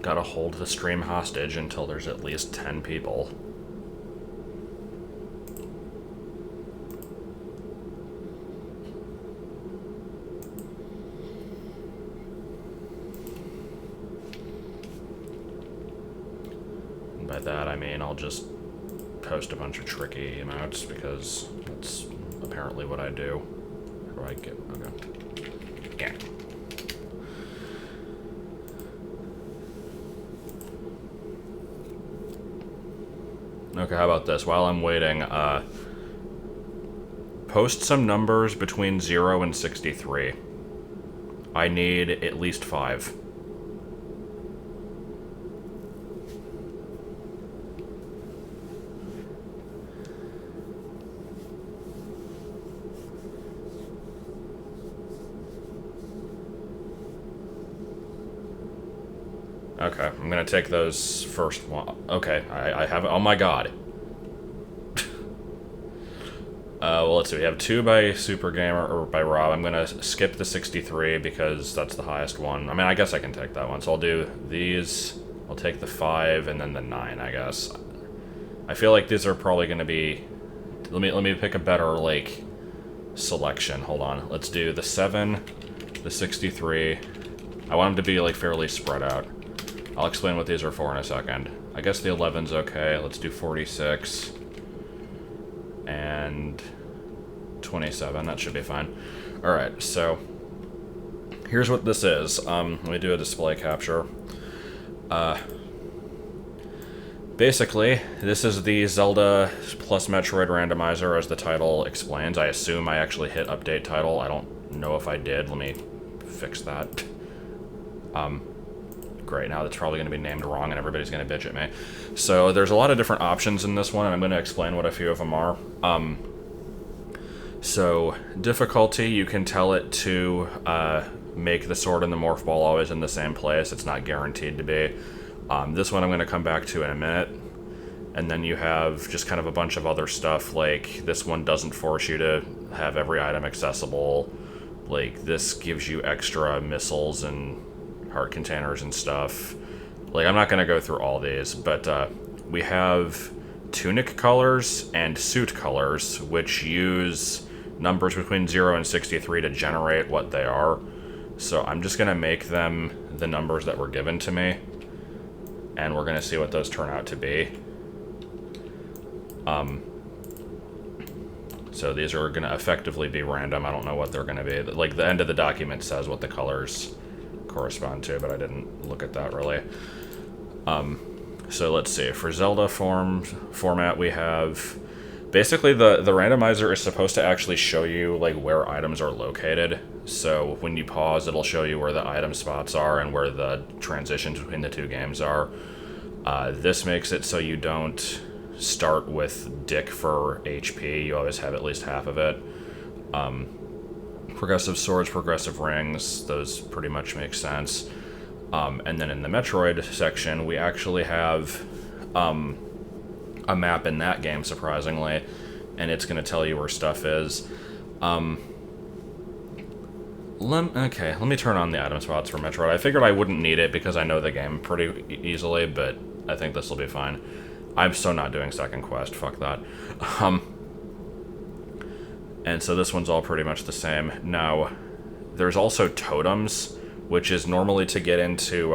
Gotta hold the stream hostage until there's at least 10 people. And by that I mean I'll just post a bunch of tricky emotes because that's apparently what I do. How do I get... okay. Yeah. Okay, how about this? While I'm waiting, post some numbers between 0 and 63. I need at least 5. Okay, I'm gonna take those first one. Okay, I have it. Oh my god. Well, let's see. We have 2 by Super Gamer, or by Rob. I'm gonna skip the 63 because that's the highest one. I mean, I guess I can take that one. So I'll do these. I'll take the 5 and then the 9, I guess. I feel like these are probably gonna be... Let me pick a better, like, selection. Hold on. Let's do the 7, the 63. I want them to be, like, fairly spread out. I'll explain what these are for in a second. I guess the 11's okay. Let's do 46. And 27. That should be fine. Alright, so here's what this is. Let me do a display capture. Basically, this is the Zelda plus Metroid randomizer, as the title explains. I assume I actually hit update title. I don't know if I did. Let me fix that. Great, now that's probably going to be named wrong and everybody's going to bitch at me. So there's a lot of different options in this one, and I'm going to explain what a few of them are. So difficulty, you can tell it to make the sword and the morph ball always in the same place. It's not guaranteed to be. This one I'm going to come back to in a minute. And then you have just kind of a bunch of other stuff, like this one doesn't force you to have every item accessible. Like this gives you extra missiles and heart containers and stuff. Like, I'm not going to go through all these, but we have tunic colors and suit colors, which use numbers between 0 and 63 to generate what they are. So I'm just going to make them the numbers that were given to me, and we're going to see what those turn out to be. So these are going to effectively be random. I don't know what they're going to be. Like, the end of the document says what the colors correspond to, but I didn't look at that really. So let's see. For Zelda format, we have... Basically, the randomizer is supposed to actually show you, like, where items are located. So when you pause, it'll show you where the item spots are and where the transitions between the two games are. This makes it so you don't start with Dick for HP. You always have at least half of it. Progressive swords, progressive rings, those pretty much make sense. And then in the Metroid section, we actually have a map in that game, surprisingly, and it's going to tell you where stuff is. Okay, let me turn on the item spots for Metroid. I figured I wouldn't need it because I know the game pretty easily, but I think this will be fine. I'm so not doing second quest, fuck that. And so this one's all pretty much the same. Now, there's also totems, which is normally to get into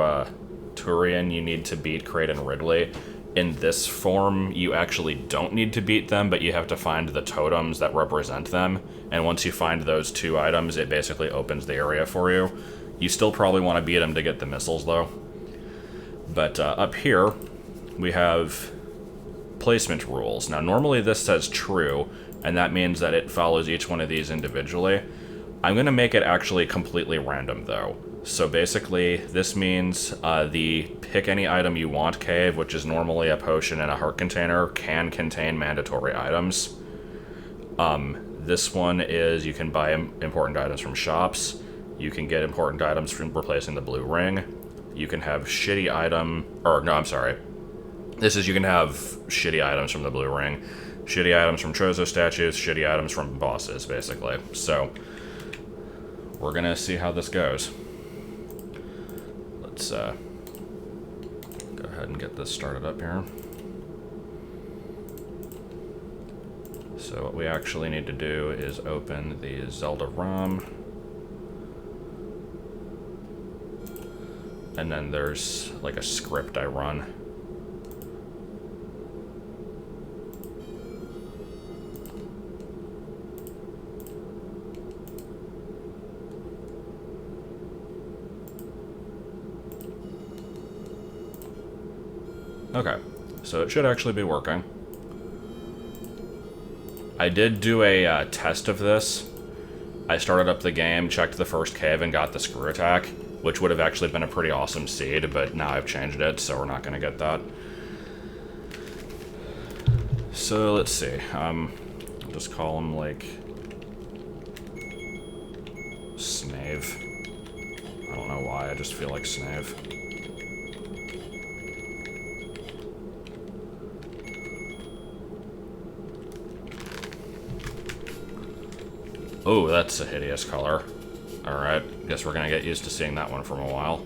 Turian, you need to beat Kraid and Ridley. In this form, you actually don't need to beat them, but you have to find the totems that represent them. And once you find those 2 items, it basically opens the area for you. You still probably want to beat them to get the missiles, though. But up here, we have placement rules. Now, normally this says true, and that means that it follows each one of these individually. I'm going to make it actually completely random, though. So basically, this means the pick any item you want cave, which is normally a potion and a heart container, can contain mandatory items. This one is you can buy important items from shops. You can get important items from replacing the blue ring. You can have shitty item... Or, no, I'm sorry. This is you can have shitty items from the blue ring. Shitty items from Chozo statues, shitty items from bosses, basically. So, we're gonna see how this goes. Let's go ahead and get this started up here. So what we actually need to do is open the Zelda ROM. And then there's like a script I run. Okay, so it should actually be working. I did do a test of this. I started up the game, checked the first cave, and got the screw attack, which would have actually been a pretty awesome seed, but now I've changed it, so we're not going to get that. So, let's see. I'll just call him, like, Snave. I don't know why, I just feel like Snave. Oh, that's a hideous color. Alright, guess we're gonna get used to seeing that one for a while.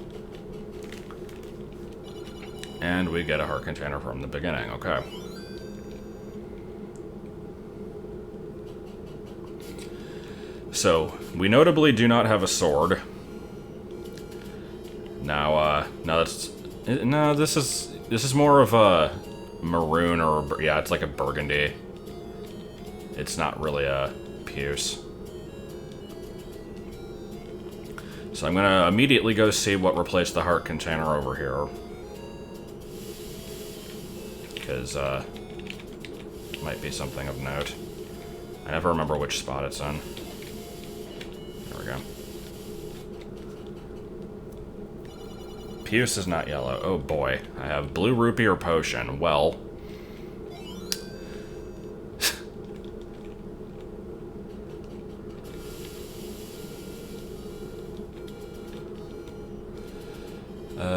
And we get a heart container from the beginning, okay. So, we notably do not have a sword. Now, no, this is more of a maroon or, yeah, it's like a burgundy. It's not really a puce. So I'm gonna immediately go see what replaced the heart container over here. Because, might be something of note. I never remember which spot it's in. There we go. Puce is not yellow. Oh boy. I have blue rupee or potion. Well...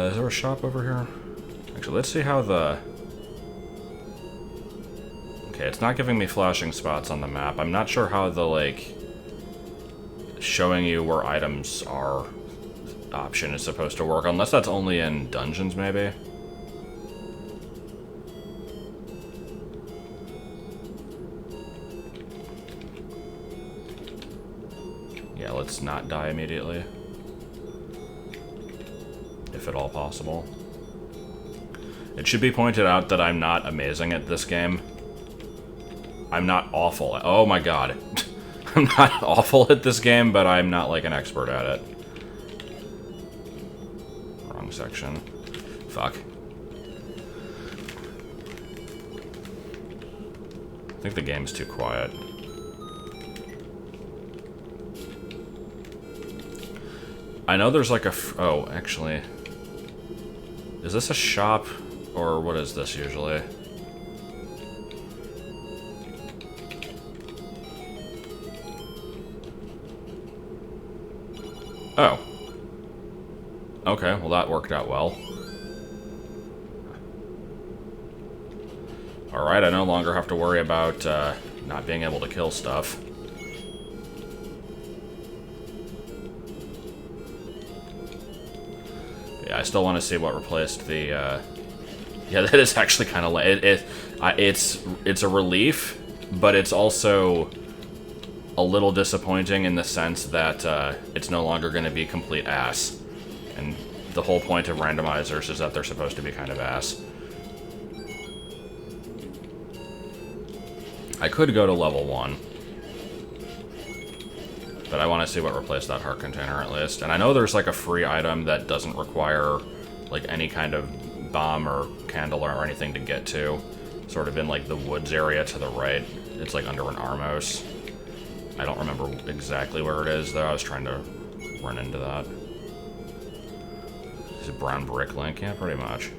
is there a shop over here? Actually, let's see how the... Okay, it's not giving me flashing spots on the map. I'm not sure how the, like, showing you where items are option is supposed to work, unless that's only in dungeons, maybe? Yeah, let's not die immediately. If at all possible. It should be pointed out that I'm not amazing at this game. I'm not awful. Oh my god. I'm not awful at this game, but I'm not like an expert at it. Wrong section. Fuck. I think the game's too quiet. I know there's like a... oh, actually... Is this a shop, or what is this usually? Oh. Okay, well that worked out well. Alright, I no longer have to worry about not being able to kill stuff. Yeah, I still want to see what replaced the, yeah, that is actually kind of like, it's a relief, but it's also a little disappointing in the sense that, it's no longer going to be complete ass. And the whole point of randomizers is that they're supposed to be kind of ass. I could go to level 1. But I want to see what replaced that heart container at least. And I know there's like a free item that doesn't require like any kind of bomb or candle or anything to get to. Sort of in like the woods area to the right. It's like under an Armos. I don't remember exactly where it is though. I was trying to run into that. Is it brown brick link? Yeah, pretty much.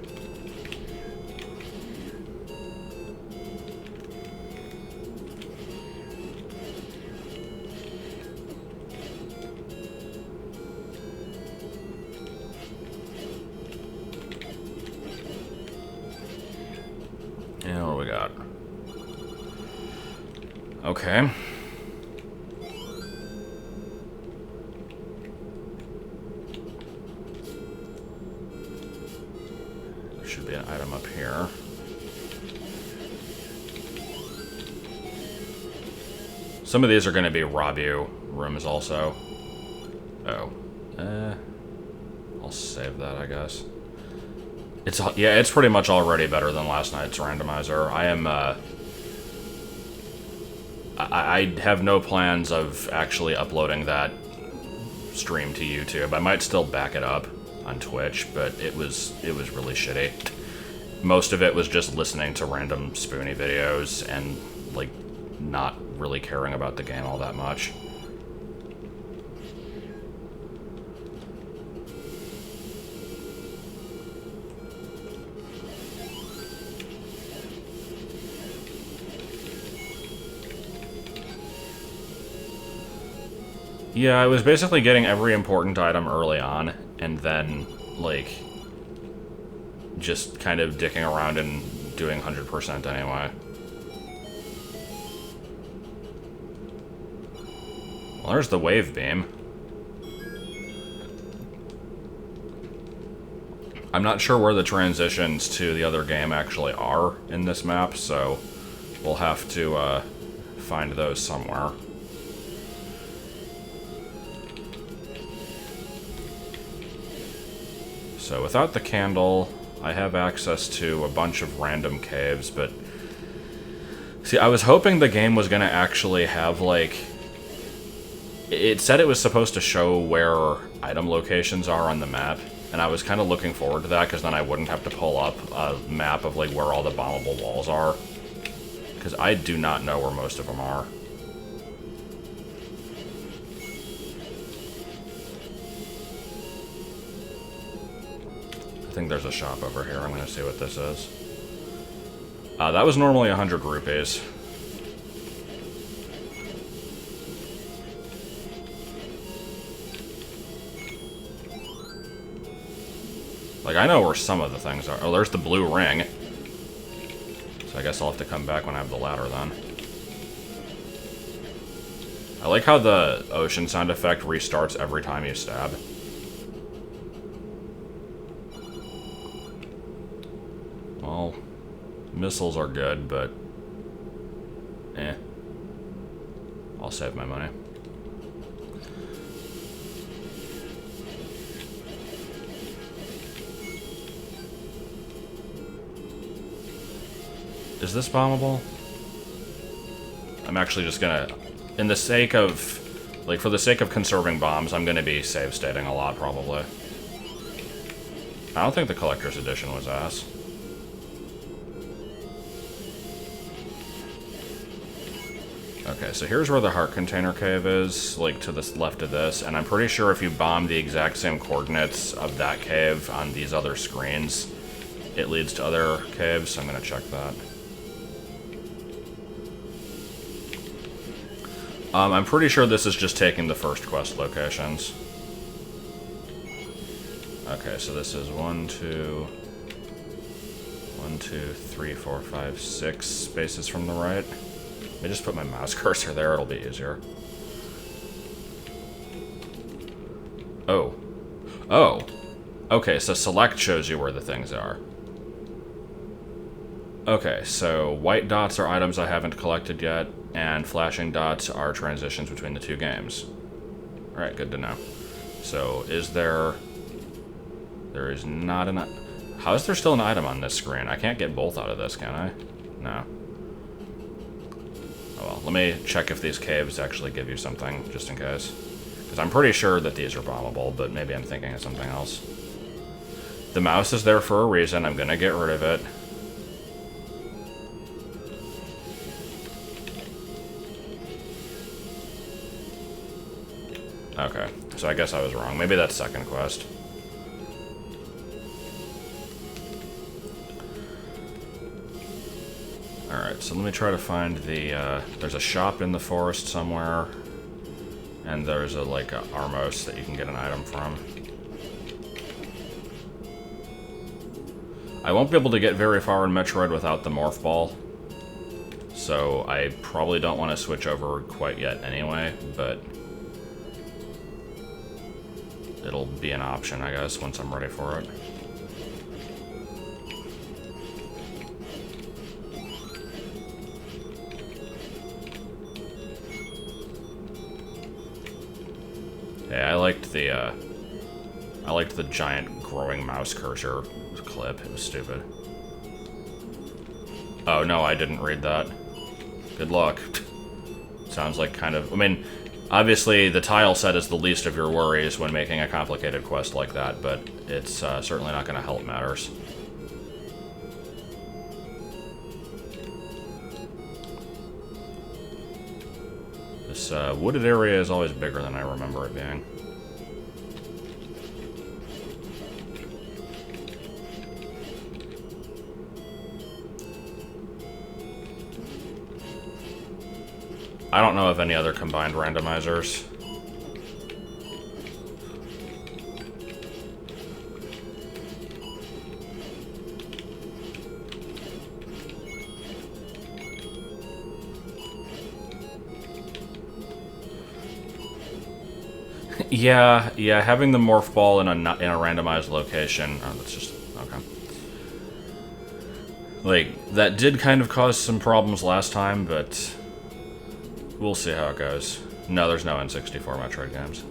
Yeah, what do we got? Okay. There should be an item up here. Some of these are going to be rob you rooms also. Oh. I'll save that, I guess. It's pretty much already better than last night's randomizer. I have no plans of actually uploading that stream to YouTube. I might still back it up on Twitch, but it was really shitty. Most of it was just listening to random Spoony videos and, like, not really caring about the game all that much. Yeah, I was basically getting every important item early on, and then, like, just kind of dicking around and doing 100% anyway. Well, there's the wave beam. I'm not sure where the transitions to the other game actually are in this map, so we'll have to find those somewhere. So without the candle, I have access to a bunch of random caves, but... See, I was hoping the game was going to actually have, like... It said it was supposed to show where item locations are on the map, and I was kind of looking forward to that, because then I wouldn't have to pull up a map of, like, where all the bombable walls are. Because I do not know where most of them are. I think there's a shop over here. I'm going to see what this is. That was normally 100 rupees. Like, I know where some of the things are. Oh, there's the blue ring. So I guess I'll have to come back when I have the ladder then. I like how the ocean sound effect restarts every time you stab. Well, missiles are good, but... eh. I'll save my money. Is this bombable? I'm actually just gonna... In the sake of... Like, for the sake of conserving bombs, I'm gonna be save stating a lot, probably. I don't think the collector's edition was ass. Okay, so here's where the heart container cave is, like to the left of this, and I'm pretty sure if you bomb the exact same coordinates of that cave on these other screens, it leads to other caves, so I'm gonna check that. I'm pretty sure this is just taking the first quest locations. Okay, so this is 1, 2, 3, 4, 5, 6 spaces from the right. Let me just put my mouse cursor there, it'll be easier. Oh. Oh. Okay, so select shows you where the things are. Okay, so white dots are items I haven't collected yet, and flashing dots are transitions between the two games. Alright, good to know. So, is there... There is not an... How is there still an item on this screen? I can't get both out of this, can I? No. Oh well, let me check if these caves actually give you something, just in case. Because I'm pretty sure that these are bombable, but maybe I'm thinking of something else. The mouse is there for a reason, I'm gonna get rid of it. Okay, so I guess I was wrong. Maybe that's second quest. Alright, so let me try to find the, there's a shop in the forest somewhere, and there's a, like, a Armos that you can get an item from. I won't be able to get very far in Metroid without the Morph Ball, so I probably don't want to switch over quite yet anyway, but it'll be an option, I guess, once I'm ready for it. Yeah, I liked the giant growing mouse cursor clip. It was stupid. Oh, no, I didn't read that. Good luck. Sounds like kind of... I mean, obviously the tile set is the least of your worries when making a complicated quest like that, but it's certainly not going to help matters. This wooded area is always bigger than I remember it being. I don't know of any other combined randomizers. Yeah, having the morph ball in a randomized location. Oh, that's just okay. Like, that did kind of cause some problems last time, but we'll see how it goes. No, there's no N64 Metroid games.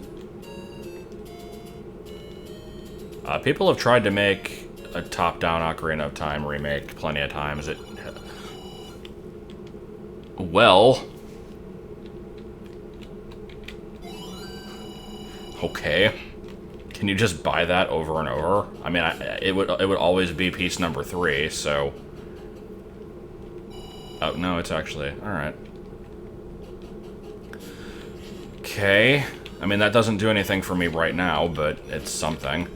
People have tried to make a top-down Ocarina of Time remake plenty of times. Well... Okay. Can you just buy that over and over? I mean, it would always be piece number 3, so... Oh, no, it's actually... Alright. Okay. I mean, that doesn't do anything for me right now, but it's something.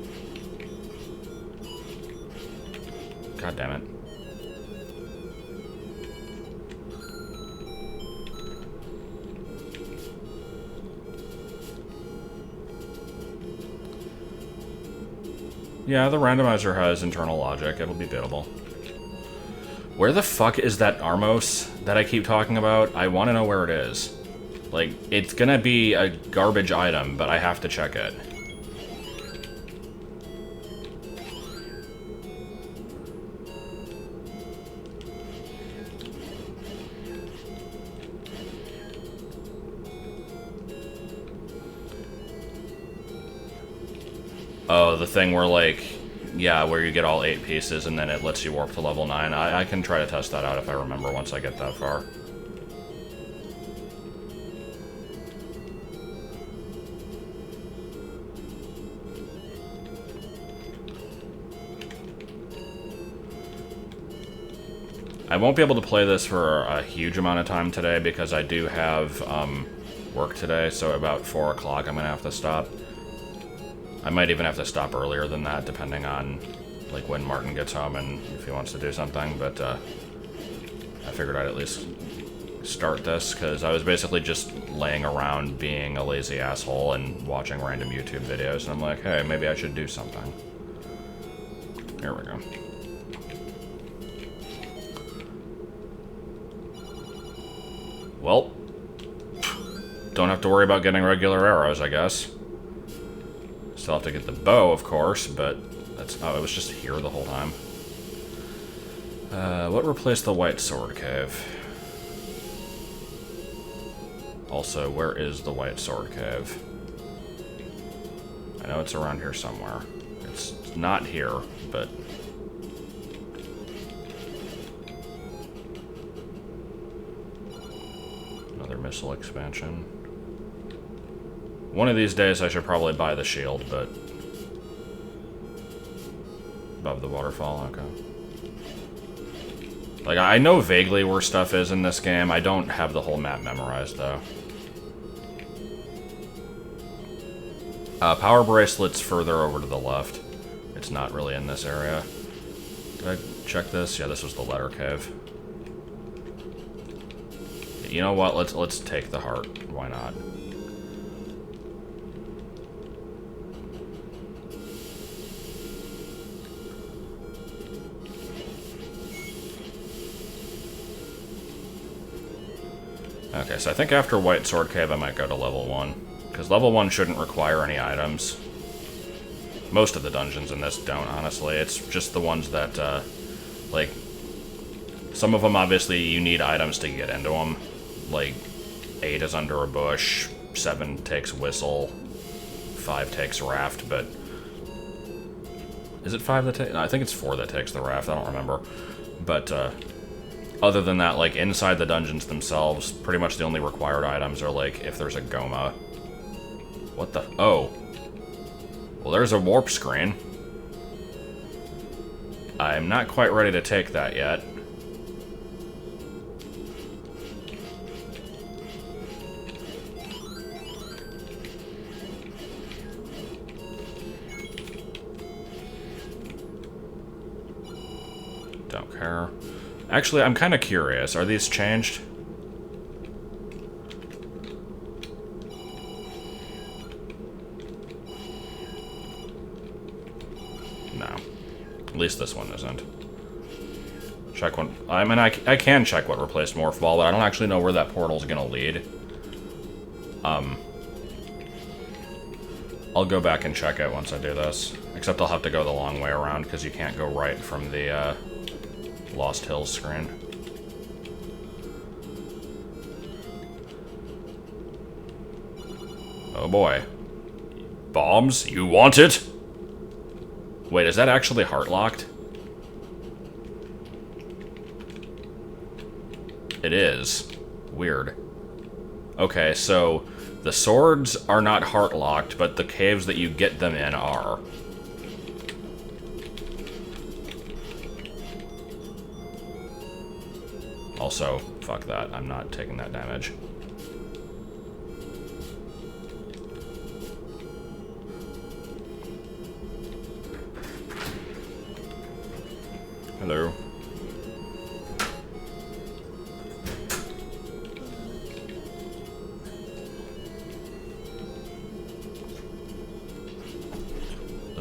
God damn it. Yeah, the randomizer has internal logic. It'll be beatable. Where the fuck is that Armos that I keep talking about? I want to know where it is. Like, it's gonna be a garbage item, but I have to check it. Oh, the thing where, like, yeah, where you get all 8 pieces and then it lets you warp to level 9. I can try to test that out if I remember once I get that far. I won't be able to play this for a huge amount of time today because I do have work today, so about 4 o'clock I'm going to have to stop. I might even have to stop earlier than that, depending on like when Martin gets home and if he wants to do something, but I figured I'd at least start this, because I was basically just laying around being a lazy asshole and watching random YouTube videos, and I'm like, hey, maybe I should do something. Here we go. Well, don't have to worry about getting regular arrows, I guess. Still have to get the bow, of course, but that's... Oh, it was just here the whole time. What replaced the White Sword Cave? Also, where is the White Sword Cave? I know it's around here somewhere. It's not here, but... Another missile expansion. One of these days I should probably buy the shield, but... Above the waterfall, okay. Like, I know vaguely where stuff is in this game. I don't have the whole map memorized, though. Power Bracelet's further over to the left. It's not really in this area. Did I check this? Yeah, this was the letter cave. You know what? Let's take the heart. Why not? Okay, so I think after White Sword Cave I might go to level 1. Because level 1 shouldn't require any items. Most of the dungeons in this don't, honestly. It's just the ones that, like... Some of them, obviously, you need items to get into them. Like, 8 is under a bush, 7 takes whistle, 5 takes raft, but... Is it 5 that takes... No, I think it's 4 that takes the raft, I don't remember. But, other than that, like, inside the dungeons themselves, pretty much the only required items are, like, if there's a Goma. What the... Oh. Well, there's a warp screen. I'm not quite ready to take that yet. Don't care. Actually, I'm kind of curious. Are these changed? No. At least this one isn't. Check one. I mean, I can check what replaced Morph Ball, but I don't actually know where that portal's gonna lead. I'll go back and check it once I do this. Except I'll have to go the long way around, because you can't go right from the, Lost Hills screen. Oh boy. Bombs? You want it? Wait, is that actually heart-locked? It is. Weird. Okay, so the swords are not heart-locked, but the caves that you get them in are. Also, fuck that. I'm not taking that damage. Hello.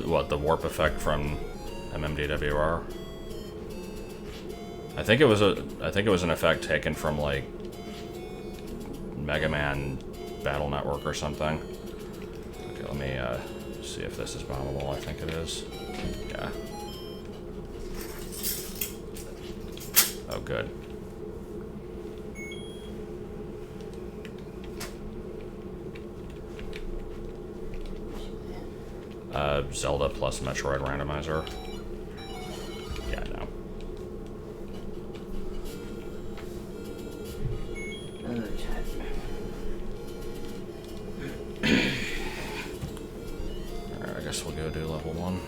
What, the warp effect from MMDWR? I think it was an effect taken from, like, Mega Man Battle Network or something. Okay, let me see if this is bombable. I think it is. Yeah. Oh, good. Zelda plus Metroid randomizer. Yeah, no. Alright, I guess we'll go do level 1.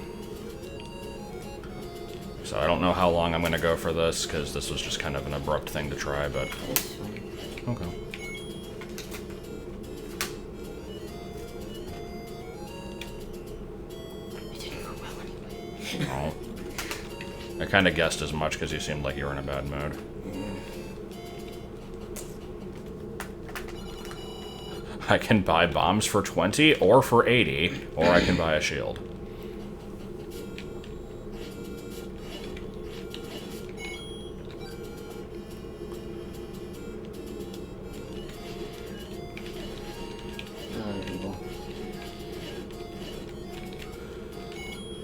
So I don't know how long I'm going to go for this, because this was just kind of an abrupt thing to try, but... Okay. Oh. I kind of guessed as much because you seemed like you were in a bad mood. I can buy bombs for 20 or for 80, or I can buy a shield.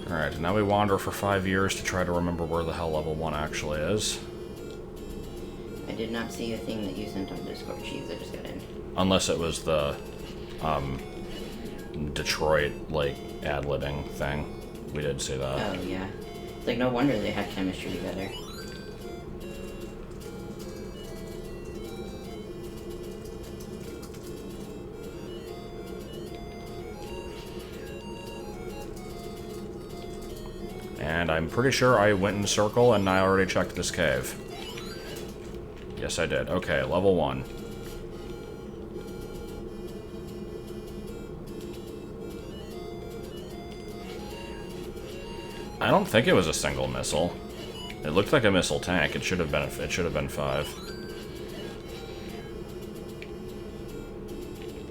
Alright, now we wander for 5 years to try to remember where the hell level 1 actually is. I did not see a thing that you sent on Discord, Cheese. I just got in. Unless it was the, Detroit, like, ad-libbing thing. We did see that. Oh, yeah. It's like, no wonder they had chemistry together. And I'm pretty sure I went in a circle and I already checked this cave. Yes, I did. Okay, level 1. I don't think it was a single missile. It looked like a missile tank. It should have been 5.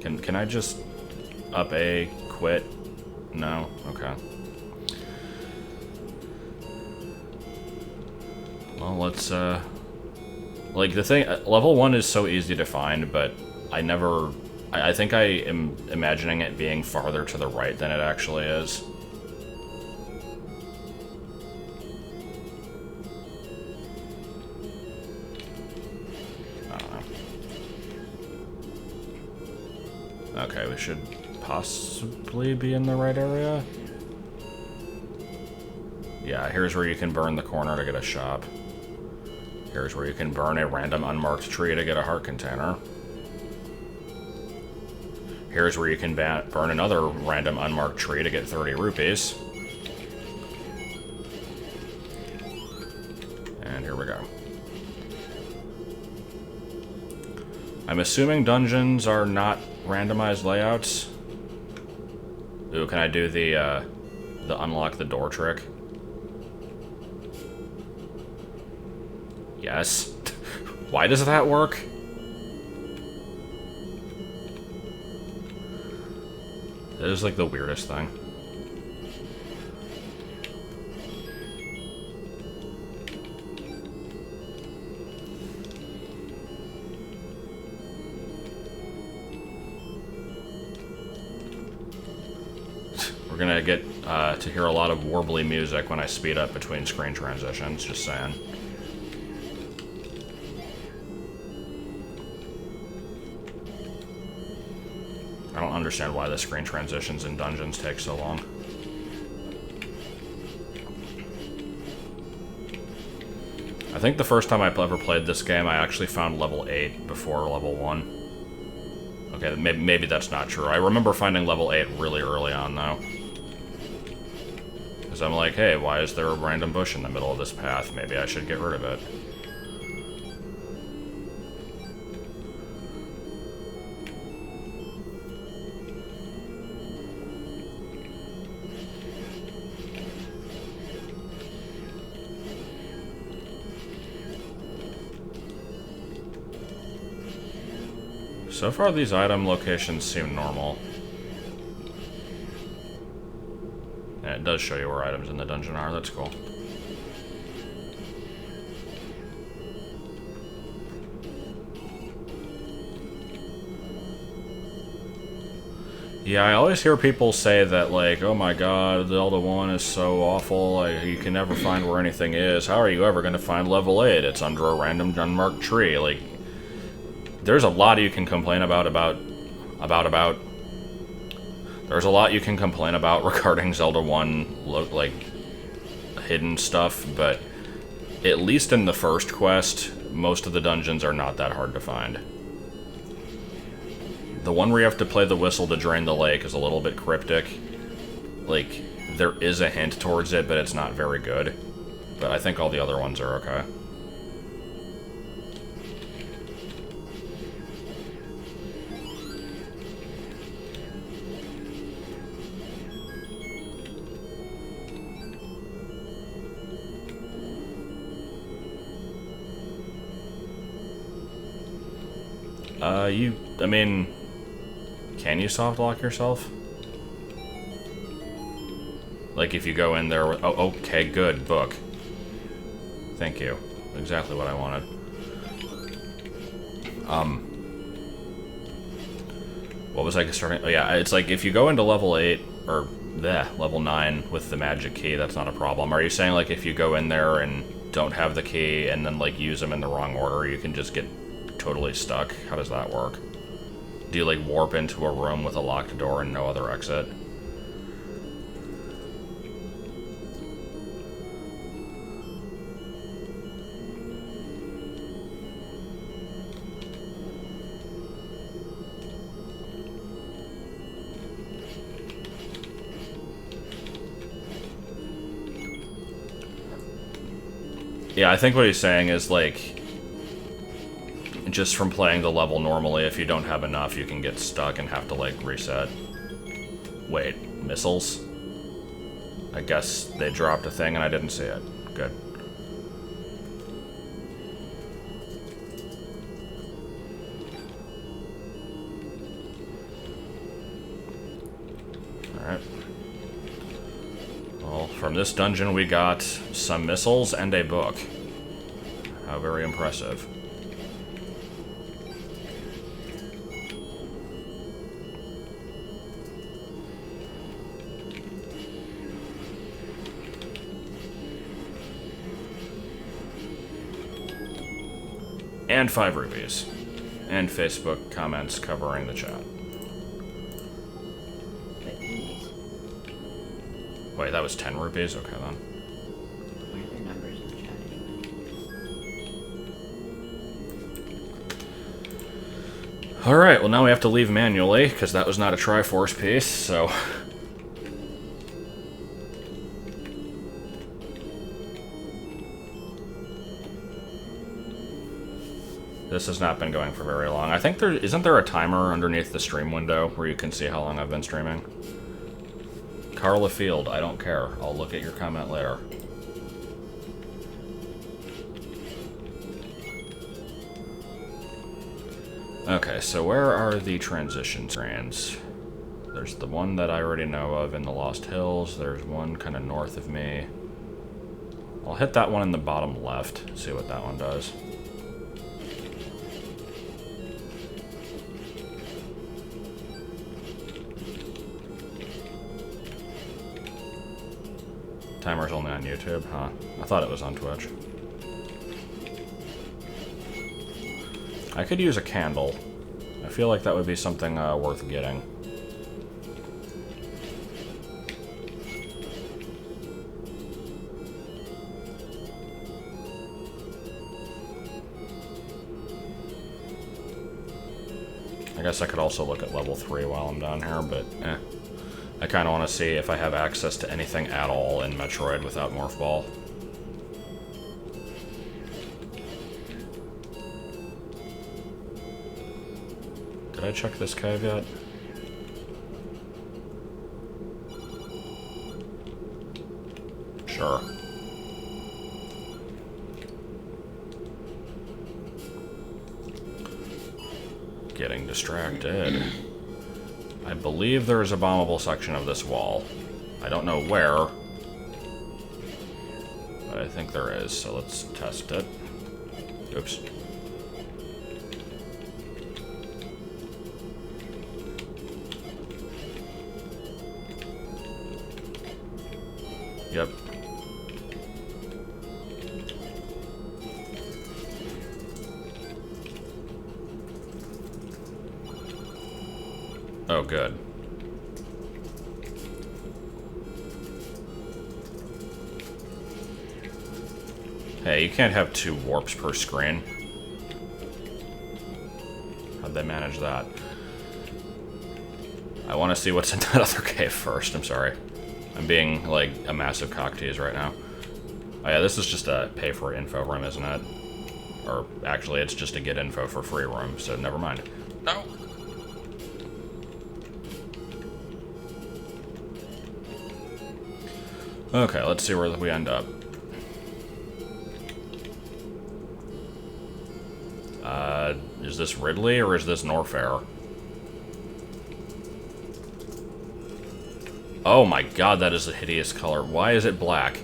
Can I just up A, quit? No? Okay. Well, let's Like, the thing, level 1 is so easy to find, but I think I am imagining it being farther to the right than it actually is. I don't know. Okay, we should possibly be in the right area. Yeah, here's where you can burn the corner to get a shop. Here's where you can burn a random unmarked tree to get a heart container. Here's where you can burn another random unmarked tree to get 30 rupees. And here we go. I'm assuming dungeons are not randomized layouts. Ooh, can I do the unlock the door trick? Yes. Why does that work? That is like the weirdest thing. We're gonna get to hear a lot of warbly music when I speed up between screen transitions, just saying. I don't understand why the screen transitions in dungeons take so long. I think the first time I ever played this game, I actually found level 8 before level 1. Okay, maybe that's not true. I remember finding level 8 really early on, though. Because I'm like, hey, why is there a random bush in the middle of this path? Maybe I should get rid of it. So far, these item locations seem normal. And it does show you where items in the dungeon are, that's cool. Yeah, I always hear people say that, like, oh my god, Zelda 1 is so awful, like, you can never find where anything is. How are you ever going to find level 8? It's under a random unmarked tree. Like, there's a lot you can complain about. There's a lot you can complain about regarding Zelda 1, like, hidden stuff, but at least in the first quest, most of the dungeons are not that hard to find. The one where you have to play the whistle to drain the lake is a little bit cryptic. Like, there is a hint towards it, but it's not very good. But I think all the other ones are okay. I mean, can you soft lock yourself? Like, if you go in there with, oh, okay, good, book. Thank you. Exactly what I wanted. What was I starting? Oh, yeah, it's like, if you go into level 8, or, level 9 with the magic key, that's not a problem. Are you saying, like, if you go in there and don't have the key, and then, like, use them in the wrong order, you can just get totally stuck? How does that work? Do you, like, warp into a room with a locked door and no other exit? Yeah, I think what he's saying is, like, just from playing the level normally, if you don't have enough, you can get stuck and have to, like, reset. Wait, missiles? I guess they dropped a thing and I didn't see it. Good. Alright. Well, from this dungeon we got some missiles and a book. How very impressive. And 5 rupees. And Facebook comments covering the chat. But these, Wait, that was 10 rupees? Okay, then. why are there numbers in the chat anyway? Alright, well now we have to leave manually, because that was not a Triforce piece, so... This has not been going for very long. I think isn't there a timer underneath the stream window where you can see how long I've been streaming? Carla Field, I don't care. I'll look at your comment later. Okay, so where are the transition screens? There's the one that I already know of in the Lost Hills. There's one kind of north of me. I'll hit that one in the bottom left, see what that one does. Timer's only on YouTube, huh? I thought it was on Twitch. I could use a candle. I feel like that would be something worth getting. I guess I could also look at level 3 while I'm down here, but eh. I kind of want to see if I have access to anything at all in Metroid without Morph Ball. Did I check this cave yet? Sure. Getting distracted. I believe there is a bombable section of this wall. I don't know where, but I think there is, so let's test it. Oops. Yep. Oh, good. Hey, you can't have 2 warps per screen. How'd they manage that? I want to see what's in that other cave first, I'm sorry. I'm being, like, a massive cocktease right now. Oh yeah, this is just a pay for info room, isn't it? Or, actually, it's just a get info for free room, so never mind. No! Okay, let's see where we end up. Is this Ridley or is this Norfair? Oh my god, that is a hideous color. Why is it black?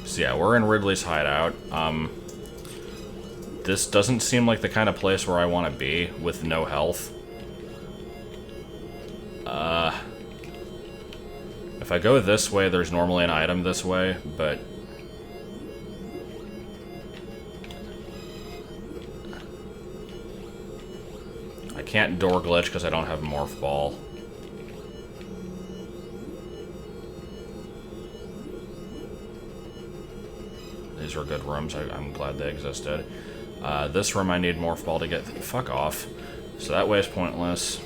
So yeah, we're in Ridley's hideout. This doesn't seem like the kind of place where I want to be with no health. If I go this way, there's normally an item this way, but... I can't door glitch because I don't have Morph Ball. These were good rooms, I'm glad they existed. This room I need Morph Ball to get... Fuck off. So that way is pointless.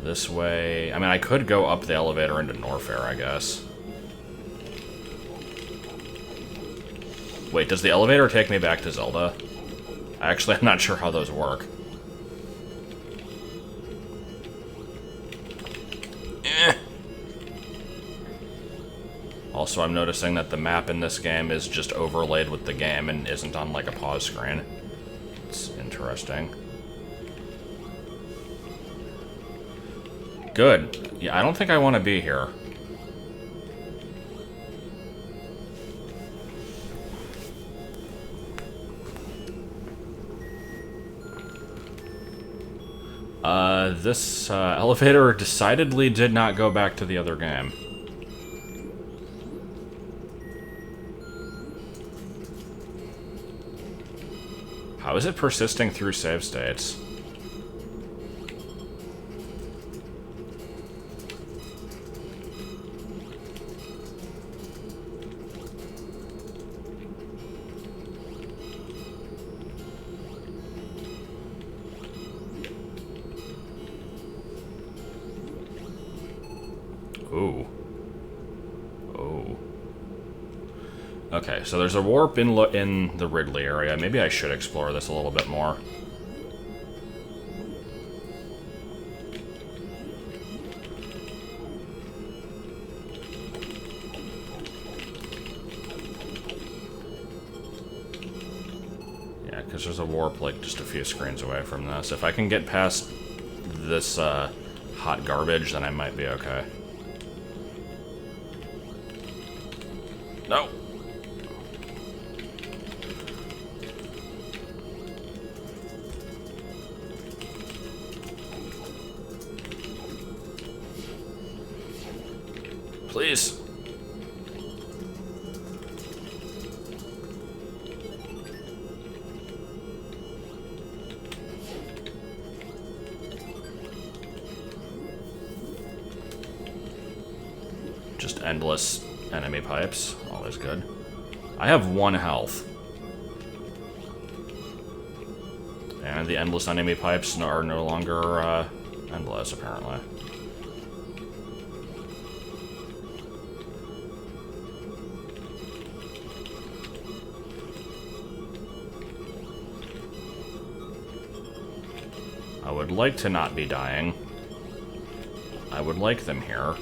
This way... I mean, I could go up the elevator into Norfair, I guess. Wait, does the elevator take me back to Zelda? Actually, I'm not sure how those work. Also, I'm noticing that the map in this game is just overlaid with the game and isn't on, like, a pause screen. It's interesting. Good. Yeah, I don't think I want to be here. This elevator decidedly did not go back to the other game. How is it persisting through save states? Ooh. Oh. Okay, so there's a warp in the Ridley area. Maybe I should explore this a little bit more. Yeah, because there's a warp, like, just a few screens away from this. If I can get past this, hot garbage, then I might be okay. No! Please. Just endless enemy pipes. Always good. I have 1 health. And the endless enemy pipes are no longer endless, apparently. I would like to not be dying. I would like them here.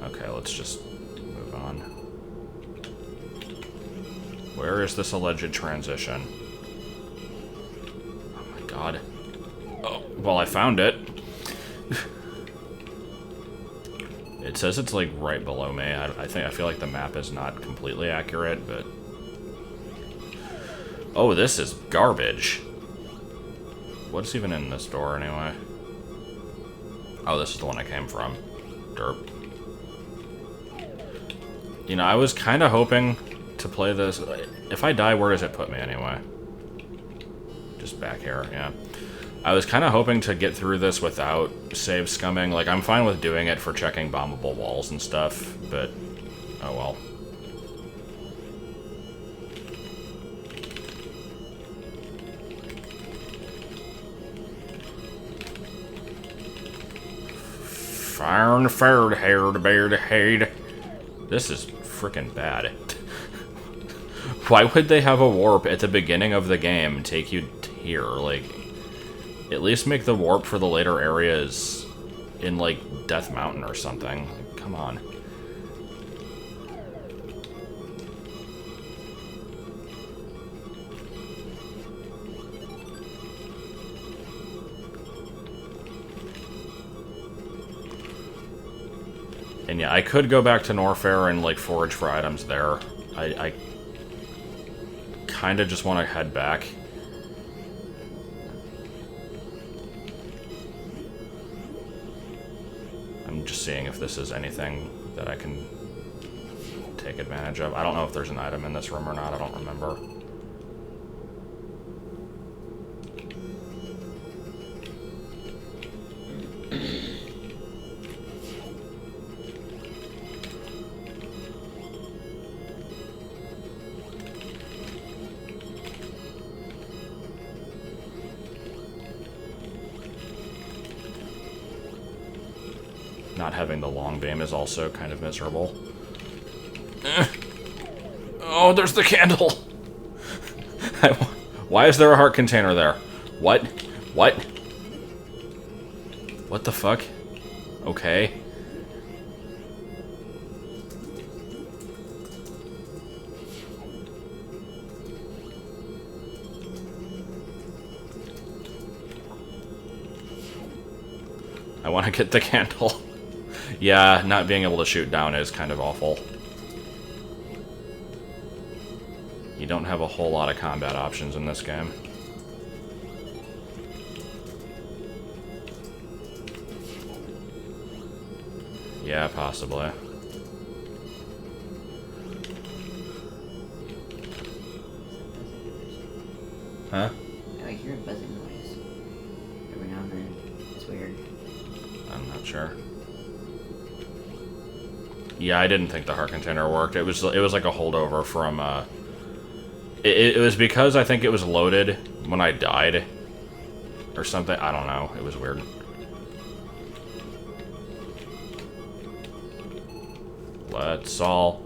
Okay, let's just move on. Where is this alleged transition? Oh my god. Oh, well, I found it. It says it's like right below me. I feel like the map is not completely accurate, but... Oh, this is garbage. What's even in this door, anyway? Oh, this is the one I came from. Derp. You know, I was kind of hoping to play this... If I die, where does it put me, anyway? Just back here, yeah. I was kind of hoping to get through this without save scumming. Like, I'm fine with doing it for checking bombable walls and stuff, but... Oh well. Fire fair haired beard head. This is freaking bad. Why would they have a warp at the beginning of the game take you here? Like, at least make the warp for the later areas in, like, Death Mountain or something. Like, come on. And yeah, I could go back to Norfair and, like, forage for items there. I kind of just want to head back. I'm just seeing if this is anything that I can take advantage of. I don't know if there's an item in this room or not. I don't remember. Not having the long beam is also kind of miserable. Oh, there's the candle! Why is there a heart container there? What? What? What the fuck? Okay. I want to get the candle. Yeah, not being able to shoot down is kind of awful. You don't have a whole lot of combat options in this game. Yeah, possibly. Huh? I hear a buzzing noise every now and then. It's weird. I'm not sure. Yeah, I didn't think the heart container worked. It was like a holdover from, it was because I think it was loaded when I died. Or something. I don't know. It was weird. Let's all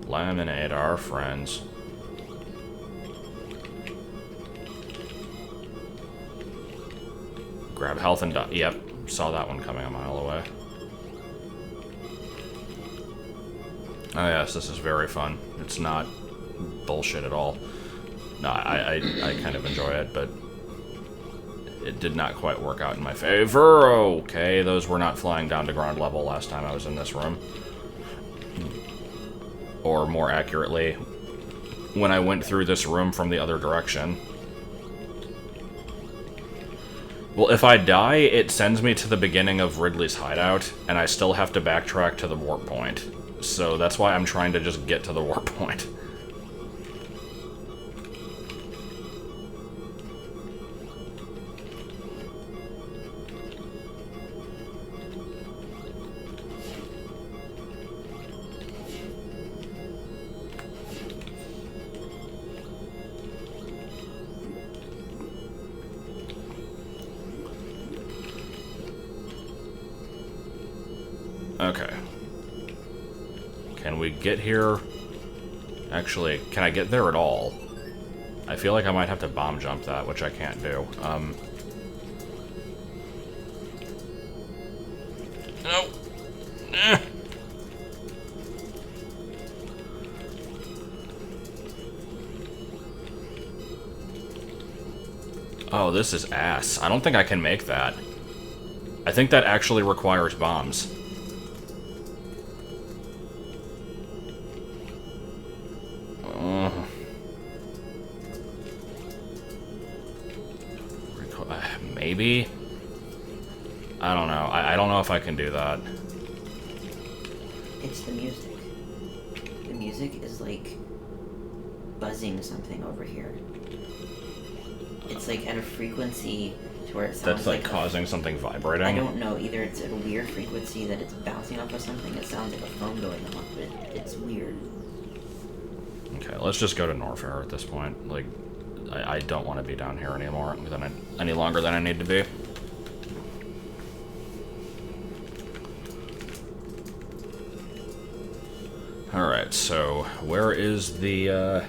laminate our friends. Grab health and die. Yep. Saw that one coming a mile away. Oh yes, this is very fun. It's not bullshit at all. No, I kind of enjoy it, but it did not quite work out in my favor. Okay, those were not flying down to ground level last time I was in this room. Or more accurately, when I went through this room from the other direction. Well, if I die, it sends me to the beginning of Ridley's hideout, and I still have to backtrack to the warp point. So that's why I'm trying to just get to the warp point. Okay. Can we get here? Actually, can I get there at all? I feel like I might have to bomb jump that, which I can't do. No. Eh. Oh, this is ass. I don't think I can make that. I think that actually requires bombs. Maybe? I don't know. I don't know if I can do that. It's the music. The music is like buzzing something over here. It's like at a frequency to where it sounds That's like causing something vibrating? I don't know. Either it's at a weird frequency that it's bouncing off of something. It sounds like a phone going off, but it's weird. Okay, let's just go to Norfair at this point. Like, I don't want to be down here anymore any longer than I need to be. Alright, so where is the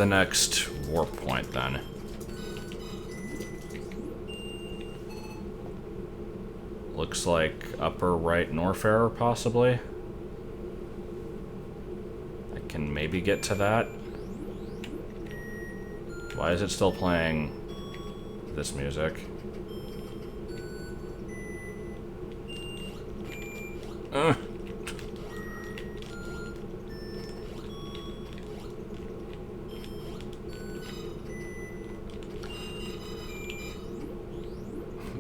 next warp point then? Looks like upper right Norfair, possibly. I can maybe get to that. Why is it still playing this music?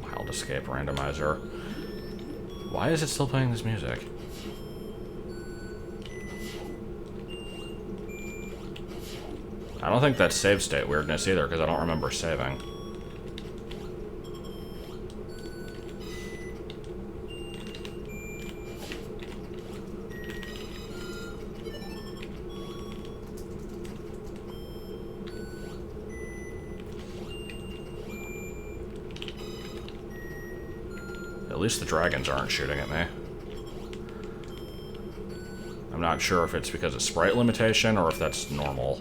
Wild Escape Randomizer. Why is it still playing this music? I don't think that's save state weirdness either, because I don't remember saving. At least the dragons aren't shooting at me. I'm not sure if it's because of sprite limitation or if that's normal.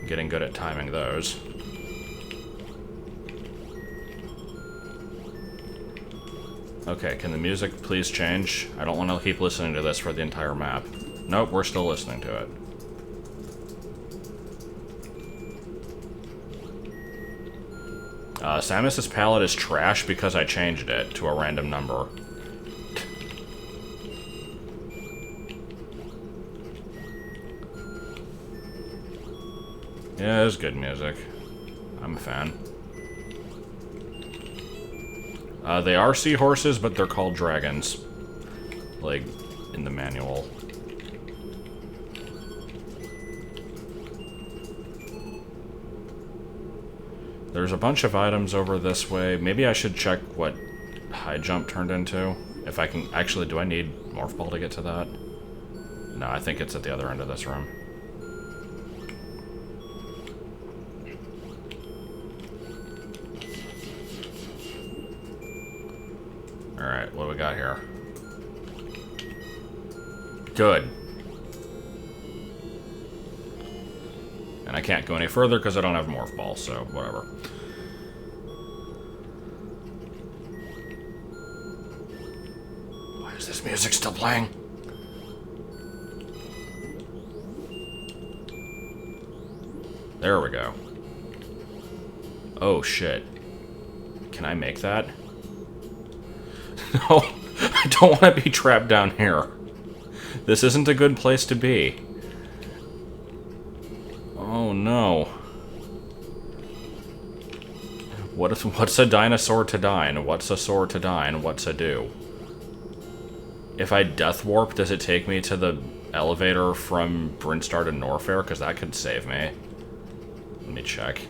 Getting good at timing those. Okay, can the music please change? I don't want to keep listening to this for the entire map. Nope, we're still listening to it. Samus's palette is trash because I changed it to a random number. Yeah, it's good music. I'm a fan. They are seahorses, but they're called dragons. Like, in the manual. There's a bunch of items over this way. Maybe I should check what high jump turned into. If I can... Actually, do I need Morph Ball to get to that? No, I think it's at the other end of this room. Alright, what do we got here? Good. And I can't go any further because I don't have Morph Ball, so whatever. Why is this music still playing? There we go. Oh, shit. Can I make that? No, I don't want to be trapped down here. This isn't a good place to be. Oh, no. What's a dinosaur to dine? What's a sword to dine? What's a do? If I death warp, does it take me to the elevator from Brinstar to Norfair? Because that could save me. Let me check.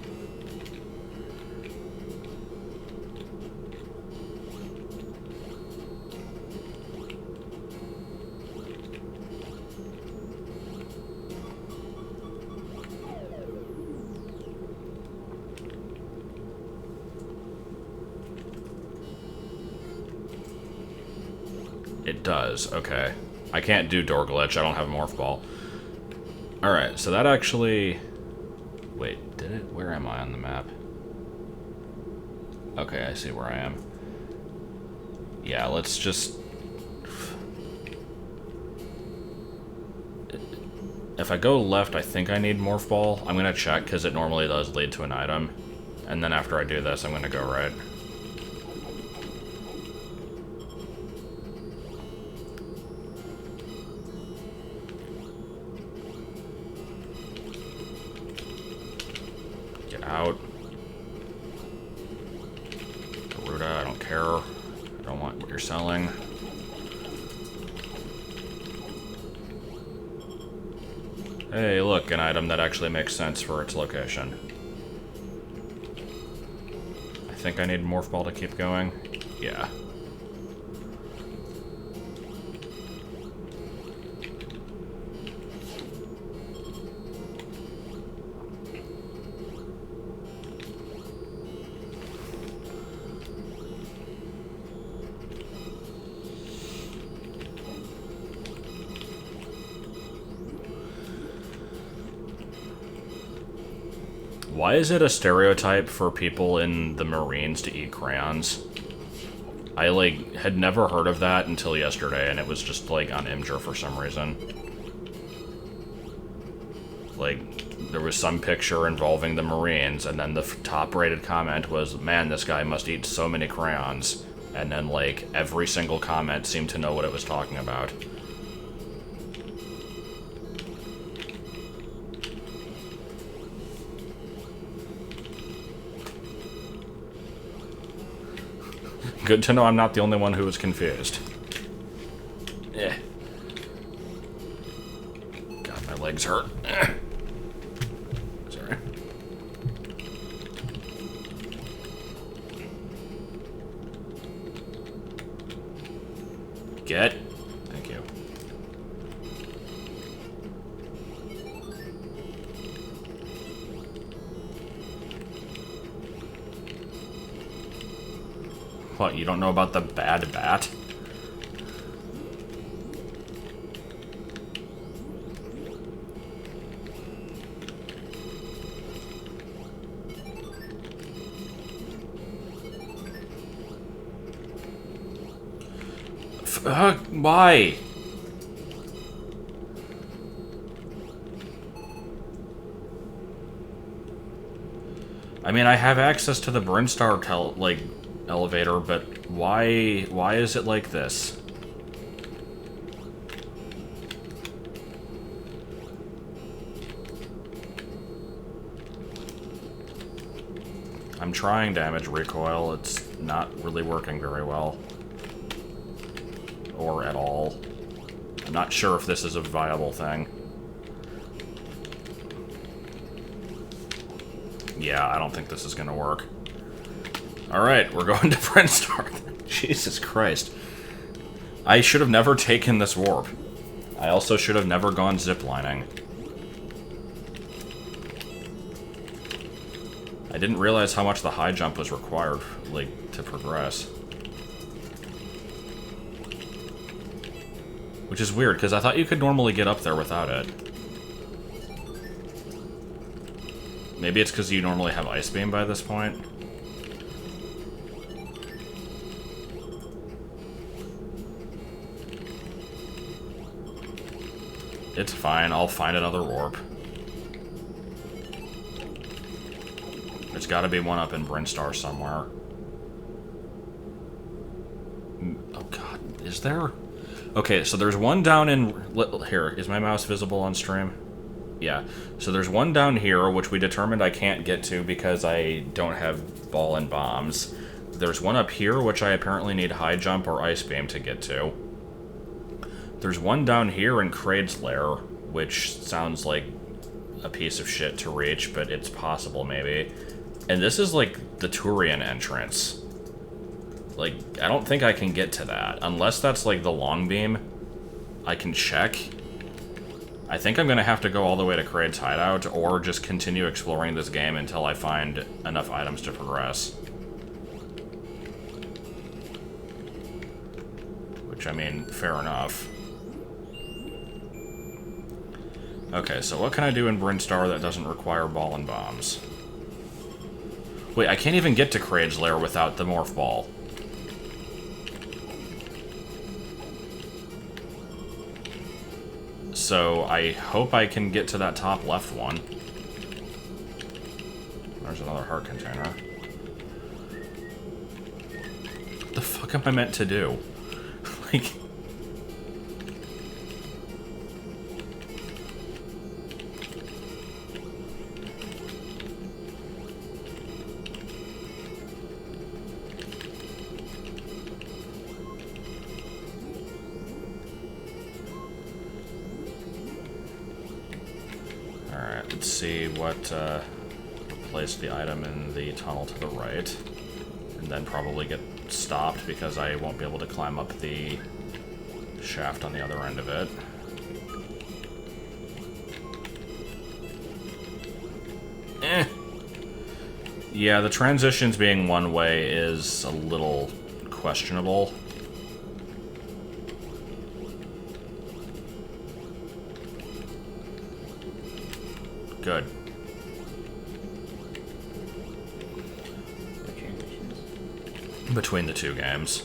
It does, okay. I can't do door glitch, I don't have Morph Ball. Alright, so that actually... Wait, did it? Where am I on the map? Okay, I see where I am. Yeah, let's just... If I go left, I think I need Morph Ball. I'm gonna check, because it normally does lead to an item. And then after I do this, I'm gonna go right. Out. Garuda, I don't care. I don't want what you're selling. Hey, look, an item that actually makes sense for its location. I think I need Morph Ball to keep going. Yeah. Why is it a stereotype for people in the Marines to eat crayons? I, like, had never heard of that until yesterday, and it was just, like, on Imgur for some reason. Like, there was some picture involving the Marines, and then the top-rated comment was, man, this guy must eat so many crayons. And then, like, every single comment seemed to know what it was talking about. Good to know I'm not the only one who was confused. Eh. God, my legs hurt. Sorry. Get. Thank you. What, you don't know about the bad bat? Why? I mean, I have access to the Brinstar elevator, but why is it like this? I'm trying damage recoil. It's not really working very well. Or at all. I'm not sure if this is a viable thing. Yeah, I don't think this is gonna work. Alright, we're going to Brinstar. Jesus Christ. I should have never taken this warp. I also should have never gone ziplining. I didn't realize how much the high jump was required, like, to progress. Which is weird, because I thought you could normally get up there without it. Maybe it's because you normally have Ice Beam by this point. It's fine, I'll find another warp. There's gotta be one up in Brinstar somewhere. Oh god, is there? Okay, so there's one down in... Here, is my mouse visible on stream? Yeah. So there's one down here, which we determined I can't get to because I don't have ball and bombs. There's one up here, which I apparently need high jump or ice beam to get to. There's one down here in Kraid's lair, which sounds like a piece of shit to reach, but it's possible maybe. And this is like the Turian entrance. Like, I don't think I can get to that. Unless that's, like, the long beam. I can check. I think I'm gonna have to go all the way to Kraid's hideout, or just continue exploring this game until I find enough items to progress. Which, I mean, fair enough. Okay, so what can I do in Brinstar that doesn't require ball and bombs? Wait, I can't even get to Kraid's lair without the morph ball. So I hope I can get to that top left one. There's another heart container. What the fuck am I meant to do? Like... Let's see what, replace the item in the tunnel to the right, and then probably get stopped because I won't be able to climb up the shaft on the other end of it. Yeah, the transitions being one way is a little questionable. Good. What transitions? Between the two games.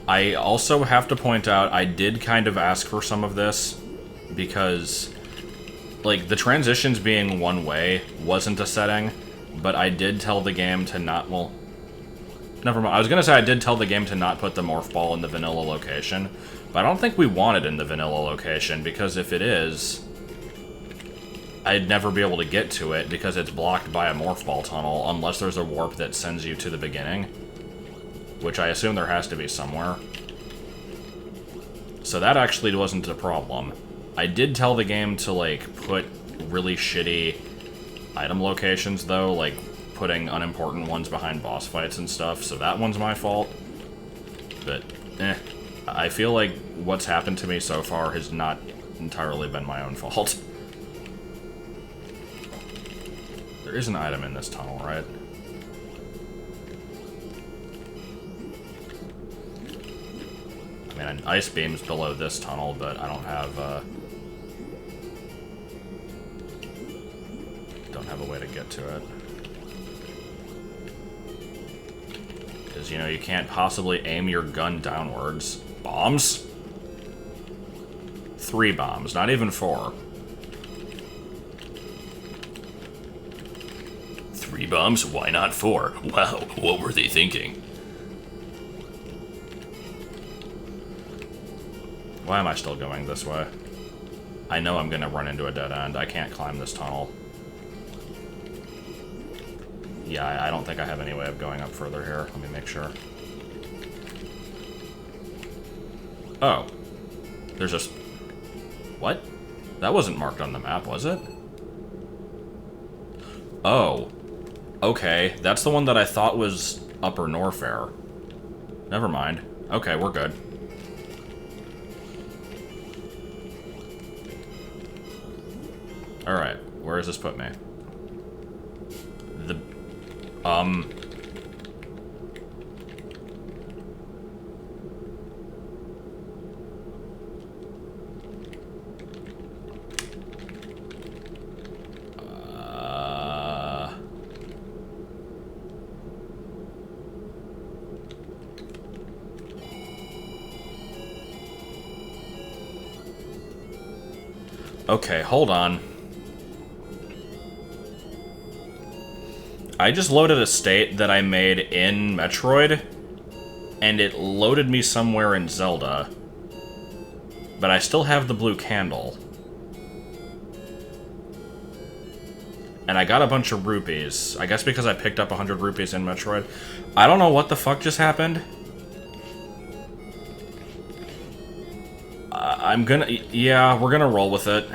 I also have to point out, I did kind of ask for some of this, because, like, the transitions being one way wasn't a setting, but I did tell the game to not, well, never mind. I was gonna say I did tell the game to not put the morph ball in the vanilla location, but I don't think we want it in the vanilla location, because if it is... I'd never be able to get to it because it's blocked by a morph ball tunnel unless there's a warp that sends you to the beginning. Which I assume there has to be somewhere. So that actually wasn't a problem. I did tell the game to, like, put really shitty item locations, though, like putting unimportant ones behind boss fights and stuff, so that one's my fault. But, I feel like what's happened to me so far has not entirely been my own fault. There is an item in this tunnel, right? I mean, an ice beam's below this tunnel, but I don't have a way to get to it. Because, you know, you can't possibly aim your gun downwards. Bombs? 3 bombs, not even 4. 3 bombs? Why not 4? Wow, what were they thinking? Why am I still going this way? I know I'm gonna run into a dead end. I can't climb this tunnel. Yeah, I don't think I have any way of going up further here. Let me make sure. Oh. There's a... What? That wasn't marked on the map, was it? Oh. Okay, that's the one that I thought was Upper Norfair. Never mind. Okay, we're good. Alright, where does this put me? Okay, hold on. I just loaded a state that I made in Metroid, and it loaded me somewhere in Zelda. But I still have the blue candle. And I got a bunch of rupees. I guess because I picked up 100 rupees in Metroid. I don't know what the fuck just happened. I'm gonna... Yeah, we're gonna roll with it.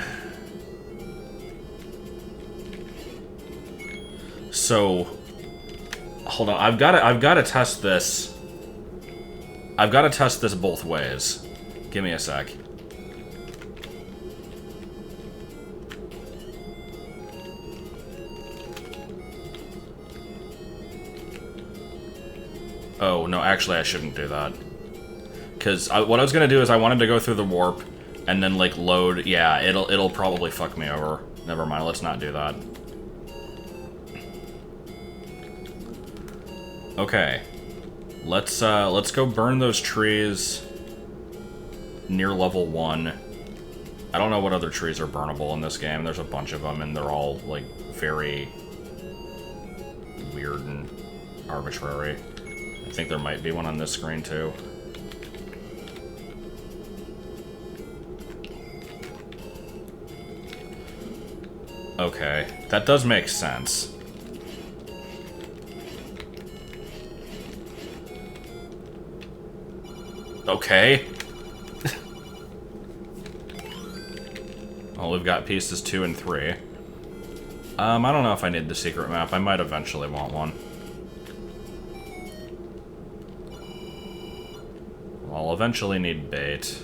So... Hold on, I've gotta test this. I've gotta test this both ways. Give me a sec. Oh, no, actually I shouldn't do that. Because what I was going to do is I wanted to go through the warp and then, like, load... Yeah, it'll probably fuck me over. Never mind, let's not do that. Okay. Let's go burn those trees near level 1. I don't know what other trees are burnable in this game. There's a bunch of them, and they're all, like, very weird and arbitrary. I think there might be one on this screen, too. Okay, that does make sense. Okay. Well, we've got pieces 2 and 3. I don't know if I need the secret map. I might eventually want one. I'll eventually need bait.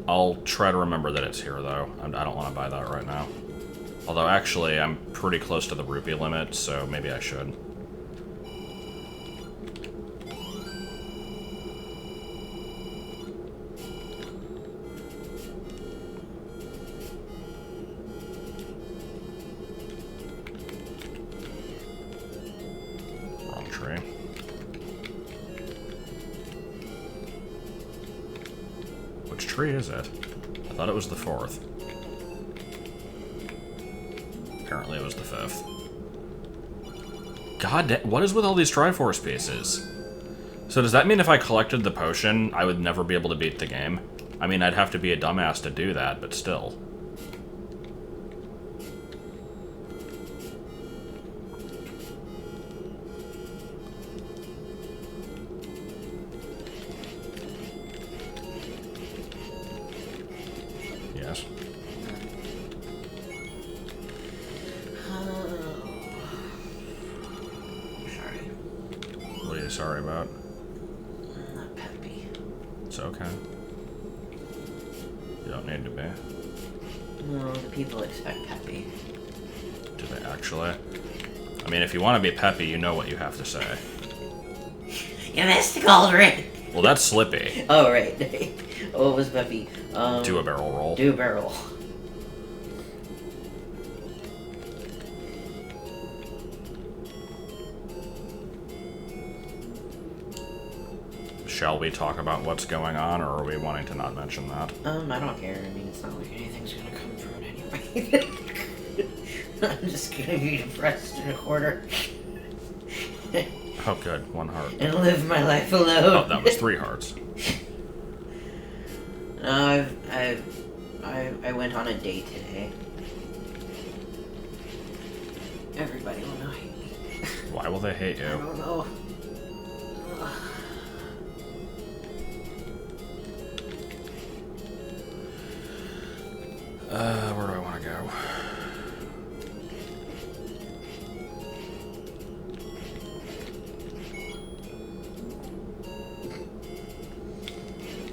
I'll try to remember that it's here, though. I don't want to buy that right now. Although, actually, I'm pretty close to the rupee limit, so maybe I should. Wrong tree. Which tree is it? I thought it was the 4th. Apparently it was the 5th. God, what is with all these Triforce pieces? So does that mean if I collected the potion, I would never be able to beat the game? I mean, I'd have to be a dumbass to do that, but still. Yes. Sorry. What are you sorry about? I'm not peppy. It's okay. You don't need to be. No, the people expect peppy. Do they actually? I mean, if you want to be peppy, you know what you have to say. You missed the cauldron! Well, that's Slippy. Oh, right. Oh, it was peppy. Do a barrel roll. Do a barrel. Shall we talk about what's going on, or are we wanting to not mention that? I don't care. I mean, it's not like anything's gonna come from it anyway. I'm just gonna be depressed in a corner. Oh, good. 1 heart. And live my life alone. Oh, that was 3 hearts. No, I went on a date today. Everybody will know hate me. Why will they hate I you? don't know. Where do I want to go?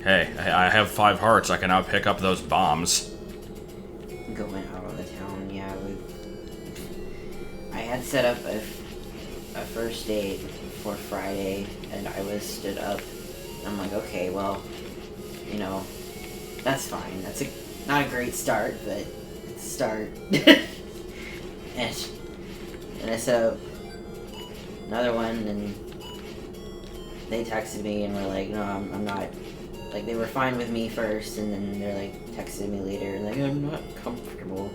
Hey, I have 5 hearts. I can now pick up those bombs. Going out of the town, yeah. I had set up a first date for Friday, and I was stood up. I'm like, okay, well, you know, that's fine. That's not a great start, but it's a start. and I set up another one, and they texted me and were like, no, I'm not. Like, they were fine with me first, and then they're like, texted me later, and like, I'm not comfortable.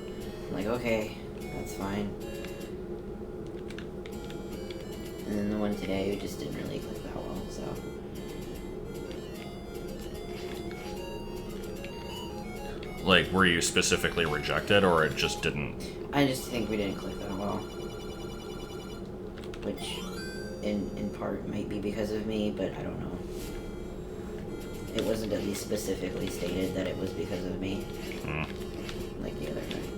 I'm like, okay, that's fine. And then the one today just didn't really click that well, so. Like, were you specifically rejected, or it just didn't? I just think we didn't click that well. Which, in part, might be because of me, but I don't know. It wasn't at least specifically stated that it was because of me. Like the other night.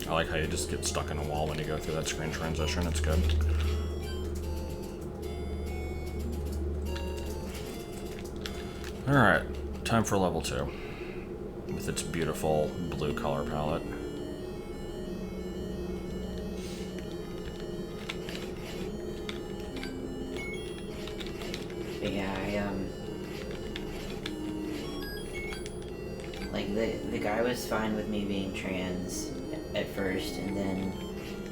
I like how you just get stuck in a wall when you go through that screen transition. It's good. Alright, time for level 2. With its beautiful blue color palette. But yeah, like, the guy was fine with me being trans at first, and then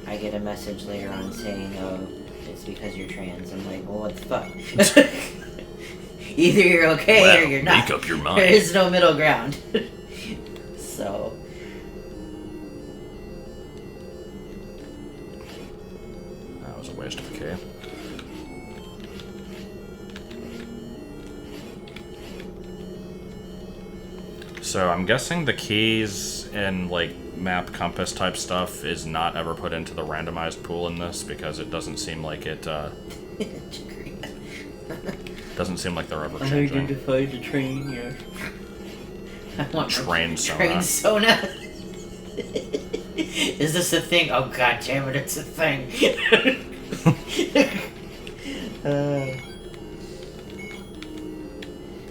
I get a message later on saying, oh, it's because you're trans. I'm like, well, what the fuck? Either you're okay or you're not. Make up your mind. There is no middle ground. So. That was a waste of a key. So I'm guessing the keys and like map compass type stuff is not ever put into the randomized pool in this because it doesn't seem like it doesn't seem like they're ever changing. Identified the train, yeah. I want Train Sona. Train Sona. Is this a thing? Oh god damn it, it's a thing.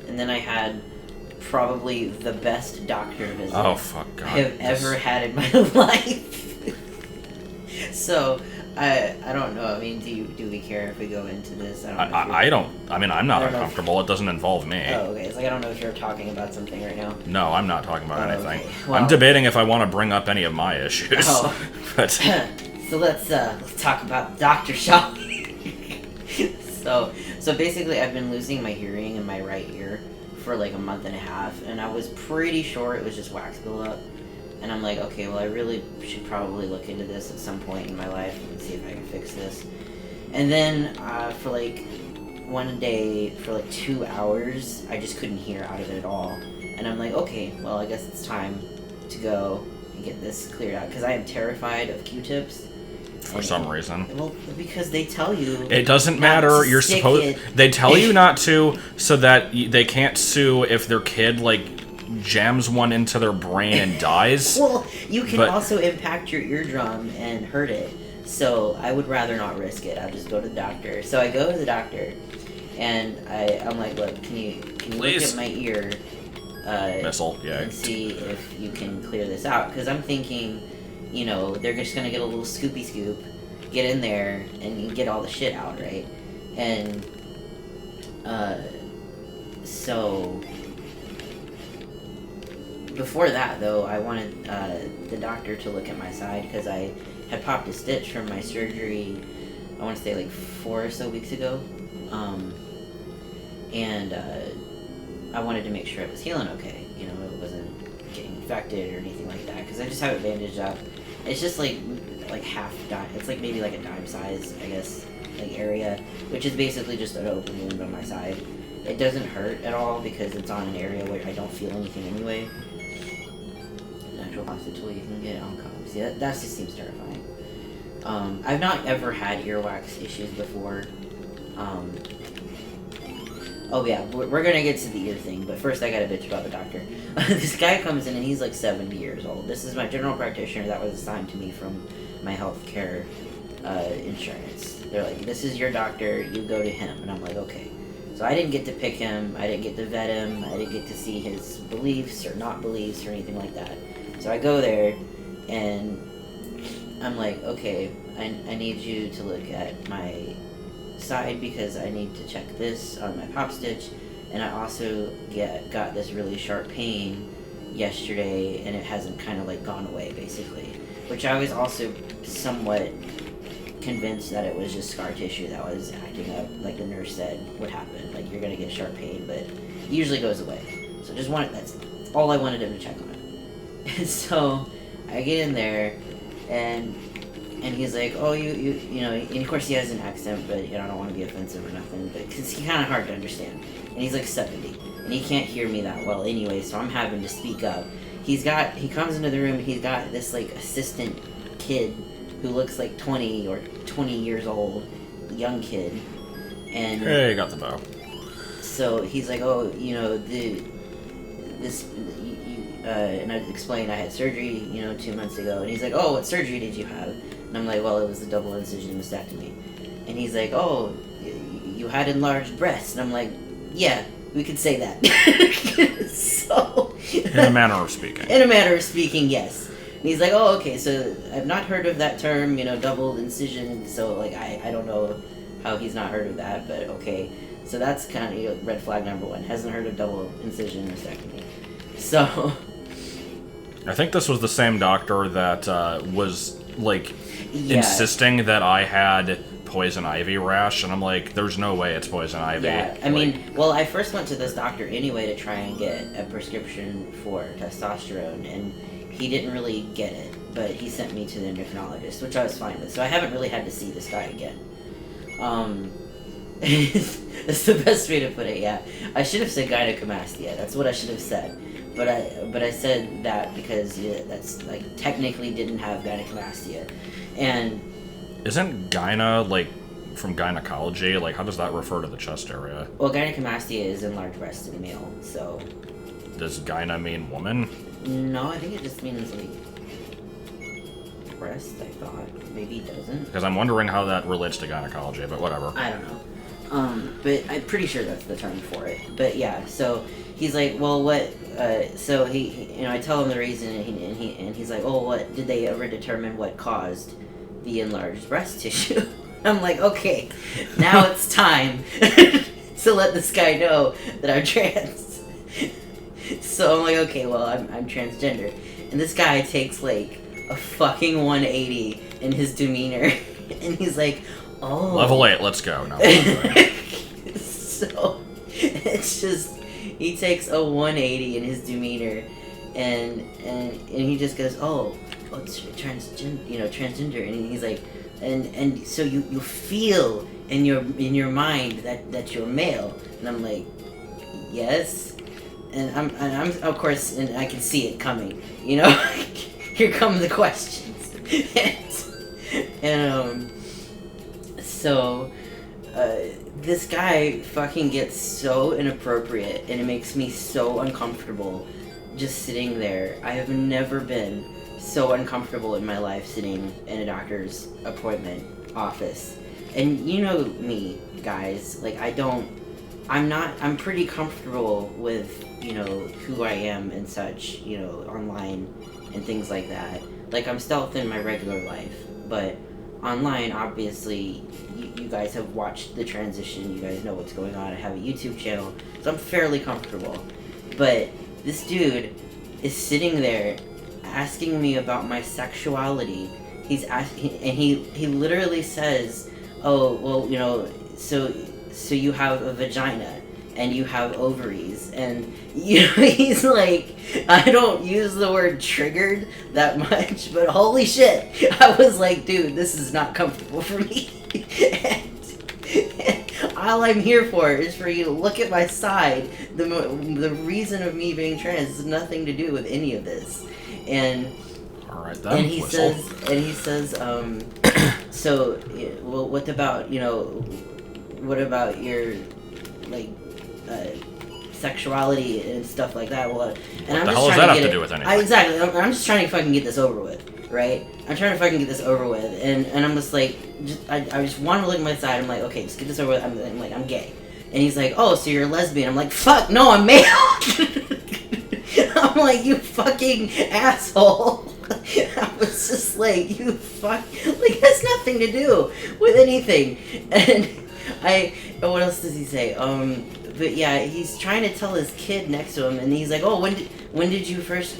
And then I had probably the best doctor visit Oh fuck God. I have ever had in my life. So I don't know. I mean, do we care if we go into this? I don't. I mean, I'm not uncomfortable. It doesn't involve me. Oh, okay. It's like I don't know if you're talking about something right now. No, I'm not talking about anything. Okay. Well, I'm debating if I want to bring up any of my issues. Oh. But so let's talk about doctor shopping. so basically, I've been losing my hearing in my right ear for like a month and a half, and I was pretty sure it was just wax buildup. And I'm like, okay, well, I really should probably look into this at some point in my life and see if I can fix this. And then for like one day, for like 2 hours, I just couldn't hear out of it at all. And I'm like, okay, well, I guess it's time to go and get this cleared out, because I am terrified of Q-tips. for some reason. Well, because they tell you. It doesn't not matter. to You're stick supposed. it. They tell you not to, so that they can't sue if their kid like jams one into their brain and dies. Well, you can also impact your eardrum and hurt it. So I would rather not risk it. I'll just go to the doctor. So I go to the doctor, and I'm like, look, can you look at my ear? Missile, yeah. And see if you can clear this out. Because I'm thinking, you know, they're just gonna get a little scoopy scoop, get in there, and get all the shit out, right? And so before that, though, I wanted the doctor to look at my side, because I had popped a stitch from my surgery, I want to say like 4 or so weeks ago, and I wanted to make sure it was healing okay, you know, it wasn't getting infected or anything like that, because I just have it bandaged up. It's just like half dime, it's like maybe like a dime size, I guess, like area, which is basically just an open wound on my side. It doesn't hurt at all because it's on an area where I don't feel anything anyway. Natural plastic tool you can get on cops. Yeah, that just seems terrifying. I've not ever had earwax issues before. Oh yeah, we're gonna get to the ear thing, but first I gotta bitch about the doctor. This guy comes in and he's like 70 years old. This is my general practitioner that was assigned to me from my healthcare insurance. They're like, this is your doctor, you go to him. And I'm like, okay. So I didn't get to pick him, I didn't get to vet him, I didn't get to see his beliefs or not beliefs or anything like that. So I go there and I'm like, okay, I need you to look at my side because I need to check this on my pop stitch, and I also got this really sharp pain yesterday and it hasn't kind of like gone away basically, which I was also somewhat convinced that it was just scar tissue that was acting up, like the nurse said would happen, like you're gonna get sharp pain but it usually goes away. So that's all I wanted him to check on. And so I get in there and he's like, oh, you know, and of course he has an accent, but you know, I don't want to be offensive or nothing, but because he's kind of hard to understand. And he's like 70, and he can't hear me that well anyway, so I'm having to speak up. He comes into the room, and he's got this like assistant kid who looks like 20 or 20 years old, young kid. And hey, got the bow. So he's like, oh, you know, and I explained I had surgery, you know, 2 months ago. And he's like, oh, what surgery did you have? And I'm like, well, it was the double incision mastectomy. And he's like, oh, you had enlarged breasts. And I'm like, yeah, we could say that. So, in a manner of speaking. In a manner of speaking, yes. And he's like, oh, okay, so I've not heard of that term, you know, double incision. So, like, I don't know how he's not heard of that, but okay. So that's kind of red flag number one. Hasn't heard of double incision mastectomy. So... I think this was the same doctor that was, like, insisting that I had poison ivy rash, and I'm like, there's no way it's poison ivy. Yeah, I mean, well, I first went to this doctor anyway to try and get a prescription for testosterone, and he didn't really get it, but he sent me to the endocrinologist, which I was fine with, so I haven't really had to see this guy again. That's the best way to put it, yeah. I should have said gynecomastia, that's what I should have said. But I said that because that's like technically didn't have gynecomastia, and isn't gyna like from gynecology? Like, how does that refer to the chest area? Well, gynecomastia is enlarged breast in male, so. Does gyna mean woman? No, I think it just means like breast. I thought maybe it doesn't. Because I'm wondering how that relates to gynecology, but whatever. I don't know. But I'm pretty sure that's the term for it. But yeah, so he's like, well, what? So he, you know, I tell him the reason, and he's like, oh, what? Did they ever determine what caused the enlarged breast tissue? I'm like, okay, now it's time to let this guy know that I'm trans. So I'm like, okay, well, I'm transgender, and this guy takes like a fucking 180 in his demeanor, and he's like, oh, level 8, let's go. No. So it's just he takes a 180 in his demeanor, and he just goes, oh, it's transgender, and he's like, and so you feel in your mind that you're male, and I'm like, yes, and I'm of course, and I can see it coming, you know. Here come the questions, and so this guy fucking gets so inappropriate, and it makes me so uncomfortable just sitting there. I have never been so uncomfortable in my life sitting in a doctor's appointment office. And you know me, guys, like I'm pretty comfortable with, you know, who I am and such, you know, online and things like that. Like, I'm stealth in my regular life, but online, obviously, you guys have watched the transition, you guys know what's going on. I have a YouTube channel, so I'm fairly comfortable. But this dude is sitting there asking me about my sexuality. He's asking, and he literally says, oh, well, you know, so you have a vagina and you have ovaries, and you know, he's like, I don't use the word triggered that much, but holy shit, I was like, dude, this is not comfortable for me. All I'm here for is for you to look at my side. The reason of me being trans has nothing to do with any of this. And all right, then. and he says, so, well, what about your like sexuality and stuff like that? Well, and what the hell does that have to do with anything? Exactly. I'm just trying to fucking get this over with, right? I'm trying to fucking get this over with, and I'm just like, I just want to look at my side. I'm like, okay, just get this over with. I'm like, I'm gay, and he's like, oh, so you're a lesbian? I'm like, fuck, no, I'm male. I'm like, you fucking asshole. I was just like, you fuck, like, it has nothing to do with anything. And what else does he say? But yeah, he's trying to tell his kid next to him, and he's like, oh, when did you first,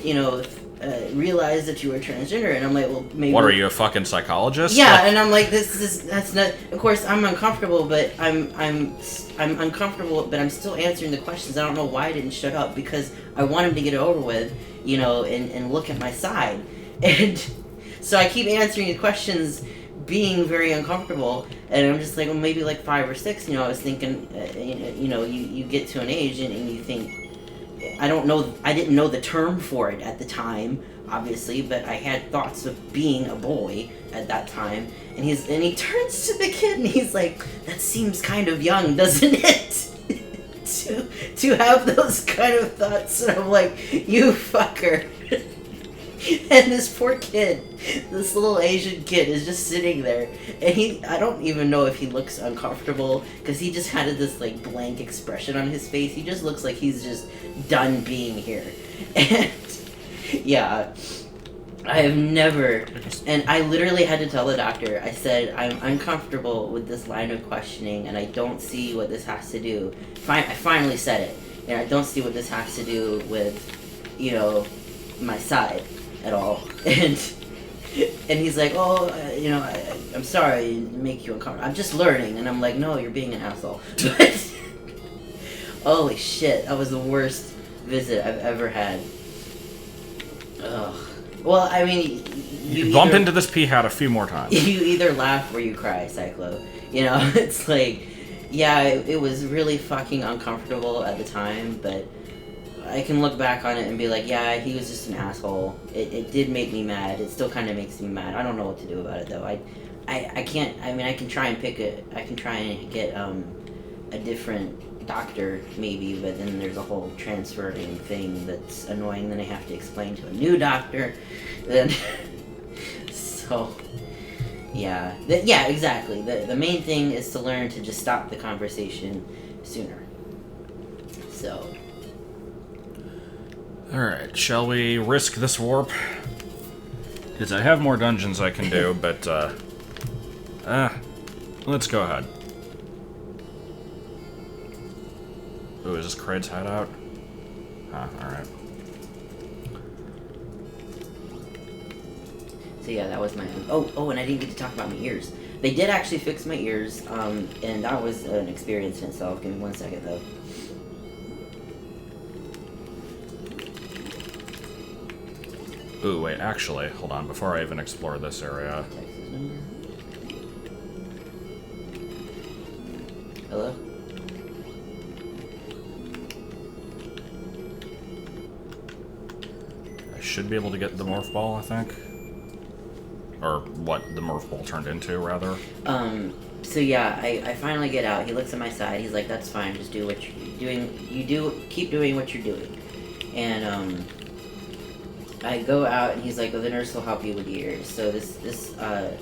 realize that you were transgender? And I'm like, well, maybe. What are you, a fucking psychologist? Yeah, and I'm like, that's not. Of course, I'm uncomfortable, but I'm uncomfortable, but I'm still answering the questions. I don't know why I didn't shut up, because I want him to get it over with, and look at my side, and so I keep answering the questions, being very uncomfortable, and I'm just like, well, maybe like 5 or 6. I was thinking, you get to an age and you think. I didn't know the term for it at the time, obviously, but I had thoughts of being a boy at that time. And he turns to the kid and he's like, that seems kind of young, doesn't it? to have those kind of thoughts. And I'm like, you fucker. And this poor kid, this little Asian kid, is just sitting there, and I don't even know if he looks uncomfortable, because he just had this, like, blank expression on his face. He just looks like he's just done being here. And, yeah, I have never, and I literally had to tell the doctor, I said, I'm uncomfortable with this line of questioning, and I don't see what this has to do. I finally said it, and I don't see what this has to do with, my side at all. And he's like, oh, I'm sorry to make you uncomfortable. I'm just learning. And I'm like, no, you're being an asshole. But holy shit, that was the worst visit I've ever had. Ugh. Well, I mean, you bump into this pea hat a few more times. You either laugh or you cry, Cyclo. It's like, yeah, it was really fucking uncomfortable at the time, but I can look back on it and be like, yeah, he was just an asshole. It did make me mad. It still kind of makes me mad. I don't know what to do about it, though. I can't, I mean, I can try and get a different doctor, maybe, but then there's a whole transferring thing that's annoying. Then I have to explain to a new doctor. Then, so, yeah. Yeah, exactly. The main thing is to learn to just stop the conversation sooner. So... Alright, shall we risk this warp? Because I have more dungeons I can do, but, let's go ahead. Ooh, is this Kraid's hideout? Huh, alright. So yeah, that was my... Oh, and I didn't get to talk about my ears. They did actually fix my ears, and that was an experience in itself. Give me 1 second, though. Ooh, wait, actually, hold on, before I even explore this area. Texas number. Hello? I should be able to get the morph ball, I think. Or what the morph ball turned into, rather. So yeah, I finally get out. He looks at my side. He's like, that's fine, just do what you're doing. Keep doing what you're doing. And, I go out, and he's like, oh, the nurse will help you with your ears. So this, I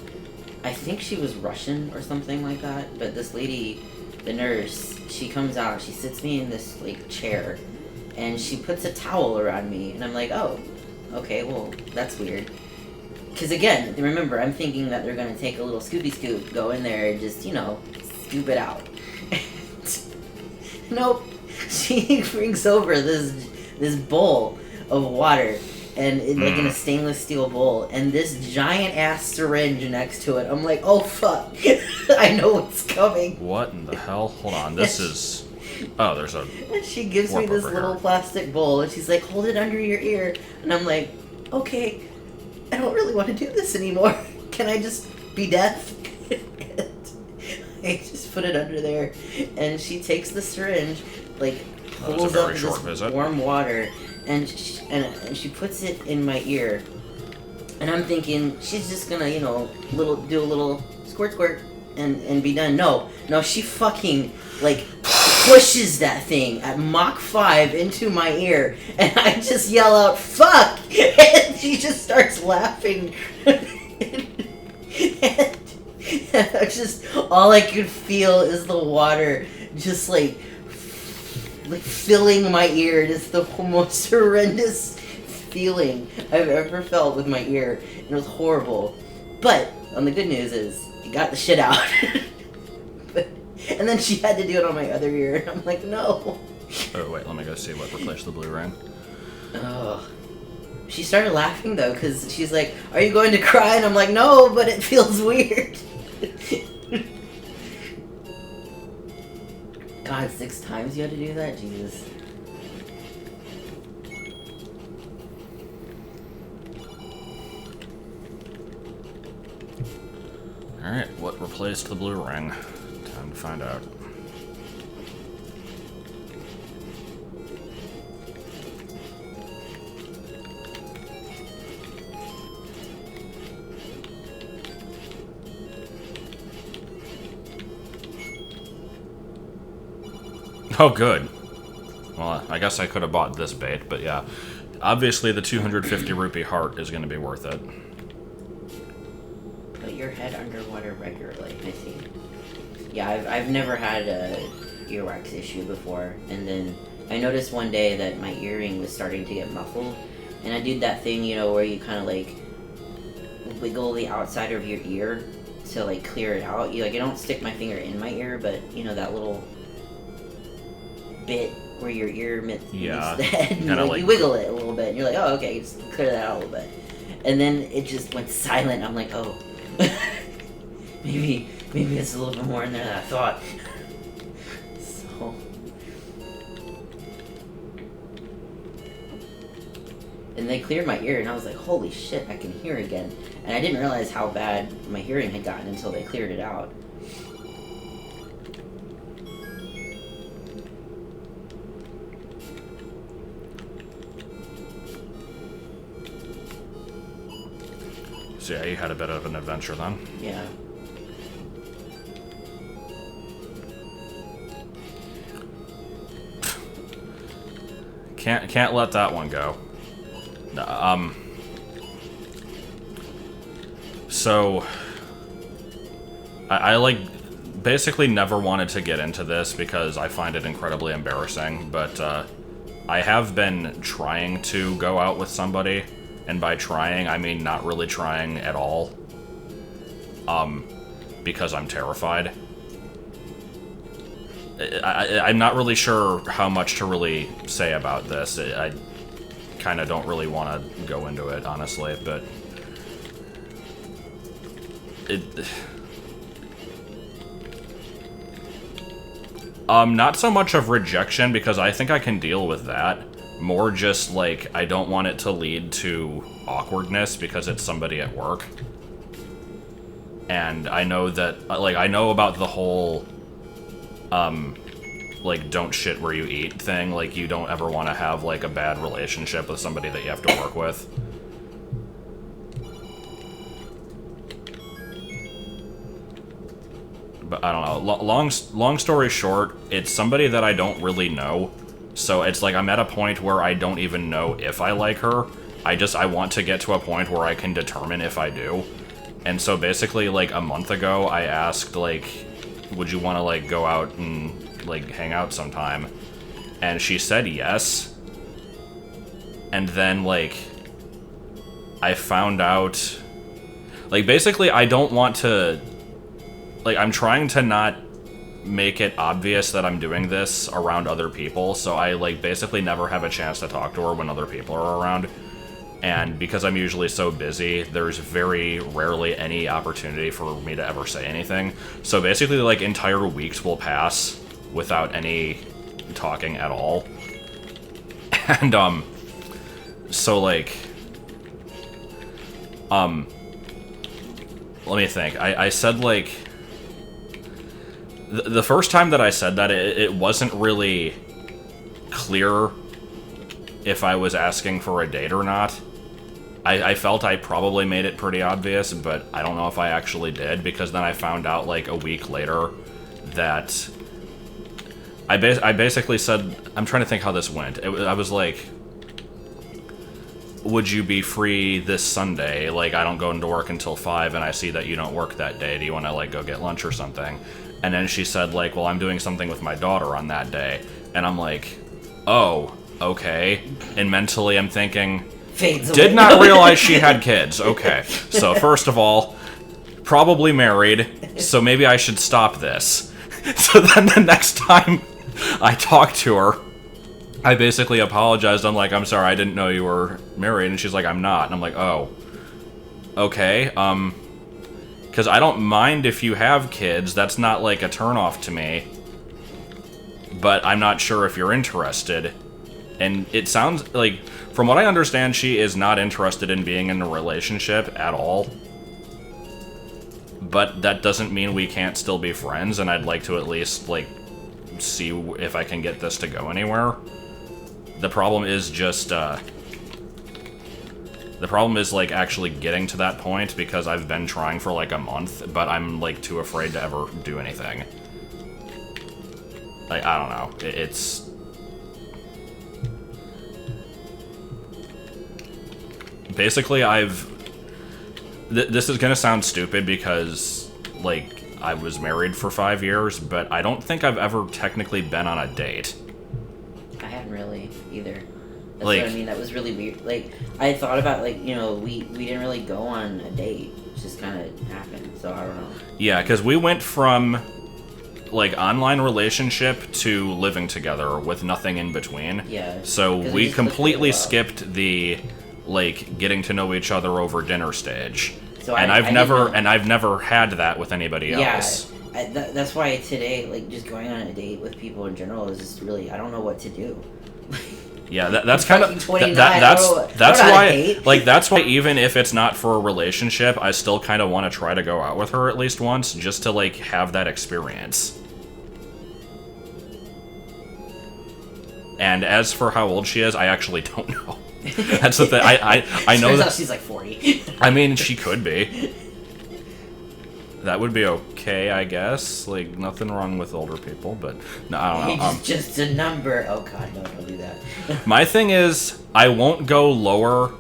think she was Russian or something like that, but this lady, the nurse, she comes out, she sits me in this, like, chair, and she puts a towel around me, and I'm like, oh, okay, well, that's weird. Because, again, remember, I'm thinking that they're going to take a little scoopy scoop, go in there, and just, scoop it out. Nope. She brings over this bowl of water, and like in a stainless steel bowl, and this giant ass syringe next to it. I'm like, oh fuck, I know what's coming. What in the hell? Hold on, this is... Oh, there's a... And she gives me this little plastic bowl, and she's like, hold it under your ear. And I'm like, okay, I don't really want to do this anymore. Can I just be deaf? I just put it under there, and she takes the syringe, like, pulls up this warm water, and she puts it in my ear. And I'm thinking, she's just gonna, you know, do a little squirt squirt and be done. No, she fucking, like, pushes that thing at Mach 5 into my ear, and I just yell out, fuck! And she just starts laughing. And just, all I could feel is the water just, like filling my ear. It's the most horrendous feeling I've ever felt with my ear, and it was horrible. But the good news is it got the shit out. And then she had to do it on my other ear, and I'm like, no. Oh wait, let me go see what replaced the blue ring. Oh, she started laughing though, because she's like, "Are you going to cry?" And I'm like, "No, but it feels weird." God, 6 times you had to do that? Jesus. Alright, what replaced the blue ring? Time to find out. Oh, good. Well, I guess I could have bought this bait, but yeah. Obviously, the 250 rupee heart is going to be worth it. Put your head underwater regularly, I see. Yeah, I've never had a earwax issue before, and then I noticed one day that my earring was starting to get muffled, and I did that thing, you know, where you kind of, like, wiggle the outside of your ear to, like, clear it out. You, like, I don't stick my finger in my ear, but, you know, that little bit where your ear meets the head, and like, you wiggle it a little bit, and you're like, oh, okay, just clear that out a little bit. And then it just went silent. I'm like, oh, maybe it's a little bit more in there than I thought. So, and they cleared my ear, and I was like, holy shit, I can hear again. And I didn't realize how bad my hearing had gotten until they cleared it out. So yeah, you had a bit of an adventure then. Yeah. Can't let that one go. So I like basically never wanted to get into this because I find it incredibly embarrassing, but I have been trying to go out with somebody, and by trying I mean not really trying at all, because I'm terrified. I'm not really sure how much to really say about this. I kind of don't really want to go into it, honestly, but not so much of rejection, because I think I can deal with that. More just, like, I don't want it to lead to awkwardness because it's somebody at work. And I know that, like, I know about the whole, like, don't shit where you eat thing. Like, you don't ever want to have, like, a bad relationship with somebody that you have to work with. But I don't know. Long story short, it's somebody that I don't really know. So it's like I'm at a point where I don't even know if I like her. I want to get to a point where I can determine if I do. And so basically, like, a month ago, I asked, like, would you want to, like, go out and, like, hang out sometime? And she said yes. And then, like, I found out, like, basically I don't want to, like, I'm trying to not make it obvious that I'm doing this around other people, so I, like, basically never have a chance to talk to her when other people are around. And because I'm usually so busy, there's very rarely any opportunity for me to ever say anything. So basically, like, entire weeks will pass without any talking at all. And, so, like, let me think. I said, like, The first time that I said that, it wasn't really clear if I was asking for a date or not. I felt I probably made it pretty obvious, but I don't know if I actually did, because then I found out, like, a week later that... I basically said... I'm trying to think how this went. I was like... Would you be free this Sunday? Like, I don't go into work until 5, and I see that you don't work that day. Do you want to, like, go get lunch or something? And then she said, like, well, I'm doing something with my daughter on that day. And I'm like, oh, okay. And mentally I'm thinking... Did not realize she had kids. Okay. So, first of all, probably married, so maybe I should stop this. So then the next time I talked to her, I basically apologized. I'm like, I'm sorry, I didn't know you were married. And she's like, I'm not. And I'm like, oh. Okay, because I don't mind if you have kids. That's not, like, a turnoff to me. But I'm not sure if you're interested. And it sounds like... From what I understand, she is not interested in being in a relationship at all. But that doesn't mean we can't still be friends, and I'd like to at least, like, see if I can get this to go anywhere. The problem is just, the problem is, like, actually getting to that point, because I've been trying for, like, a month, but I'm, like, too afraid to ever do anything. Like, I don't know. It's... Basically, this is gonna sound stupid because, like, I was married for 5 years, but I don't think I've ever technically been on a date. I hadn't really, either. That's Like, what I mean, that was really weird. Like, I thought about, like, you know, we didn't really go on a date. It just kind of happened, so I don't know. Yeah, because we went from, like, online relationship to living together with nothing in between. Yeah. So we completely skipped the... like, getting to know each other over dinner stage. So and I've never had that with anybody else. Yeah, that's why today, like, just going on a date with people in general is just really, I don't know what to do. Yeah, that's kind of that's why, like, that's why even if it's not for a relationship, I still kind of want to try to go out with her at least once, just to, like, have that experience. And as for how old she is, I actually don't know. That's the thing. I know that she's like 40. I mean, she could be. That would be okay, I guess. Like, nothing wrong with older people, but no, I don't know. It's just a number. Oh god, no, don't do that. My thing is, I won't go lower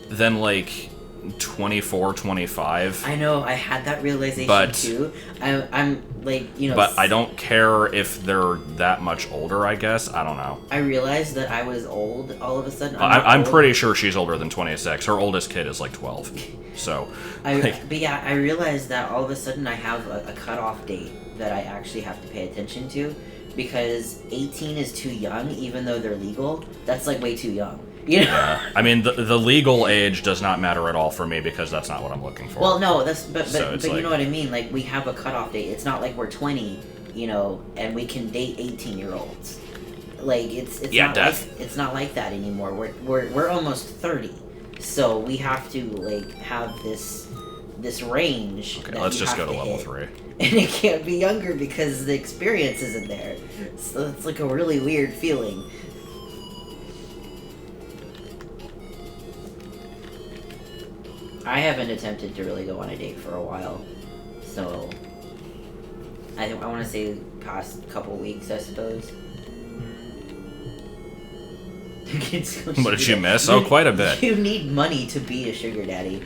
than, like, 24, 25. I know, I had that realization too. I'm like, you know... But I don't care if they're that much older, I guess. I don't know. I realized that I was old all of a sudden. I'm pretty sure she's older than 26. Her oldest kid is, like, 12. So... But yeah, I realized that all of a sudden I have a cutoff date that I actually have to pay attention to. Because 18 is too young, even though they're legal. That's, like, way too young. You know? Yeah. I mean, the legal age does not matter at all for me because that's not what I'm looking for. Well, no, but like, you know what I mean? Like, we have a cutoff date. It's not like we're 20, you know, and we can date 18-year-olds. Like, it's not like that anymore. We're almost 30, so we have to, like, have this range. Okay, let's just go to level 3. And it can't be younger because the experience isn't there. So it's like a really weird feeling. I haven't attempted to really go on a date for a while, so I want to say past couple weeks, I suppose. What did you miss? Oh, quite a bit. You need money to be a sugar daddy.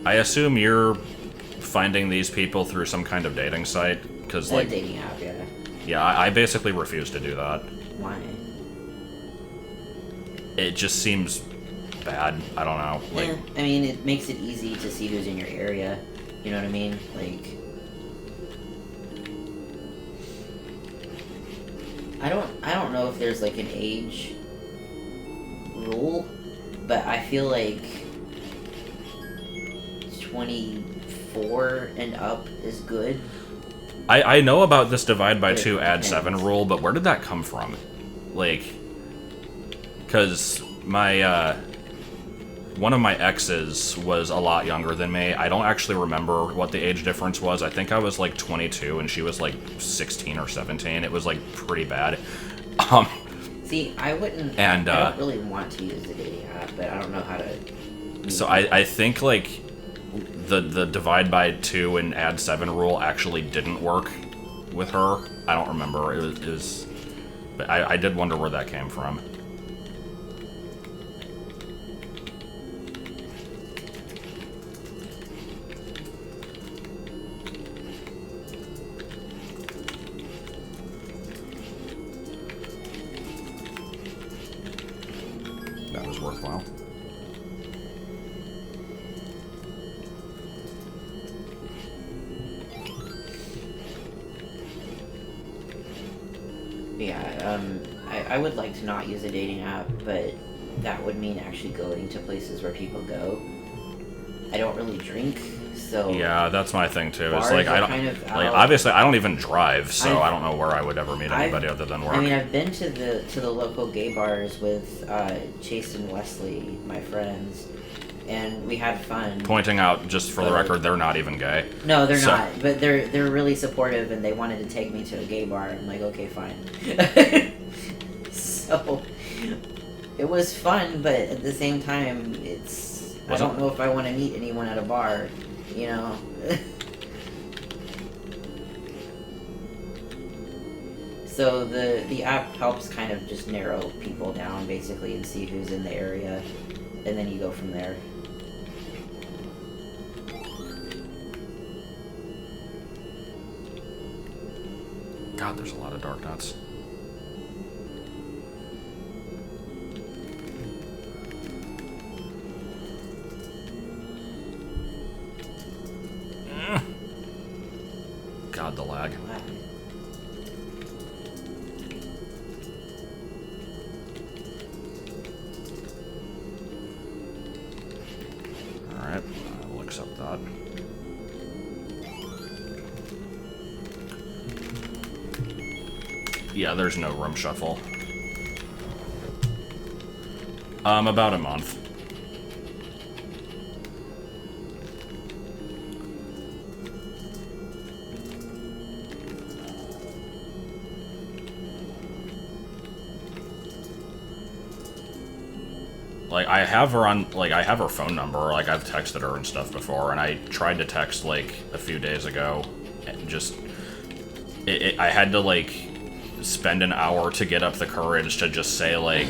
I assume you're finding these people through some kind of dating site, because, like, dating app, yeah. Yeah, I basically refuse to do that. Why? It just seems bad. I don't know. Like, yeah, I mean, it makes it easy to see who's in your area. You know what I mean? Like, I don't know if there's, like, an age rule, but I feel like 24 and up is good. I know about this divide by 2 add 7 rule, but where did that come from? Like, because my one of my exes was a lot younger than me. I don't actually remember what the age difference was. I think I was like 22 and she was like 16 or 17. It was like pretty bad. See, I wouldn't. And I don't really want to use the dating app, but I don't know how to. So I think like the divide by 2 and add 7 rule actually didn't work with her. I don't remember. It was but I did wonder where that came from. That was worthwhile. Yeah, I would like to not use a dating app, but that would mean actually going to places where people go. I don't really drink, so Yeah, that's my thing too. It's bars like I are don't kind of like out. obviously I don't even drive, so I've- I don't know where I would ever meet anybody other than work. I mean, I've been to the local gay bars with Chase and Wesley, my friends, and we had fun. Pointing out, just for the record, they're not even gay. No, they're So- not, but they're really supportive, and they wanted to take me to a gay bar. I'm like, okay, fine. So it was fun, but at the same time, I don't know if I want to meet anyone at a bar, you know. So the app helps kind of just narrow people down basically and see who's in the area, and then you go from there. God, there's a lot of dark nuts. God, the lag. Alright, I'll accept that. Yeah, there's no room shuffle. About a month. Like, I have her on, like, I have her phone number, like, I've texted her and stuff before, and I tried to text, like, a few days ago, and just, I had to, like, spend an hour to get up the courage to just say, like,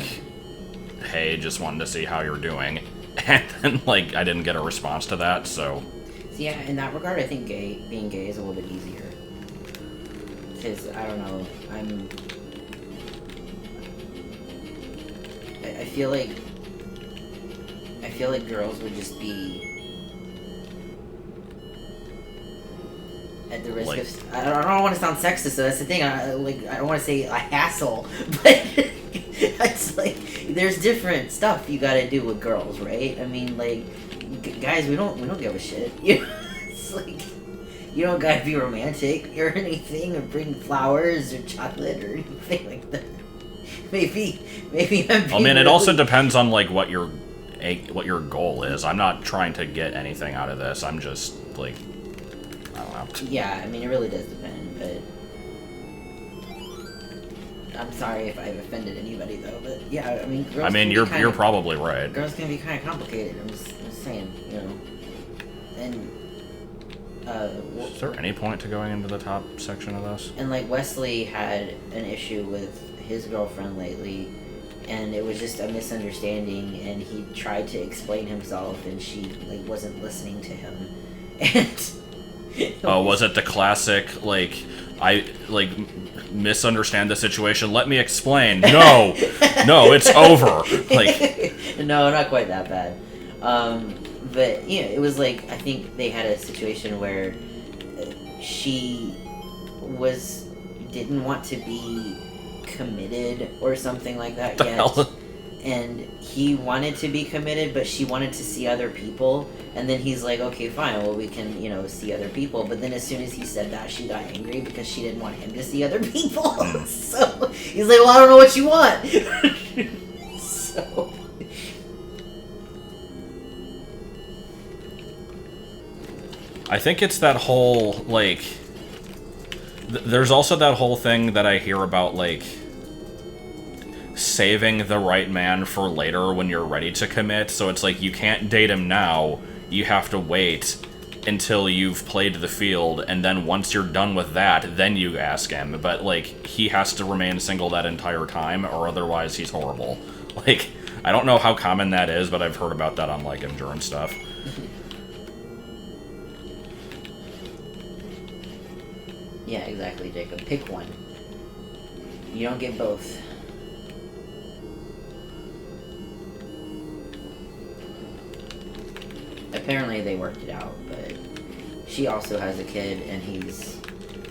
hey, just wanted to see how you're doing, and then, like, I didn't get a response to that, so... So yeah, in that regard, I think being gay is a little bit easier. Because, I don't know, I feel like girls would just be at the risk Like- of. I don't want to sound sexist, so that's the thing. I don't want to say a hassle, but it's like there's different stuff you got to do with girls, right? I mean, like guys, we don't give a shit. You know? It's like you don't gotta be romantic or anything, or bring flowers or chocolate or anything like that. Maybe I'm being I mean, it also really- depends on, like, what your goal is. I'm not trying to get anything out of this. I'm just, like, I don't know. Yeah, I mean, it really does depend, but I'm sorry if I've offended anybody, though. But yeah, I mean, girls. I mean, can be you're probably right. Girls can be kind of complicated. I'm just saying, you know. And Is there any point to going into the top section of this? and like Wesley had an issue with his girlfriend lately, and it was just a misunderstanding, and he tried to explain himself, and she like wasn't listening to him, and. Oh, was it the classic, like, I, like, misunderstand the situation, let me explain. No, it's over. Like, No, not quite that bad. But yeah, it was like I think they had a situation where she didn't want to be committed or something like that the yet. hell? And he wanted to be committed, but she wanted to see other people. And then he's like, okay, fine, well, we can, see other people. But then as soon as he said that, she got angry because she didn't want him to see other people. So he's like, well, I don't know what you want. So I think it's that whole, like... There's also that whole thing that I hear about, like... saving the right man for later when you're ready to commit. So it's like, you can't date him now. You have to wait until you've played the field, and then once you're done with that, then you ask him. But, like, he has to remain single that entire time, or otherwise he's horrible. Like, I don't know how common that is, but I've heard about that on, like, endurance stuff. Yeah, exactly, Jacob. Pick one. You don't get both. Apparently they worked it out, but she also has a kid, and he's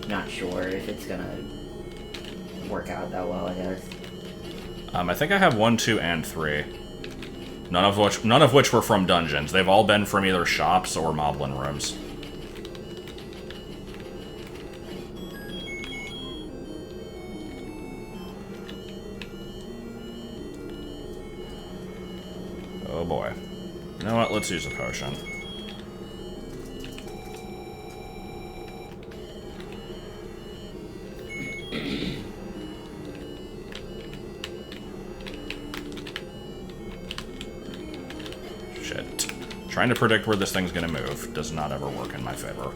not sure if it's gonna work out that well, I guess. I think I have 1, 2, and 3. None of which were from dungeons. They've all been from either shops or moblin rooms. Oh boy. You know what? Let's use a potion. Shit. Trying to predict where this thing's gonna move does not ever work in my favor.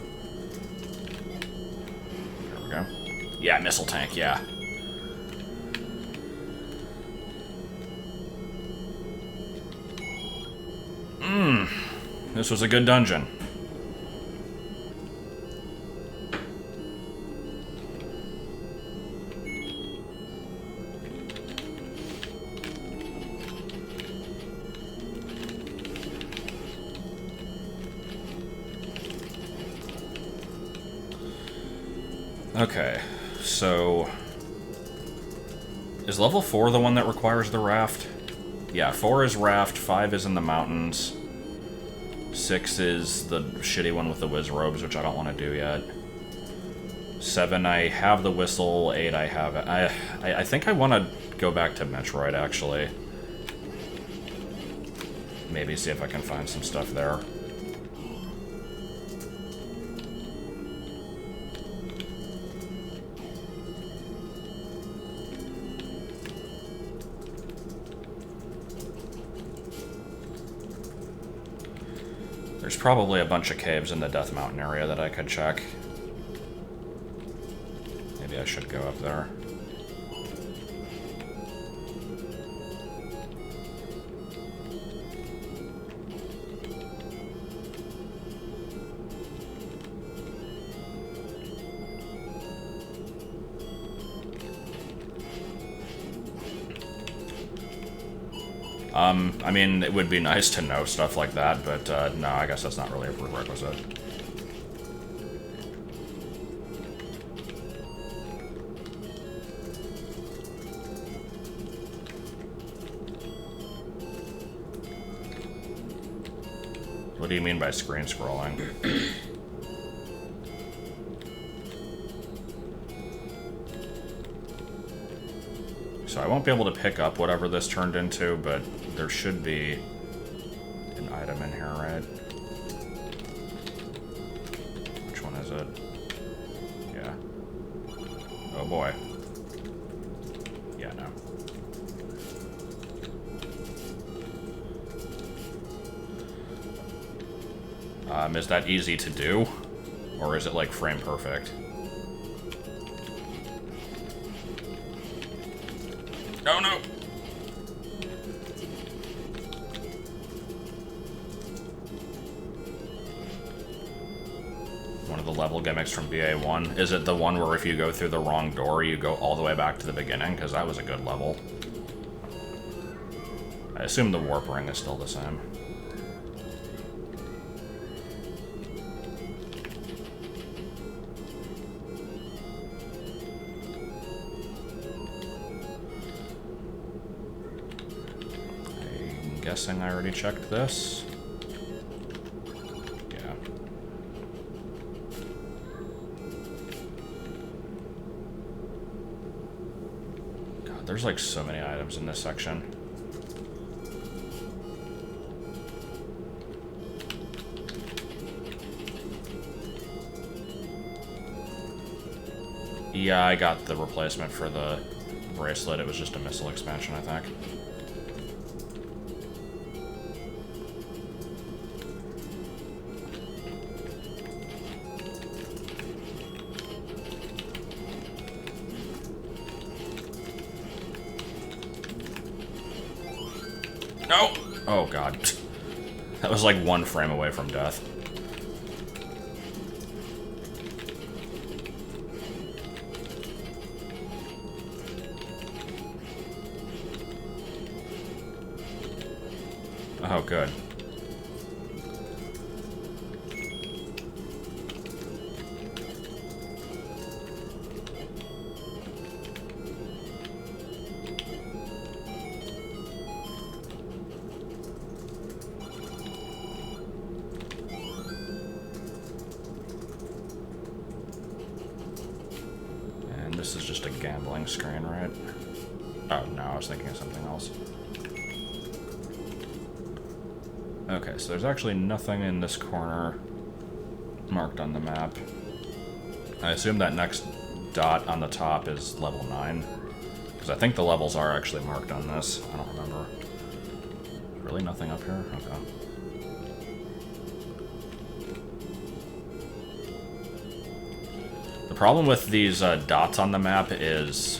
There we go. Yeah, missile tank, yeah. This was a good dungeon. Okay, so... Is level 4 the one that requires the raft? Yeah, 4 is raft, 5 is in the mountains. 6 is the shitty one with the whiz robes, which I don't want to do yet. 7, I have the whistle. 8, I have it. I think I want to go back to Metroid, actually. Maybe see if I can find some stuff there. There's probably a bunch of caves in the Death Mountain area that I could check. Maybe I should go up there. I mean, it would be nice to know stuff like that, but no, I guess that's not really a prerequisite. What do you mean by screen scrolling? So I won't be able to pick up whatever this turned into, but there should be an item in here, right? Which one is it? Yeah. Oh boy. Yeah, no. Is that easy to do? Or is it like frame perfect? Oh no! One of the level gimmicks from BA1. Is it the one where if you go through the wrong door, you go all the way back to the beginning? Because that was a good level. I assume the warp ring is still the same. Guessing I already checked this. Yeah. God, there's like so many items in this section. Yeah, I got the replacement for the bracelet. It was just a missile expansion, I think. No! Oh, God. That was like 1 frame away from death. Oh, good. And this is just a gambling screen, right? Oh, no, I was thinking of something else. Okay, so there's actually nothing in this corner marked on the map. I assume that next dot on the top is level 9. Because I think the levels are actually marked on this. I don't remember. Really nothing up here? Okay. The problem with these dots on the map is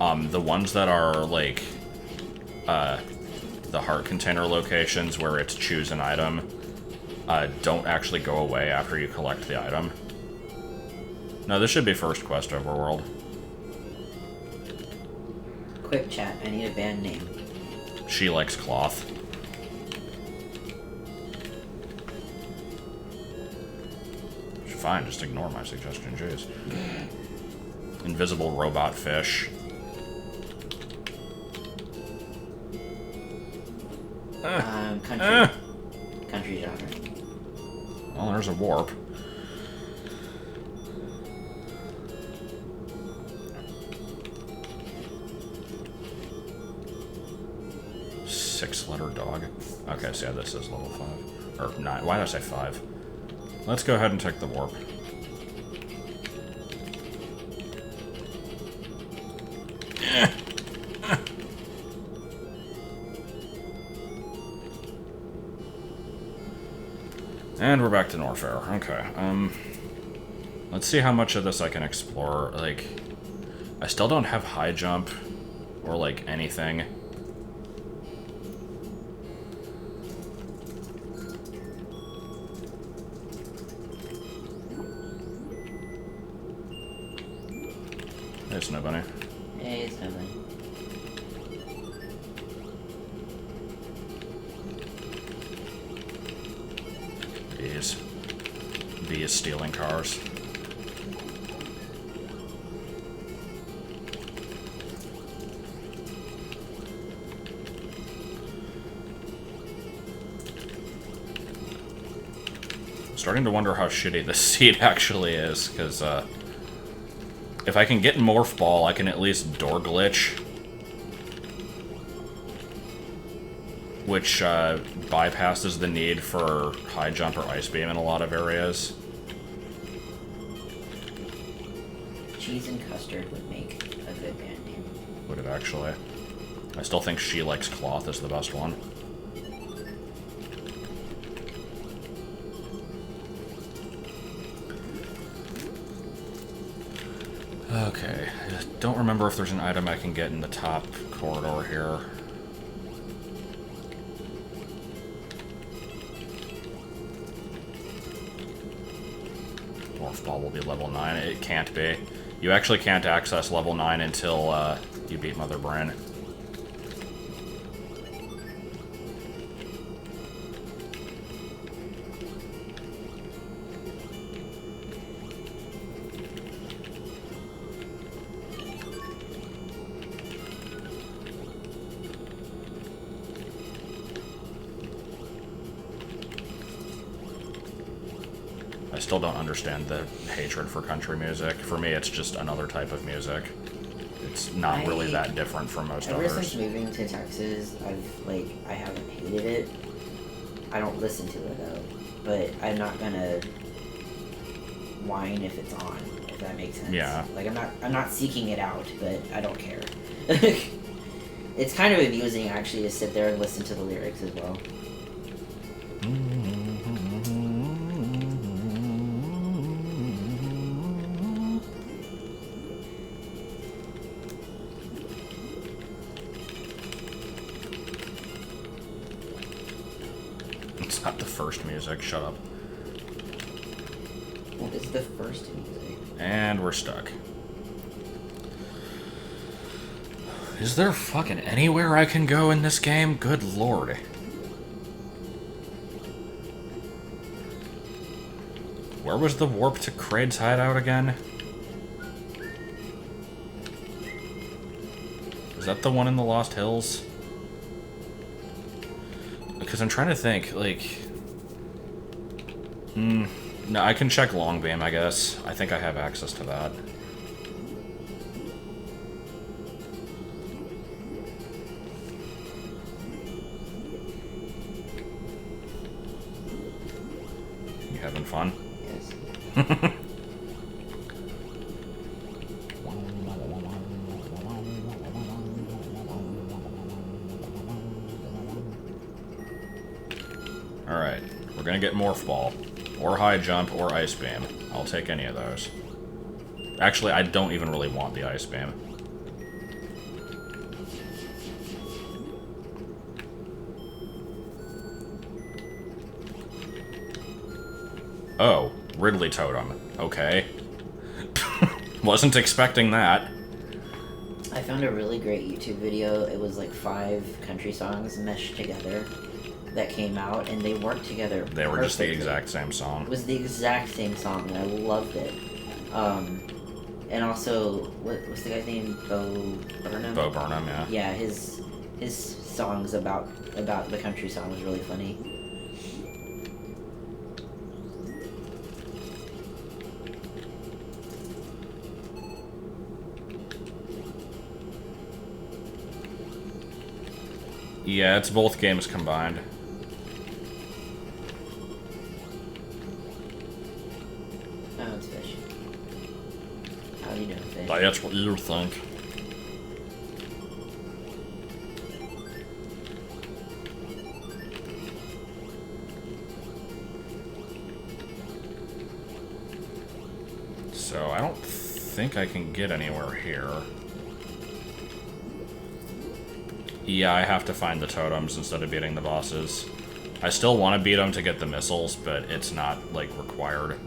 the ones that are, like, the heart container locations where it's choose an item don't actually go away after you collect the item. No, this should be first quest overworld. Quick chat, I need a band name. She likes cloth. Fine, just ignore my suggestion, jeez. Invisible robot fish. Country genre. Well, there's a warp. Six-letter dog. Okay, so yeah, this is level 5. Or 9. Why did I say 5? Let's go ahead and take the warp. And we're back to Norfair. Okay, let's see how much of this I can explore. Like, I still don't have high jump or, like, anything. There's nobody. Hey, it's nobody. Bees stealing cars. Starting to wonder how shitty this seat actually is, because if I can get Morph Ball, I can at least door glitch, which bypasses the need for high jump or ice beam in a lot of areas. Cheese and custard would make a good band name. Would it actually? I still think She Likes Cloth is the best one. Okay, I don't remember if there's an item I can get in the top corridor here. Morph Ball will be level 9. It can't be. You actually can't access level 9 until you beat Mother Brain. I still don't understand the hatred for country music. For me, it's just another type of music. It's not really that different from most ever others. Since moving to Texas, I haven't hated it. I don't listen to it though, but I'm not gonna whine if it's on. If that makes sense. Yeah. Like I'm not seeking it out, but I don't care. It's kind of amusing actually to sit there and listen to the lyrics as well. It's not the first music, shut up. What is the first music? And we're stuck. Is there fucking anywhere I can go in this game? Good lord. Where was the warp to Kraid's hideout again? Is that the one in the Lost Hills? Because I'm trying to think, like... No, I can check Longbeam, I guess. I think I have access to that. You having fun? Yes. Alright, we're gonna get Morph Ball, or High Jump, or Ice Beam. I'll take any of those. Actually, I don't even really want the Ice Beam. Oh, Ridley Totem. Okay. Wasn't expecting that. I found a really great YouTube video. It was like 5 country songs meshed together that came out, and they worked together. They were just the perfectly. exact same song. It was the exact same song, and I loved it. And also, what's the guy's name? Bo Burnham. Bo Burnham, yeah. Yeah, his songs about the country song was really funny. Yeah, it's both games combined. Oh, it's Fish. How you doing, Fish? That's what you think. So, I don't think I can get anywhere here. Yeah, I have to find the totems instead of beating the bosses. I still want to beat them to get the missiles, but it's not, like, required.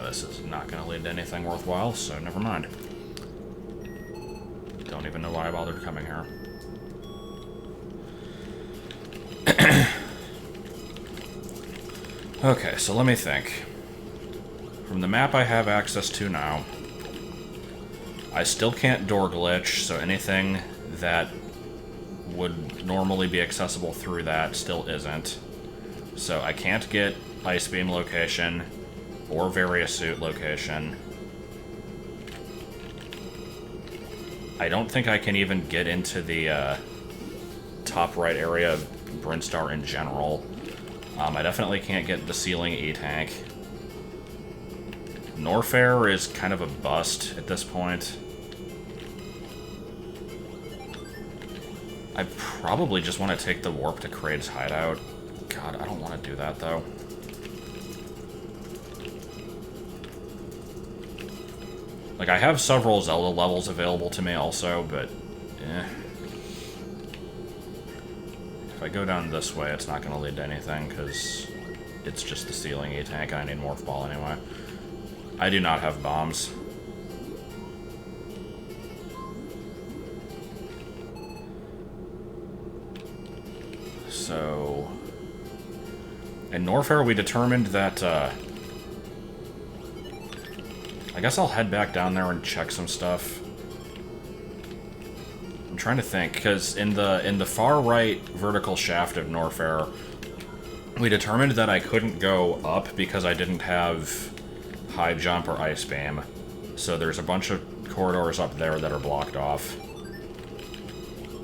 This is not going to lead to anything worthwhile, so never mind. Don't even know why I bothered coming here. Okay, so let me think. From the map I have access to now, I still can't door glitch, so anything that would normally be accessible through that still isn't. So I can't get Ice Beam location or Various Suit location. I don't think I can even get into the top right area of Brinstar in general. I definitely can't get the ceiling E-Tank. Norfair is kind of a bust at this point. I probably just want to take the warp to Kraid's hideout. God, I don't want to do that, though. Like, I have several Zelda levels available to me also, but, If I go down this way, it's not going to lead to anything, because it's just the ceiling E-Tank, and I need Morph Ball anyway. I do not have bombs. So... In Norfair, we determined that, I guess I'll head back down there and check some stuff. trying to think, because in the far right vertical shaft of Norfair, we determined that I couldn't go up because I didn't have high jump or ice beam. So there's a bunch of corridors up there that are blocked off.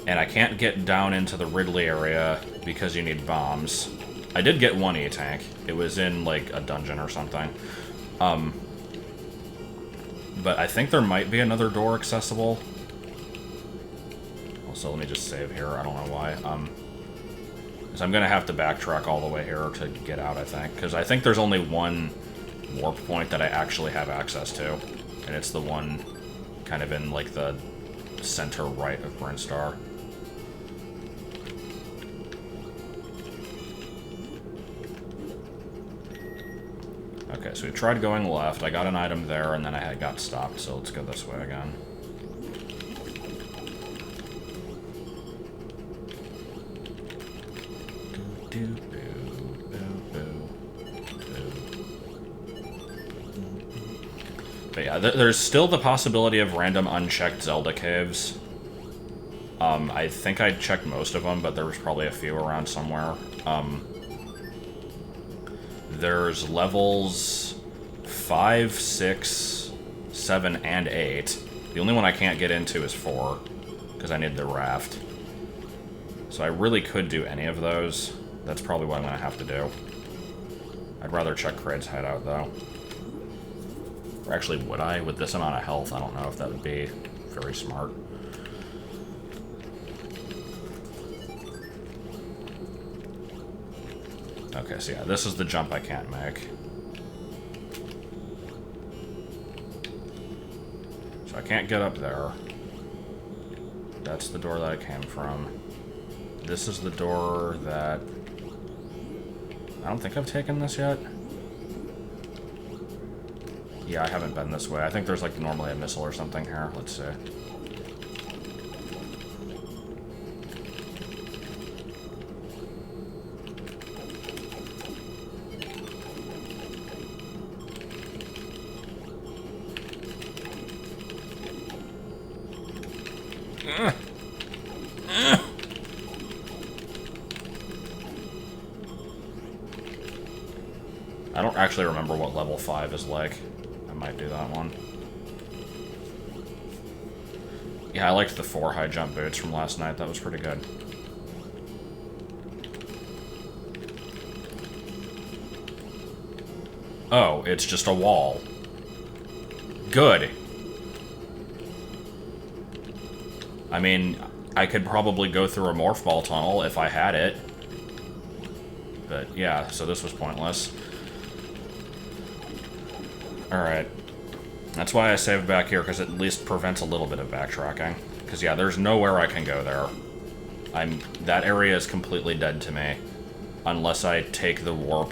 And I can't get down into the Ridley area because you need bombs. I did get one E-tank. It was in, like, a dungeon or something. But I think there might be another door accessible. Also, let me just save here. I don't know why. So I'm gonna have to backtrack all the way here to get out, I think. Because I think there's only one warp point that I actually have access to. And it's the one kind of in, like, the center right of Brinstar. Okay, so we tried going left. I got an item there, and then I got stopped, so let's go this way again. But yeah, there's still the possibility of random unchecked Zelda caves. I think I checked most of them, but there was probably a few around somewhere. There's levels 5, 6, 7, and 8. The only one I can't get into is 4, because I need the raft. So I really could do any of those. That's probably what I'm going to have to do. I'd rather check Kraid's hideout, though. Or actually, would I? With this amount of health, I don't know if that would be very smart. Okay, so yeah, this is the jump I can't make. So I can't get up there. That's the door that I came from. This is the door that... I don't think I've taken this yet. Yeah, I haven't been this way. I think there's like normally a missile or something here. Let's see. I don't actually remember what level 5 is like. I might do that one. Yeah, I liked the 4 high jump boots from last night. That was pretty good. Oh, it's just a wall. Good. I mean, I could probably go through a morph ball tunnel if I had it. But yeah, so this was pointless. Alright. That's why I saved back here, because it at least prevents a little bit of backtracking. Because yeah, there's nowhere I can go there. That area is completely dead to me. Unless I take the warp.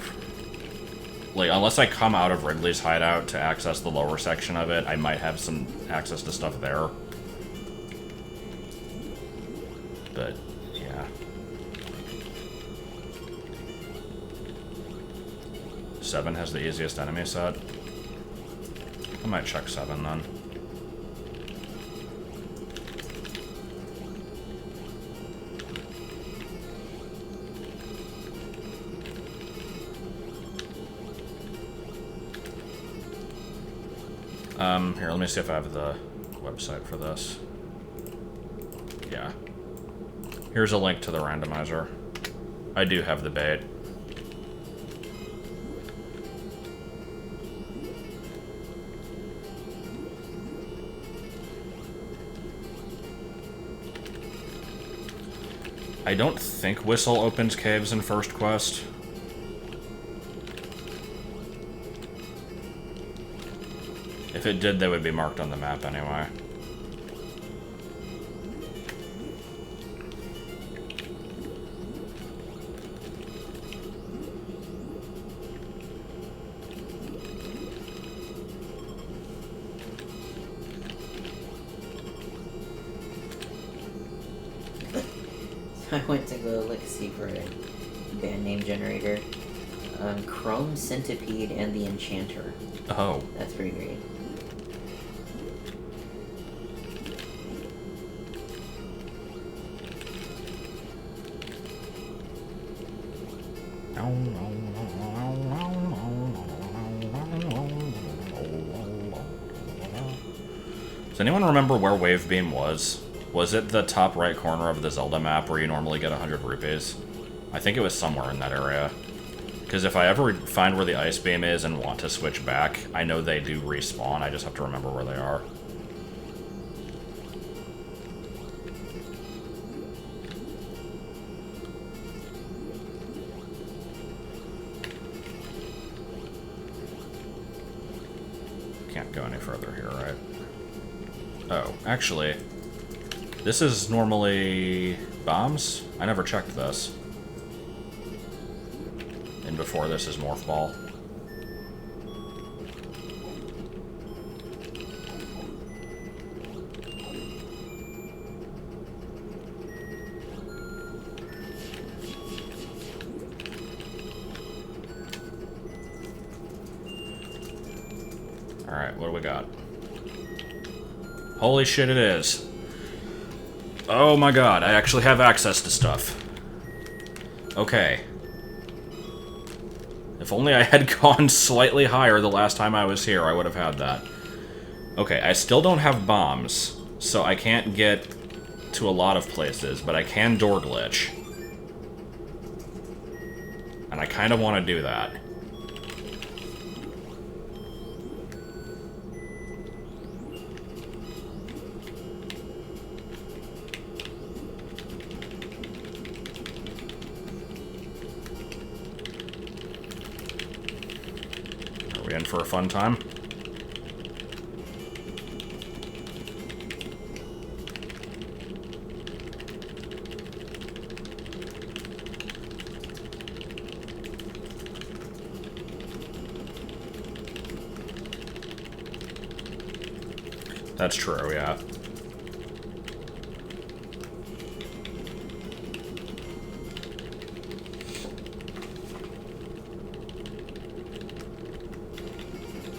Like, unless I come out of Ridley's hideout to access the lower section of it, I might have some access to stuff there. But, yeah. 7 has the easiest enemy set. I might check 7 then. Here, let me see if I have the website for this. Yeah. Here's a link to the randomizer. I do have the bait. I don't think Whistle opens caves in first quest. If it did, they would be marked on the map anyway. I went to go look see for a band name generator. Chrome Centipede and the Enchanter. Oh. That's pretty great. Does anyone remember where Wave Beam was? Was it the top right corner of the Zelda map where you normally get 100 rupees? I think it was somewhere in that area. Because if I ever find where the Ice Beam is and want to switch back, I know they do respawn, I just have to remember where they are. Can't go any further here, right? Oh, actually, this is normally bombs? I never checked this. And before this is Morph Ball. Alright, what do we got? Holy shit, it is. Oh my god, I actually have access to stuff. Okay. If only I had gone slightly higher the last time I was here, I would have had that. Okay, I still don't have bombs, so I can't get to a lot of places, but I can door glitch. And I kind of want to do that. Are we in for a fun time? That's true, yeah.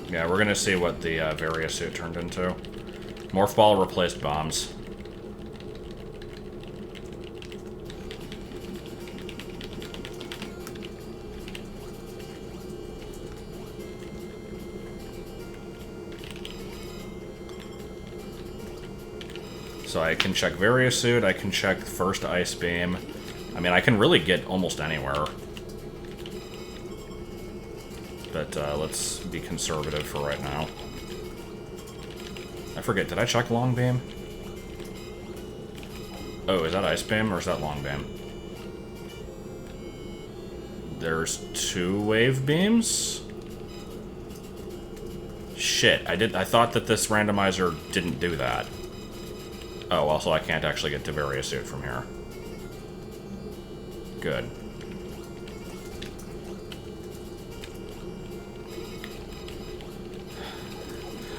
Yeah, we're gonna see what the Various suit turned into. Morph Ball replaced bombs. So I can check Various suit, I can check first Ice Beam. I mean, I can really get almost anywhere. But let's be conservative for right now. I forget, did I check Long Beam? Oh, is that Ice Beam or is that Long Beam? There's 2 Wave Beams? Shit, I thought that this randomizer didn't do that. Oh, also I can't actually get to Various suit from here. Good.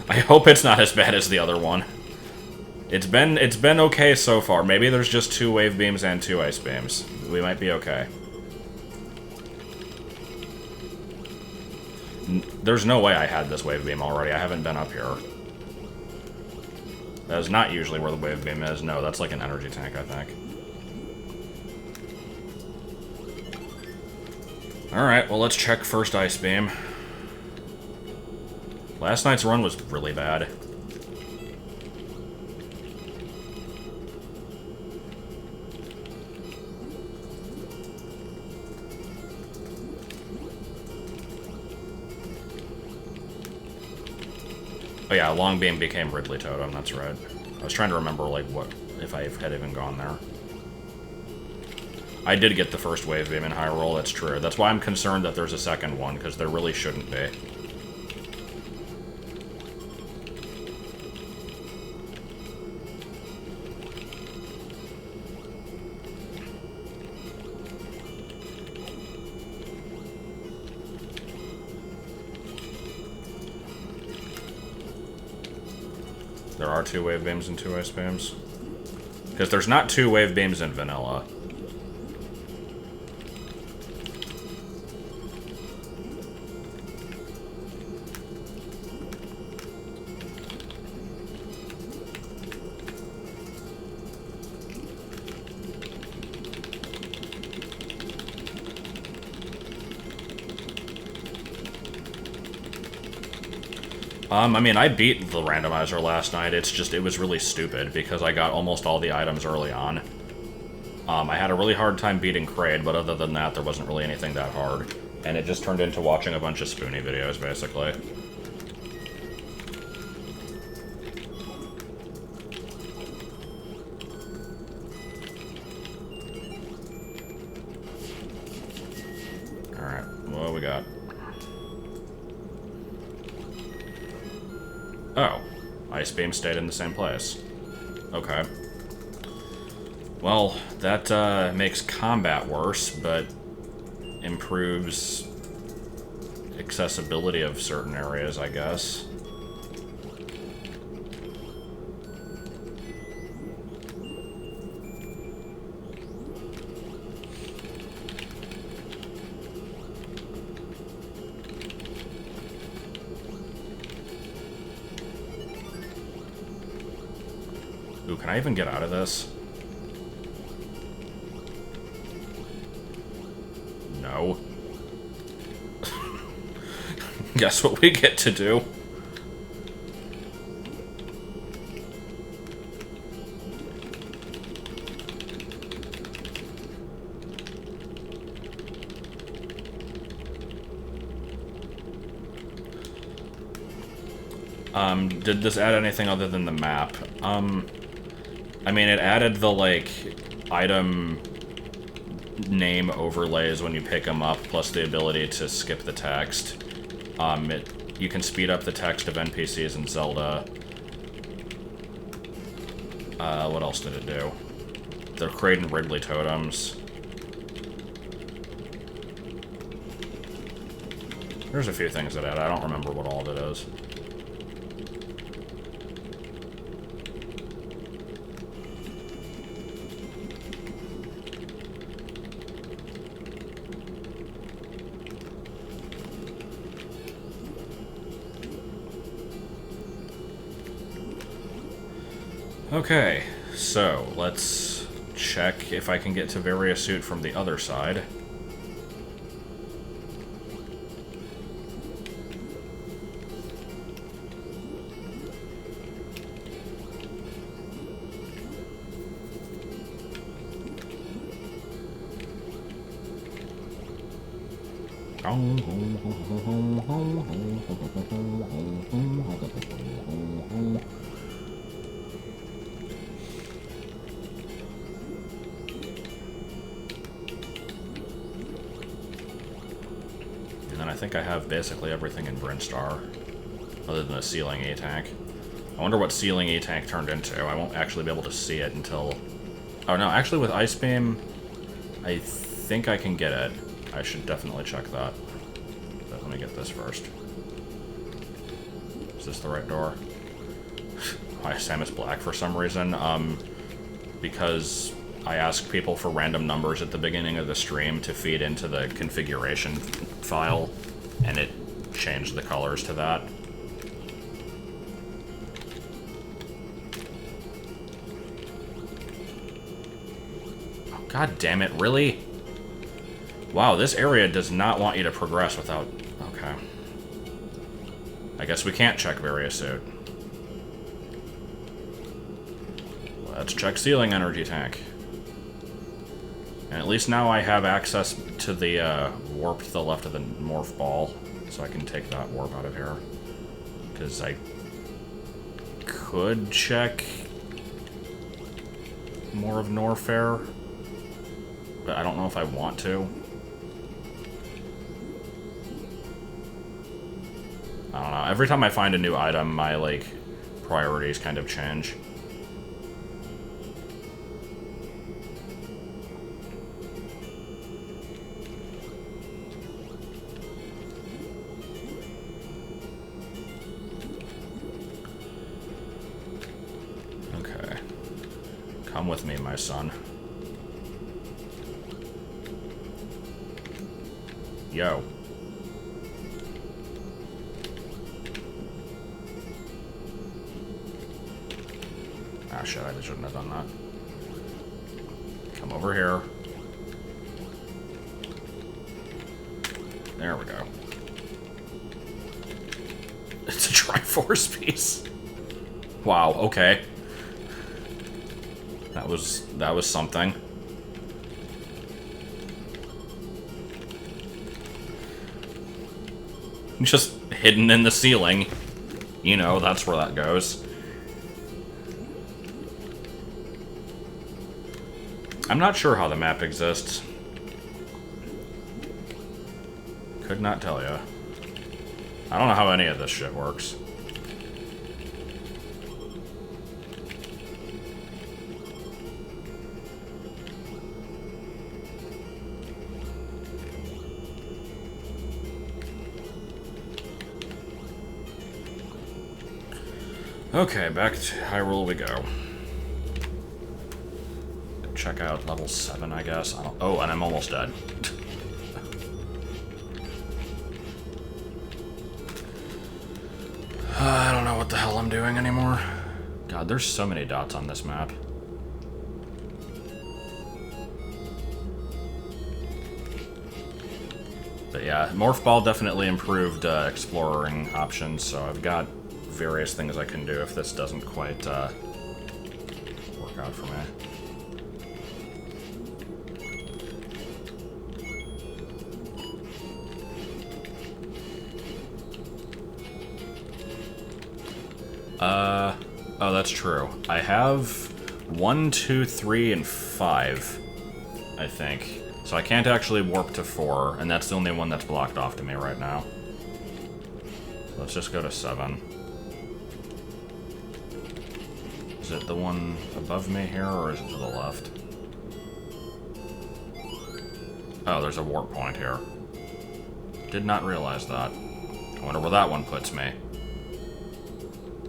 I hope it's not as bad as the other one. It's been okay so far. Maybe there's just 2 Wave Beams and 2 Ice Beams. We might be okay. There's no way I had this Wave Beam already. I haven't been up here. That is not usually where the Wave Beam is. No, that's like an energy tank, I think. Alright, well, let's check first Ice Beam. Last night's run was really bad. Oh yeah, Long Beam became Ridley Totem, that's right. I was trying to remember, like, what, if I had even gone there. I did get the first Wave Beam in Hyrule, that's true. That's why I'm concerned that there's a second one, because there really shouldn't be. There are 2 Wave Beams and 2 Ice Beams. Because there's not 2 Wave Beams in Vanilla. I mean, I beat the randomizer last night. It's just, it was really stupid because I got almost all the items early on. I had a really hard time beating Kraid, but other than that, there wasn't really anything that hard. And it just turned into watching a bunch of Spoonie videos, basically. Alright, what do we got? Oh, Ice Beam stayed in the same place. Okay. Well, that makes combat worse, but improves accessibility of certain areas, I guess. Ooh, can I even get out of this? No. Guess what we get to do? Did this add anything other than the map? I mean, it added the, like, item name overlays when you pick them up, plus the ability to skip the text. You can speed up the text of NPCs in Zelda. What else did it do? The Kraid and Wrigley totems. There's a few things that add. I don't remember what all of it is. Okay, so let's check if I can get to various suit from the other side. I think I have basically everything in Brinstar, other than the Ceiling E-Tank. I wonder what Ceiling E-Tank turned into. I won't actually be able to see it until... Oh no, actually with Ice Beam, I think I can get it. I should definitely check that. But let me get this first. Is this the right door? Why Sam is black for some reason? Because I asked people for random numbers at the beginning of the stream to feed into the configuration file, and it changed the colors to that. Oh, God damn it, really? Wow, this area does not want you to progress without... Okay. I guess we can't check various suit. Let's check Ceiling Energy Tank. And at least now I have access to the warp to the left of the morph ball, so I can take that warp out of here. Because I could check more of Norfair, but I don't know if I want to. I don't know. Every time I find a new item, my, like, priorities kind of change. Come with me, my son. Yo. Ah, shit, I shouldn't have done that. Come over here. There we go. It's a Triforce Force piece. Wow, okay. That was something. Just hidden in the ceiling. You know, that's where that goes. I'm not sure how the map exists. Could not tell you. I don't know how any of this shit works. Okay, back to Hyrule we go. Check out level 7, I guess. Oh, and I'm almost dead. I don't know what the hell I'm doing anymore. God, there's so many dots on this map. But yeah, Morph Ball definitely improved exploring options, so I've got various things I can do if this doesn't quite work out for me. Oh, that's true. I have 1, 2, 3, and 5, I think. So I can't actually warp to 4, and that's the only one that's blocked off to me right now. Let's just go to 7. Is it the one above me here, or is it to the left? Oh, there's a warp point here. Did not realize that. I wonder where that one puts me.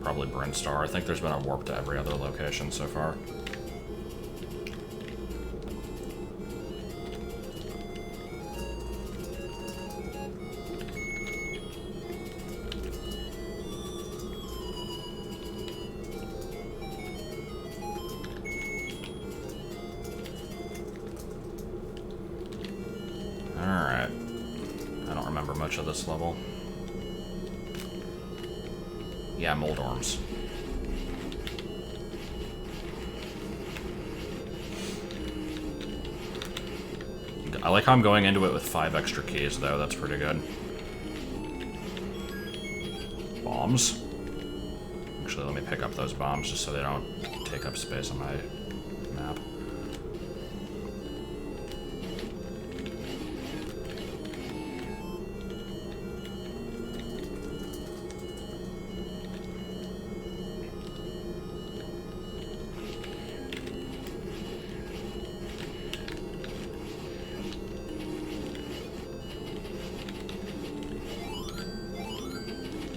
Probably Brinstar. I think there's been a warp to every other location so far. Alright. I don't remember much of this level. Yeah, Moldorms. I like how I'm going into it with 5 extra keys, though. That's pretty good. Bombs. Actually, let me pick up those bombs just so they don't take up space on my map.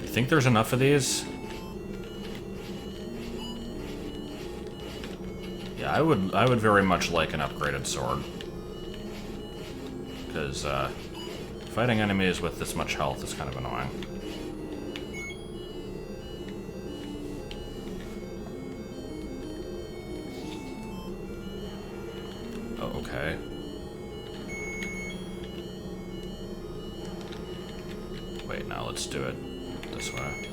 Think there's enough of these? Yeah, I would very much like an upgraded sword. Because fighting enemies with this much health is kind of annoying. Oh, okay. Wait, now let's do it this way.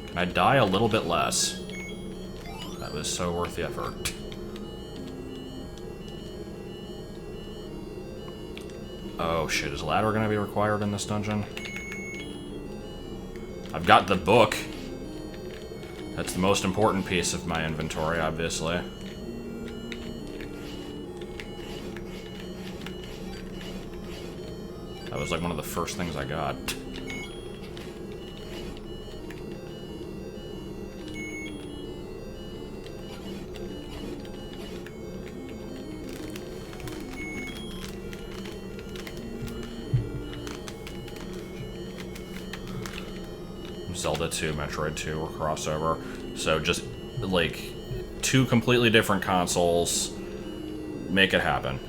Can I die a little bit less? That was so worth the effort. Oh shit, is ladder gonna be required in this dungeon? I've got the book. That's the most important piece of my inventory, obviously. That was like one of the first things I got. Zelda 2, Metroid 2 crossover. So just, like, 2 completely different consoles. Make it happen.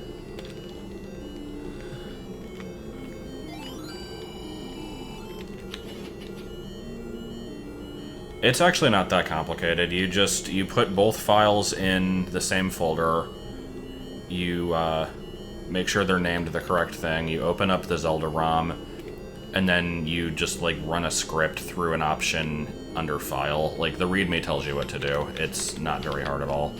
It's actually not that complicated. You put both files in the same folder. You make sure they're named the correct thing. You open up the Zelda ROM, and then you just like run a script through an option under File. Like the README tells you what to do. It's not very hard at all.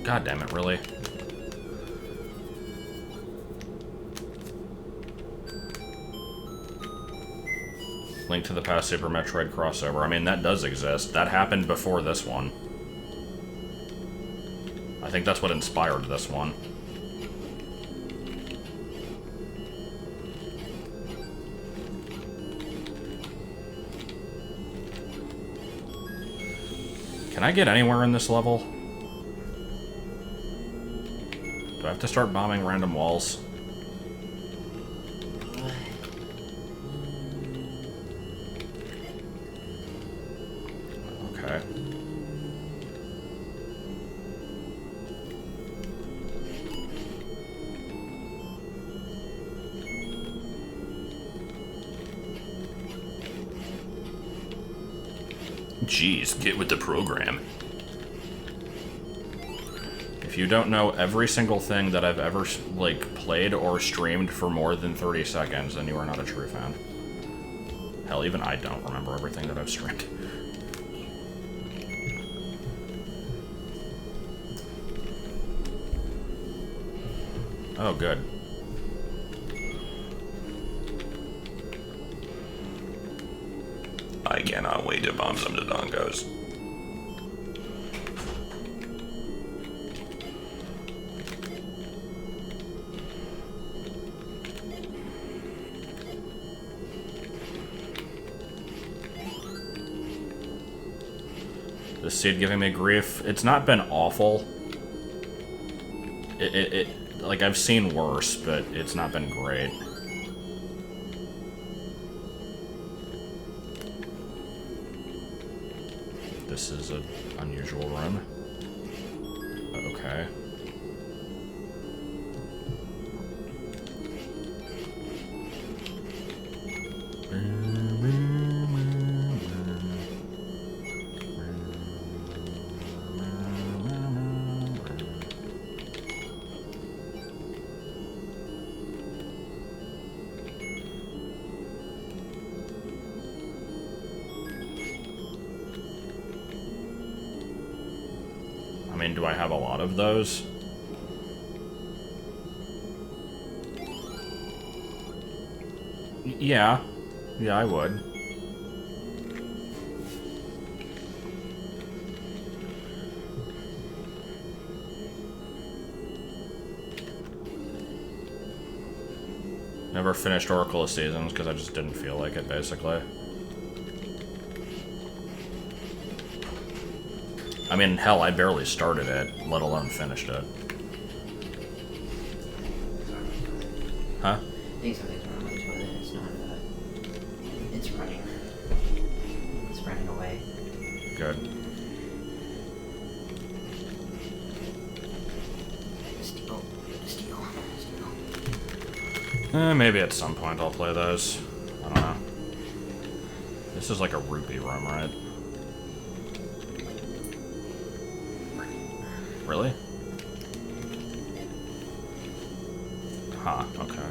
God damn it, really? Link to the Past Super Metroid crossover. I mean, that does exist. That happened before this one. I think that's what inspired this one. Can I get anywhere in this level? Do I have to start bombing random walls? Okay. Jeez, get with the program. If you don't know every single thing that I've ever, like, played or streamed for more than 30 seconds, then you are not a true fan. Hell, even I don't remember everything that I've streamed. Oh, good. I cannot wait to bomb some Dodongos. The seed giving me grief. It's not been awful. Like, I've seen worse, but it's not been great. This is an unusual room. Okay. I mean, do I have a lot of those? Yeah. Yeah, I would. Never finished Oracle of Seasons because I just didn't feel like it, basically. I mean, hell, I barely started it, let alone finished it. Huh? I think something's wrong with the toilet. It's not, it's running. It's running away. Good. Steal. Maybe at some point I'll play those. I don't know. This is like a rupee room, right? Really? Huh, okay.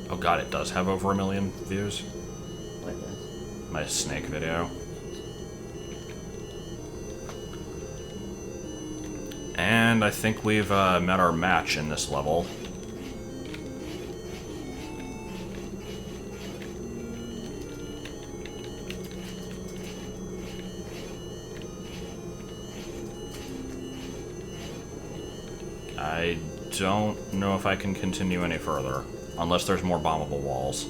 Oh god, it does have over 1 million views. What does? My snake video. And I think we've met our match in this level. I don't know if I can continue any further, unless there's more bombable walls.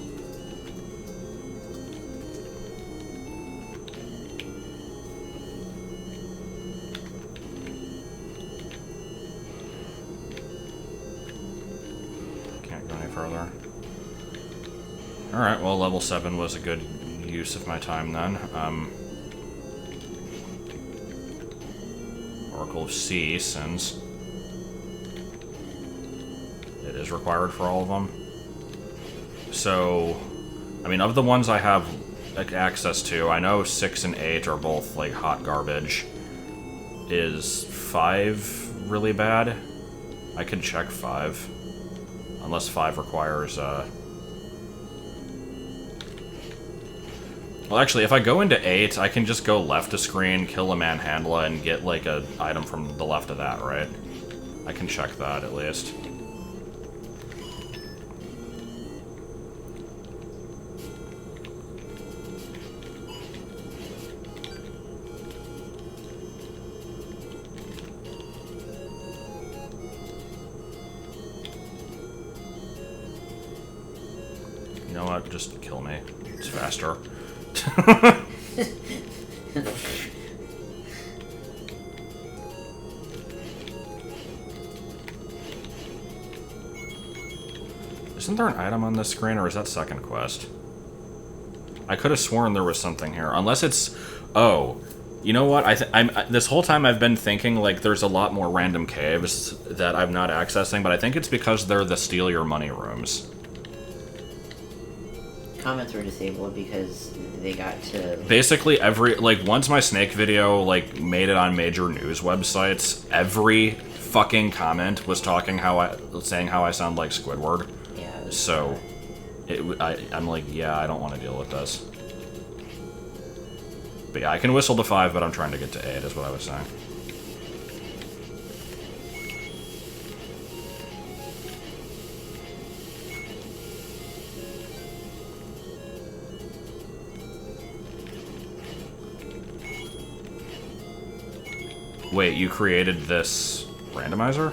Can't go any further. Alright, well, level 7 was a good use of my time then. Oracle of Sea, since it is required for all of them. So, I mean, of the ones I have access to, I know 6 and 8 are both, like, hot garbage. Is 5 really bad? I could check 5. Unless 5 requires, Well, actually, if I go into 8, I can just go left of screen, kill a manhandla, and get, like, an item from the left of that, right? I can check that, at least. You know what? Just kill me. It's faster. Isn't there an item on this screen, or is that second quest? I could have sworn there was something here. Unless it's... Oh. You know what? This whole time I've been thinking, like, there's a lot more random caves that I'm not accessing, but I think it's because they're the steal your money rooms. Comments were disabled because they got to... Basically, once my snake video, like, made it on major news websites, every fucking comment was saying how I sound like Squidward. Yeah. So, I'm like, yeah, I don't want to deal with this. But yeah, I can whistle to 5, but I'm trying to get to 8, is what I was saying. Wait, you created this randomizer?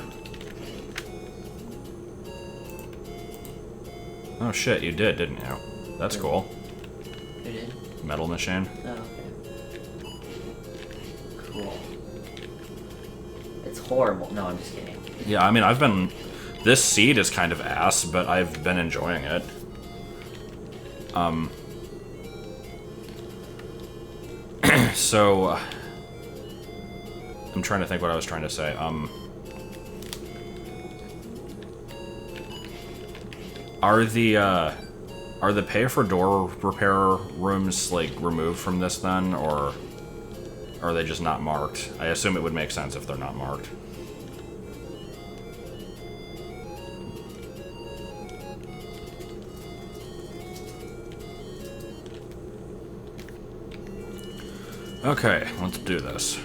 Oh shit, you did, didn't you? That's cool. Who did? Metal machine. Oh, okay. Cool. It's horrible. No, I'm just kidding. Yeah, I mean, this seed is kind of ass, but I've been enjoying it. So... I'm trying to think what I was trying to say. Are the pay-for-door repair rooms, like, removed from this then, or are they just not marked? I assume it would make sense if they're not marked. Okay, let's do this.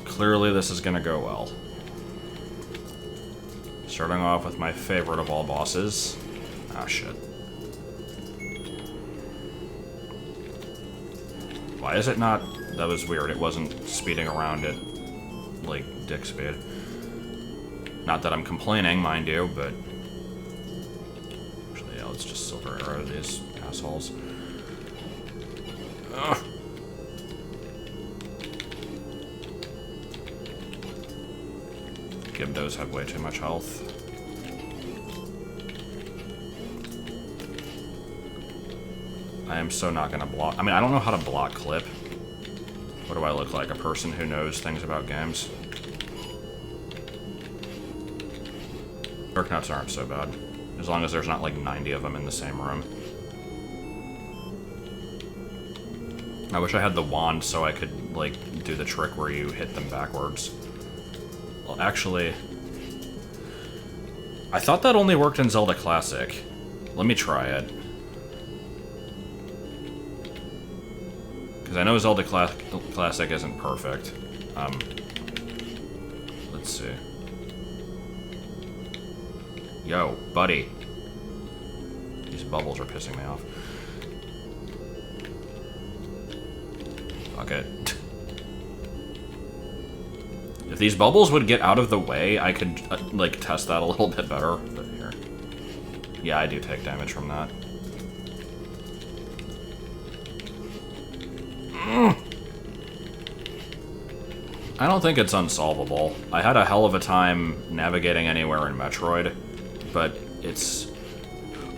Clearly this is gonna go well. Starting off with my favorite of all bosses. Ah, shit. Why is it not... That was weird. It wasn't speeding around at, like, dick speed. Not that I'm complaining, mind you, but... Actually, yeah, let's just silver arrow these assholes. Ugh. Gibdos have way too much health. I am so not gonna block. I mean, I don't know how to block clip. What do I look like? A person who knows things about games? Dark nuts aren't so bad. As long as there's not like 90 of them in the same room. I wish I had the wand so I could, like, do the trick where you hit them backwards. Well, actually... I thought that only worked in Zelda Classic. Let me try it. Because I know Zelda Classic isn't perfect. Let's see. Yo, buddy. These bubbles are pissing me off. Fuck it. If these bubbles would get out of the way, I could, like, test that a little bit better. But here. Yeah, I do take damage from that. I don't think it's unsolvable. I had a hell of a time navigating anywhere in Metroid, but it's...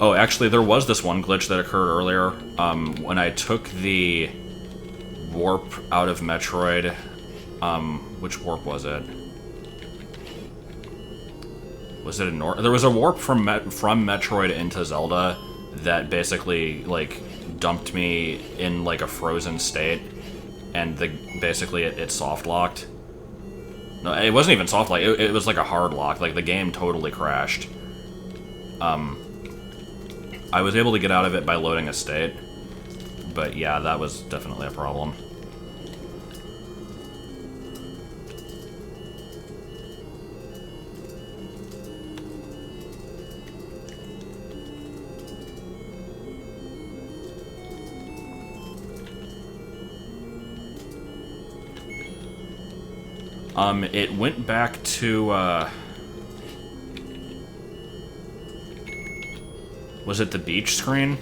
Oh, actually, there was this one glitch that occurred earlier. When I took the warp out of Metroid, which warp was it? Was it a There was a warp from Metroid into Zelda that basically, like, dumped me in, like, a frozen state, and basically it soft-locked. No, it wasn't even soft-locked, it was like a hard lock, like, the game totally crashed. I was able to get out of it by loading a state, but yeah, that was definitely a problem. It went back to, was it the beach screen?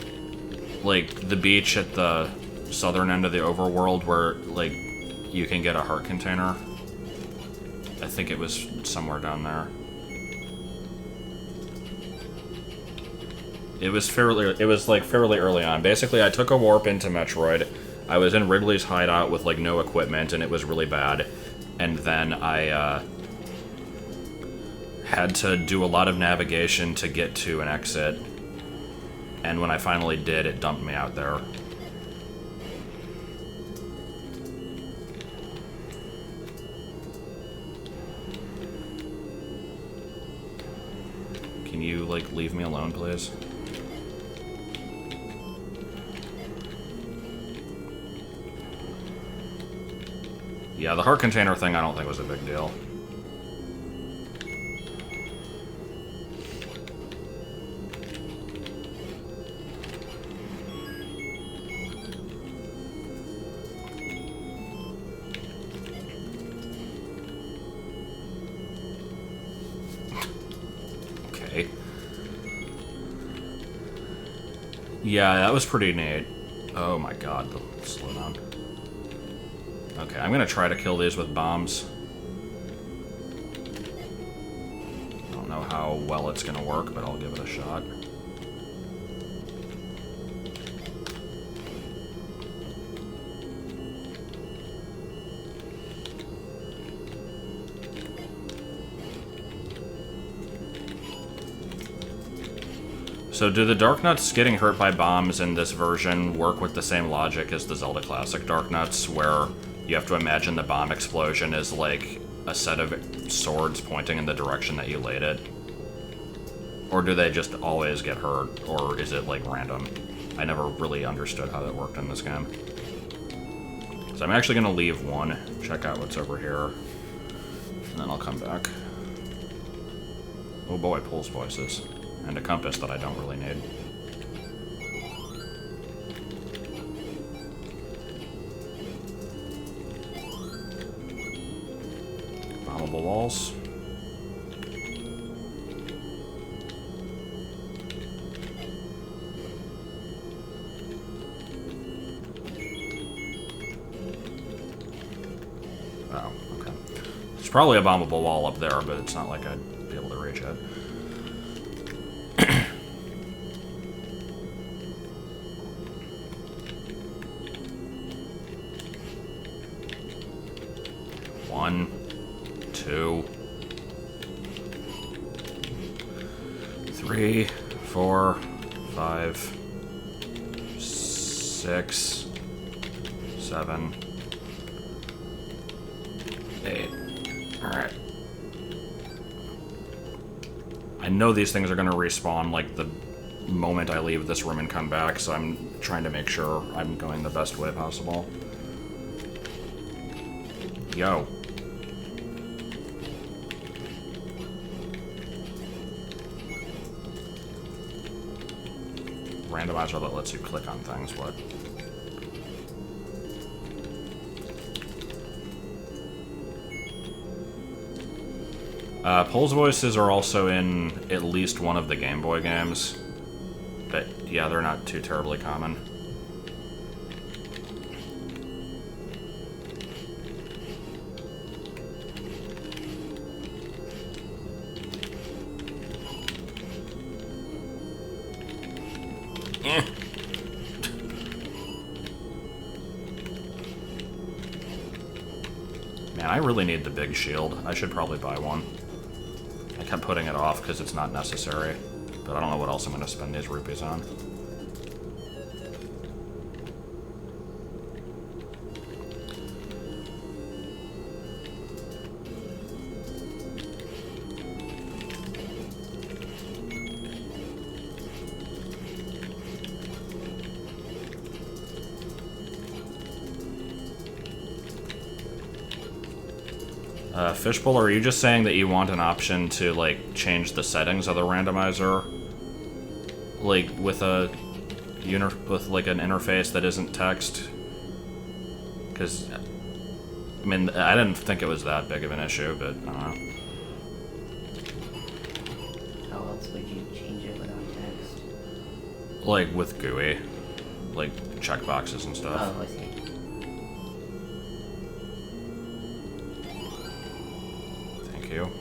Like, the beach at the southern end of the overworld where, like, you can get a heart container? I think it was somewhere down there. It was fairly early on. Basically, I took a warp into Metroid. I was in Ridley's hideout with, like, no equipment, and it was really bad. And then I, had to do a lot of navigation to get to an exit. And when I finally did, it dumped me out there. Can you, like, leave me alone, please? Yeah, the heart container thing I don't think was a big deal. Okay. Yeah, that was pretty neat. Oh my god, slow down. Okay, I'm gonna try to kill these with bombs. I don't know how well it's gonna work, but I'll give it a shot. So do the Dark Nuts getting hurt by bombs in this version work with the same logic as the Zelda Classic Dark Nuts, where you have to imagine the bomb explosion is like a set of swords pointing in the direction that you laid it? Or do they just always get hurt, or is it like random? I never really understood how that worked in this game. So I'm actually going to leave one, check out what's over here, and then I'll come back. Oh boy, Pulse Voices. And a compass that I don't really need. Bombable walls. Oh, okay. There's probably a bombable wall up there, but it's not like I'd be able to reach it. One, two, 3, 4, 5, 6, 7, 8. Alright. I know these things are going to respawn, like, the moment I leave this room and come back, so I'm trying to make sure I'm going the best way possible. Yo. Randomizer that lets you click on things, what? Pulse Voices are also in at least one of the Game Boy games. But, yeah, they're not too terribly common. Eh. Man, I really need the big shield. I should probably buy one. I kept putting it off because it's not necessary, but I don't know what else I'm going to spend these rupees on. Fishbowl, are you just saying that you want an option to, like, change the settings of the randomizer? Like, with like, an interface that isn't text? Because, I mean, I didn't think it was that big of an issue, but, I don't know. How else would you change it without text? Like, with GUI. Like, checkboxes and stuff. Oh, I see.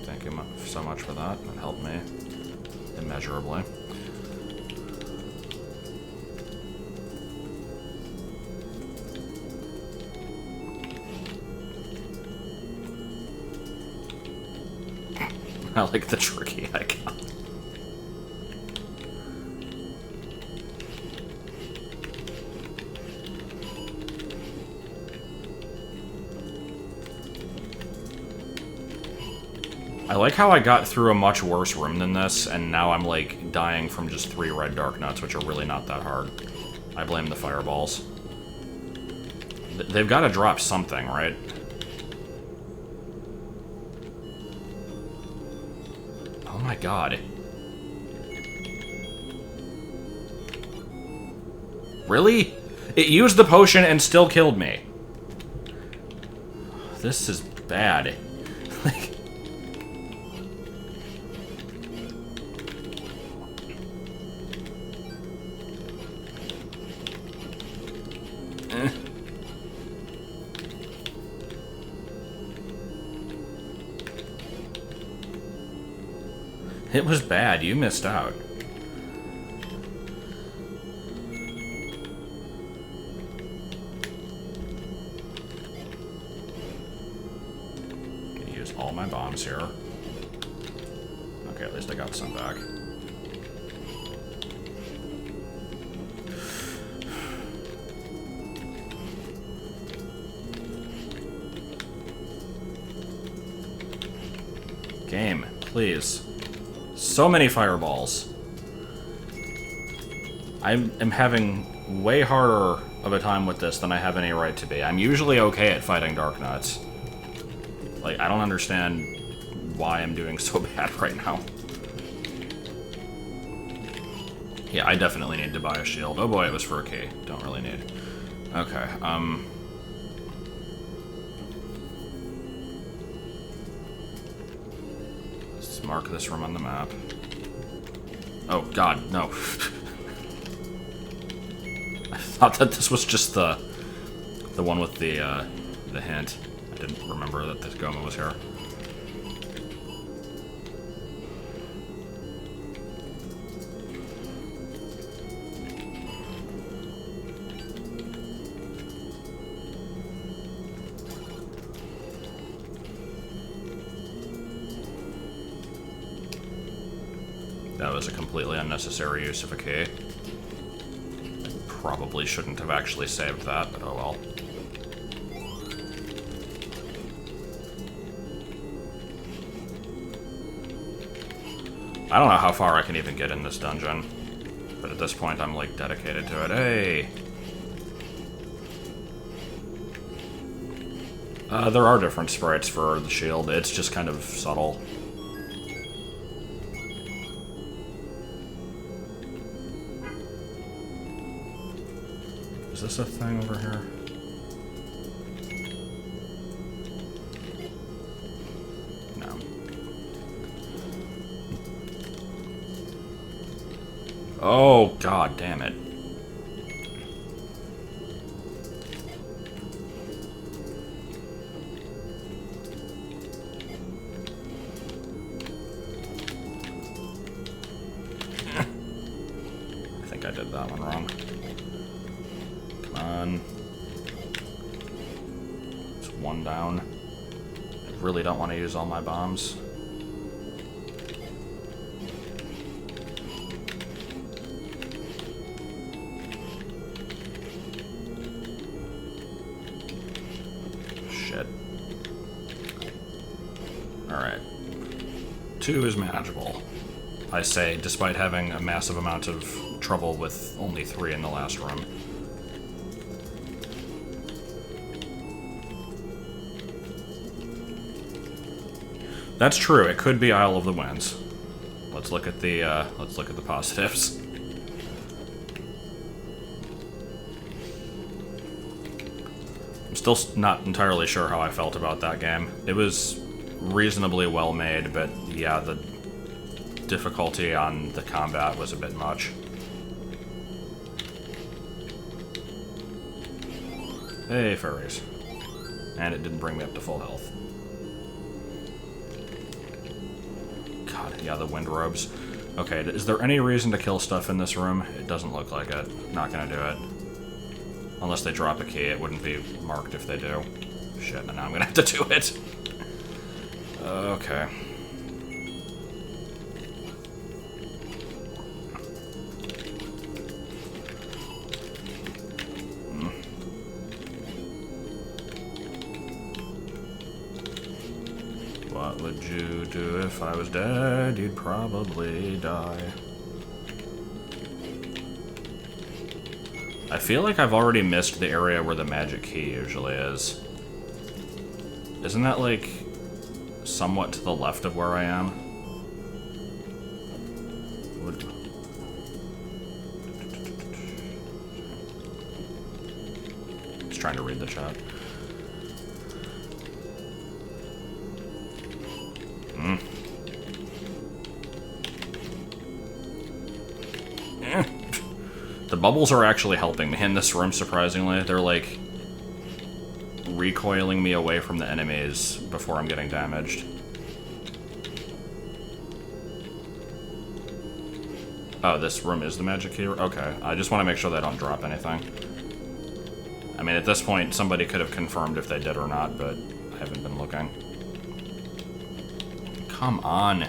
Thank you so much for that. It helped me immeasurably. I like the tricky icon. I like how I got through a much worse room than this, and now I'm, like, dying from just 3 red dark nuts, which are really not that hard. I blame the fireballs. They've got to drop something, right? Oh my god. Really? It used the potion and still killed me. This is bad. Like... It was bad. You missed out. Gonna use all my bombs here. Okay, at least I got some back. Game, please. So many fireballs. I am having way harder of a time with this than I have any right to be. I'm usually okay at fighting Dark Nuts. Like, I don't understand why I'm doing so bad right now. Yeah, I definitely need to buy a shield. Oh boy, it was for a key. Don't really need. Okay, let's mark this room on the map. Oh god, no. I thought that this was just the one with the hint. I didn't remember that this Goma was here. That was a completely unnecessary use of a key. I probably shouldn't have actually saved that, but oh well. I don't know how far I can even get in this dungeon, but at this point I'm, like, dedicated to it. Hey! There are different sprites for the shield. It's just kind of subtle. Is this a thing over here? No. Oh, god damn it. I think I did that one wrong. Come on. It's one down. I really don't want to use all my bombs. Shit. Alright. 2 is manageable. I say, despite having a massive amount of trouble with only 3 in the last room. That's true. It could be Isle of the Winds. Let's look at the positives. I'm still not entirely sure how I felt about that game. It was reasonably well made, but yeah, the difficulty on the combat was a bit much. Hey, furries. And it didn't bring me up to full health. God, yeah, the wind robes. Okay, is there any reason to kill stuff in this room? It doesn't look like it. Not gonna do it. Unless they drop a key, it wouldn't be marked if they do. Shit, and now I'm gonna have to do it. Okay. What would you do if I was dead? You'd probably die. I feel like I've already missed the area where the magic key usually is. Isn't that, like, somewhat to the left of where I am? Just trying to read the chat. The bubbles are actually helping me in this room, surprisingly. They're, like, recoiling me away from the enemies before I'm getting damaged. Oh, this room is the magic key? Okay, I just want to make sure they don't drop anything. I mean, at this point, somebody could have confirmed if they did or not, but I haven't been looking. Come on.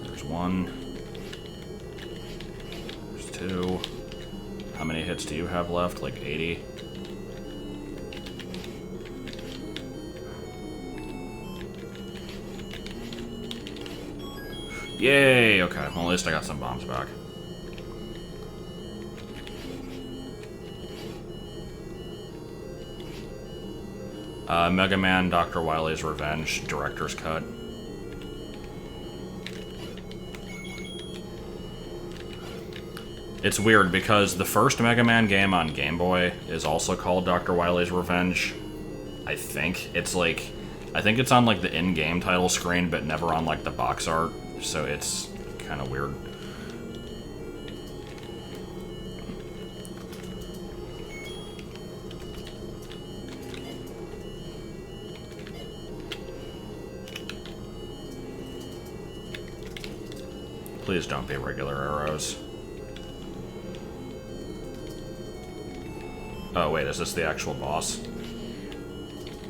There's 1. There's 2. How many hits do you have left? Like 80? Yay! Okay, well, at least I got some bombs back. Mega Man, Dr. Wily's Revenge, Director's Cut. It's weird because the first Mega Man game on Game Boy is also called Dr. Wily's Revenge. I think. It's like... I think it's on, like, the in-game title screen, but never on, like, the box art. So it's kind of weird. Please don't be regular arrows. Oh, wait, is this the actual boss?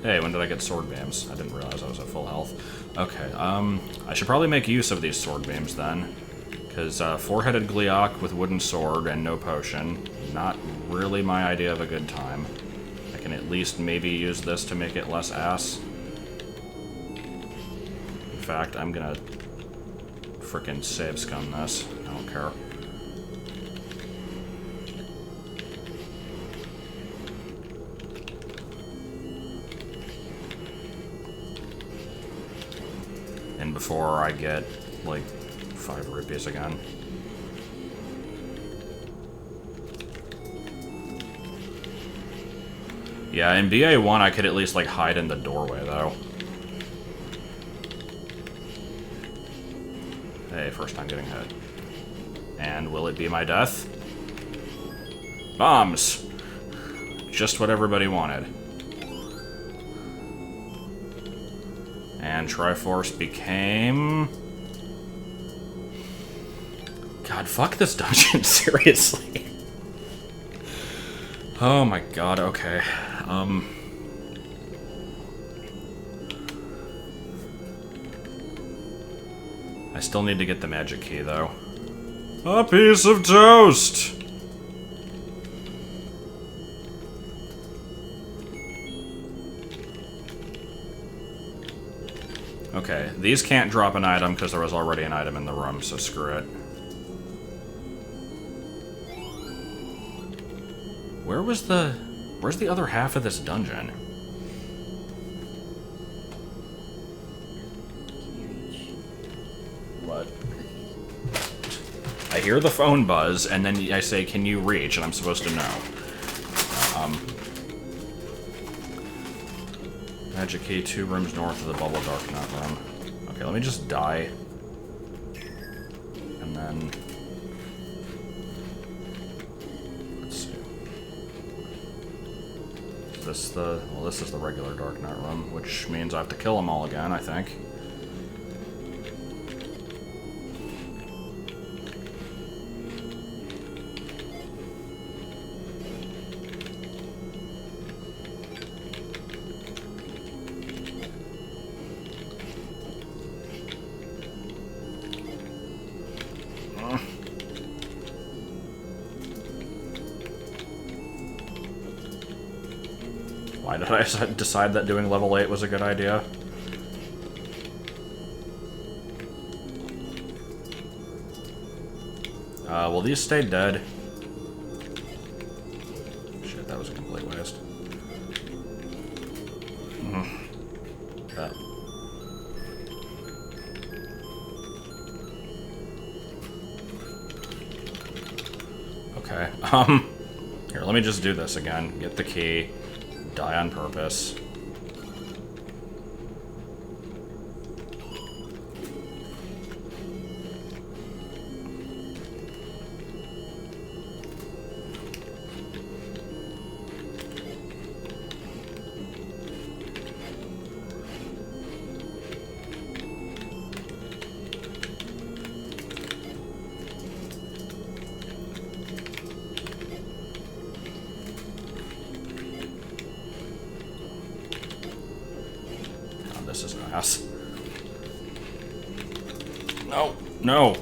Hey, when did I get sword beams? I didn't realize I was at full health. Okay, I should probably make use of these sword beams then. Because, four-headed Gleeok with wooden sword and no potion, not really my idea of a good time. I can at least maybe use this to make it less ass. In fact, I'm gonna frickin' save scum this. I don't care. And before I get, like, 5 rupees again. Yeah, in BA1 I could at least, like, hide in the doorway, though. Hey, first time getting hit. And will it be my death? Bombs! Just what everybody wanted. And Triforce became... God, fuck this dungeon, seriously. Oh my god, okay. I still need to get the magic key, though. A piece of toast! Okay, these can't drop an item because there was already an item in the room, so screw it. Where's the other half of this dungeon? What? I hear the phone buzz, and then I say, can you reach? And I'm supposed to know. Magic key, 2 rooms north of the Bubble Dark Nut room. Okay, let me just die. And then... let's see. Is this the... well, this is the regular Dark Nut room, which means I have to kill them all again, I think. Why did I decide that doing level 8 was a good idea? Well, these stayed dead. Shit, that was a complete waste. That. Okay, here, let me just do this again. Get the key. Die on purpose. This is an ass. No, no.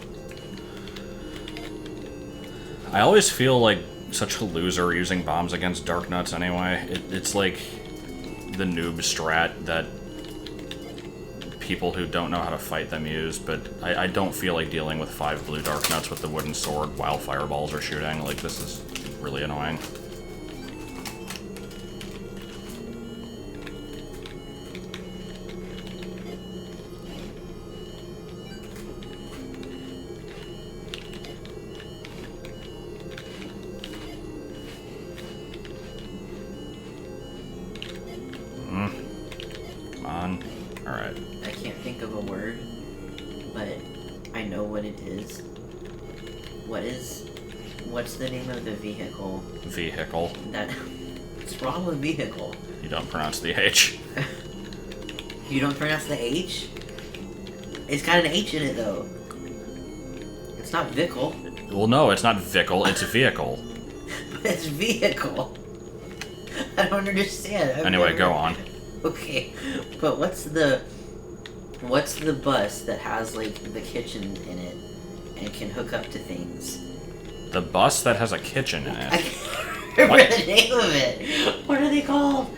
I always feel like such a loser using bombs against Dark Nuts anyway. It's like the noob strat that people who don't know how to fight them use, but I don't feel like dealing with 5 blue Dark Nuts with the wooden sword while fireballs are shooting. Like, this is really annoying. Alright. I can't think of a word, but I know what it is. What's the name of the vehicle? Vehicle. What's wrong with vehicle? You don't pronounce the H. You don't pronounce the H? It's got an H in it, though. It's not Vickle. Well, no, it's not Vickle, it's vehicle. It's vehicle. I don't understand. Anyway, go on. Okay, but what's the bus that has, like, the kitchen in it and can hook up to things? The bus that has a kitchen in it? I can't remember the name of it. What are they called?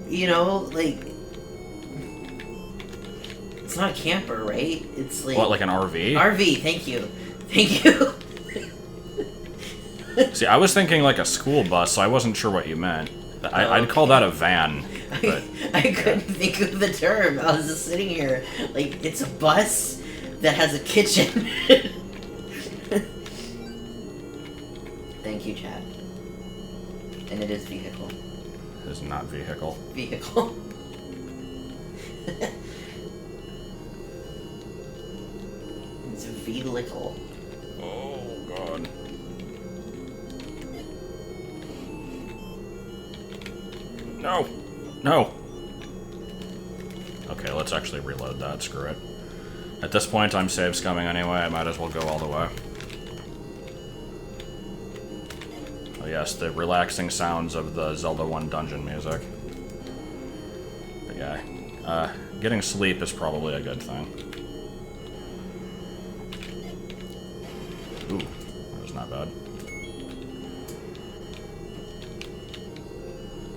You know, like... it's not a camper, right? It's like... what, like an RV? RV, thank you. Thank you. See, I was thinking like a school bus, so I wasn't sure what you meant. I'd call that a van. But, I couldn't think of the term. I was just sitting here, like, it's a bus that has a kitchen. Thank you, Chad. And it is vehicle. It's not vehicle. Vehicle. It's vehicle. Oh, God. No! No! Okay, let's actually reload that, screw it. At this point, I'm save scumming anyway. I might as well go all the way. Oh yes, the relaxing sounds of the Zelda 1 dungeon music. But yeah, getting sleep is probably a good thing. Ooh, that was not bad.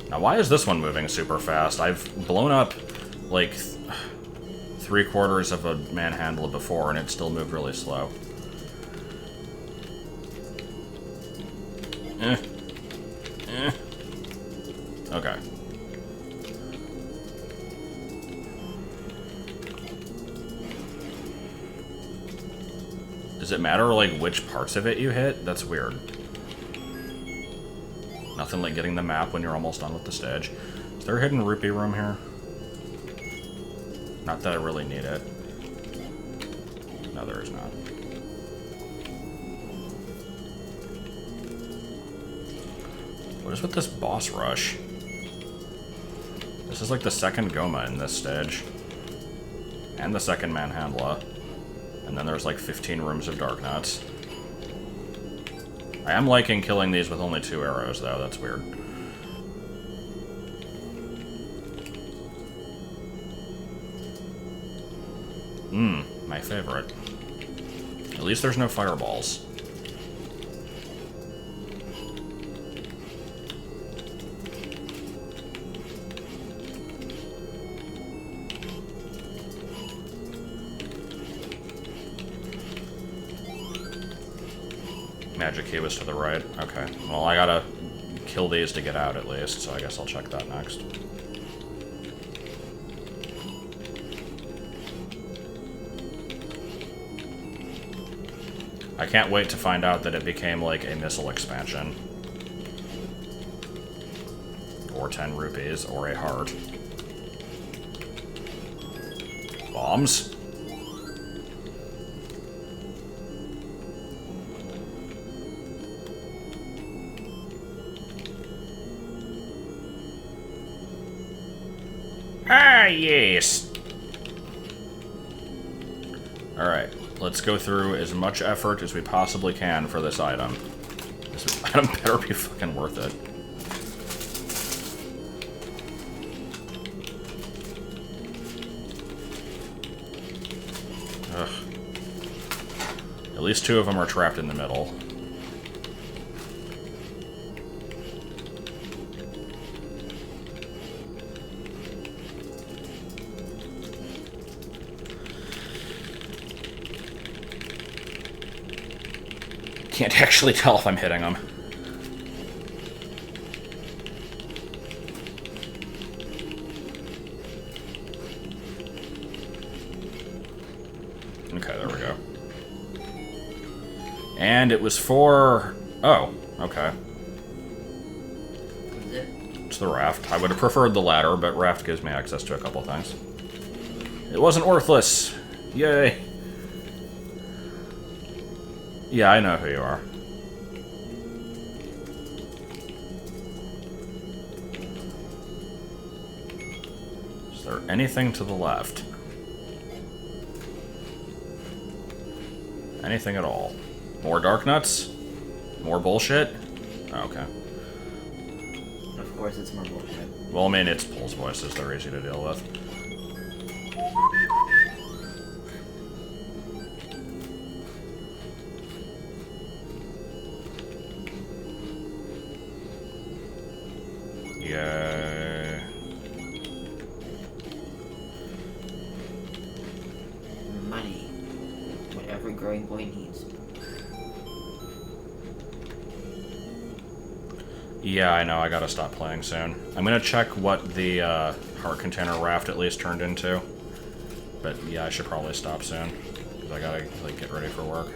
Now, why is this one moving super fast? I've blown up, like, 3/4 of a manhandle before, and it still moved really slow. Okay. Does it matter, like, which parts of it you hit? That's weird. Nothing like getting the map when you're almost done with the stage. Is there a hidden rupee room here? Not that I really need it. No, there is not. What is with this boss rush? This is like the second Goma in this stage. And the second Manhandla. And then there's like 15 rooms of Dark Nuts. I am liking killing these with only 2 arrows, though. That's weird. My favorite. At least there's no fireballs. Magic key was to the right. Okay. Well, I gotta kill these to get out at least, so I guess I'll check that next. I can't wait to find out that it became like a missile expansion. Or 10 rupees, or a heart. Bombs? Ah, yes! Alright, let's go through as much effort as we possibly can for this item. This item better be fucking worth it. Ugh. At least 2 of them are trapped in the middle. Can't actually tell if I'm hitting them. Okay, there we go. And it was for... Oh, okay. Is it? It's the raft. I would have preferred the ladder, but raft gives me access to a couple things. It wasn't worthless! Yay! Yeah, I know who you are. Is there anything to the left? Anything at all? More Dark Nuts? More bullshit? Oh, okay. Of course it's more bullshit. Well, I mean, it's Pulse voices. They're easy to deal with. Yay. Money. What every growing boy needs. Yeah, I know. I gotta stop playing soon. I'm gonna check what the heart container raft at least turned into. But yeah, I should probably stop soon. Because I gotta, like, get ready for work.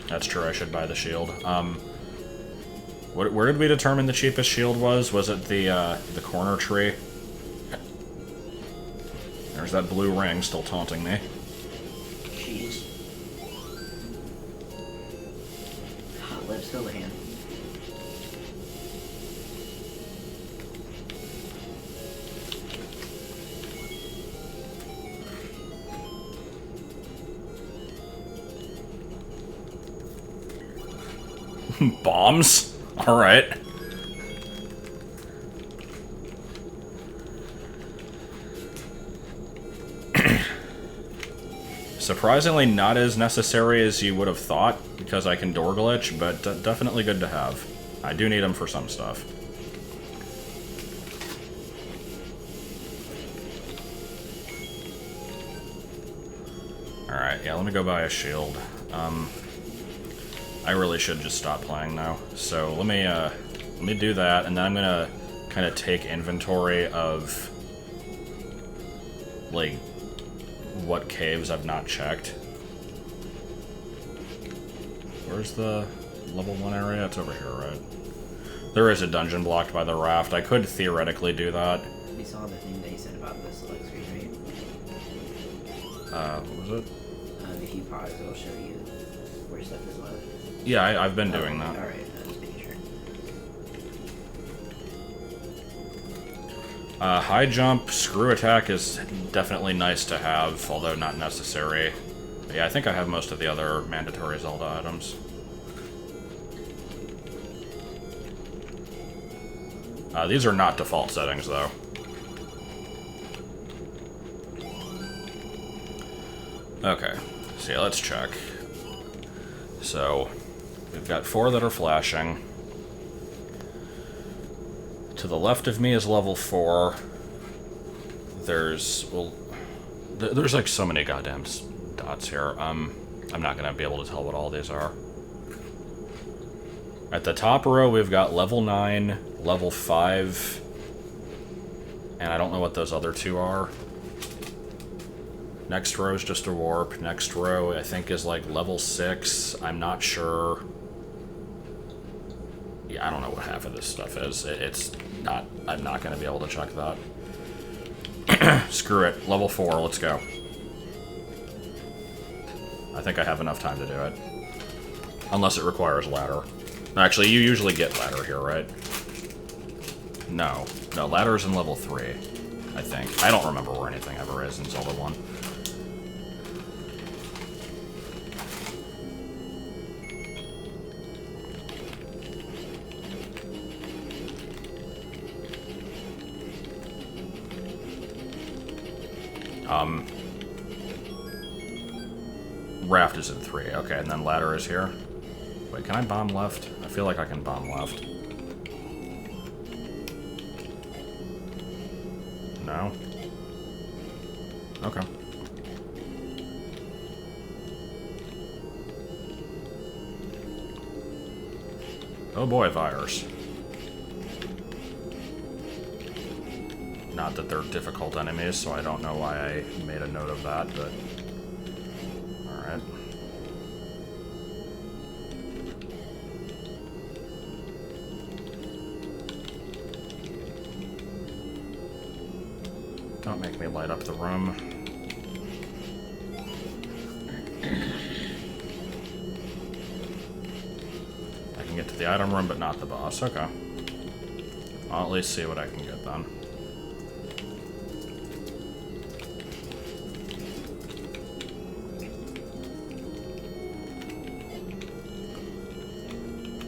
That's true, I should buy the shield. Where did we determine the cheapest shield was? Was it the corner tree? There's that blue ring still taunting me. Jeez. Hot lips go hand. Bombs? Alright. Surprisingly not as necessary as you would have thought, because I can door glitch, but definitely good to have. I do need them for some stuff. Alright, yeah, let me go buy a shield. I really should just stop playing now. So let me do that, and then I'm gonna kind of take inventory of, like, what caves I've not checked. Where's the level 1 area? It's over here, right? There is a dungeon blocked by the raft. I could theoretically do that. You saw the thing that you said about the select screen, right? What was it? If you pause, it'll show you where stuff is left. Yeah, I've been doing that. Alright, I was making sure. High jump, screw attack is definitely nice to have, although not necessary. But yeah, I think I have most of the other mandatory Zelda items. These are not default settings, though. Okay, so yeah, let's check. So, we've got 4 that are flashing. To the left of me is level 4. There's, well, there's like so many goddamn dots here. I'm not gonna be able to tell what all these are. At the top row, we've got level 9, level 5, and I don't know what those other 2 are. Next row is just a warp. Next row, I think, is like level 6. I'm not sure. Yeah, I don't know what half of this stuff is. It's not... I'm not going to be able to check that. Screw it. Level 4, let's go. I think I have enough time to do it. Unless it requires ladder. Actually, you usually get ladder here, right? No. No, ladder's in level 3, I think. I don't remember where anything ever is in Zelda 1. Raft is in 3. Okay, and then ladder is here. Wait, can I bomb left? I feel like I can bomb left. No? Okay. Oh boy, virus. Not that they're difficult enemies, so I don't know why I made a note of that, but... Alright. Don't make me light up the room. I can get to the item room, but not the boss. Okay. I'll at least see what I can get then.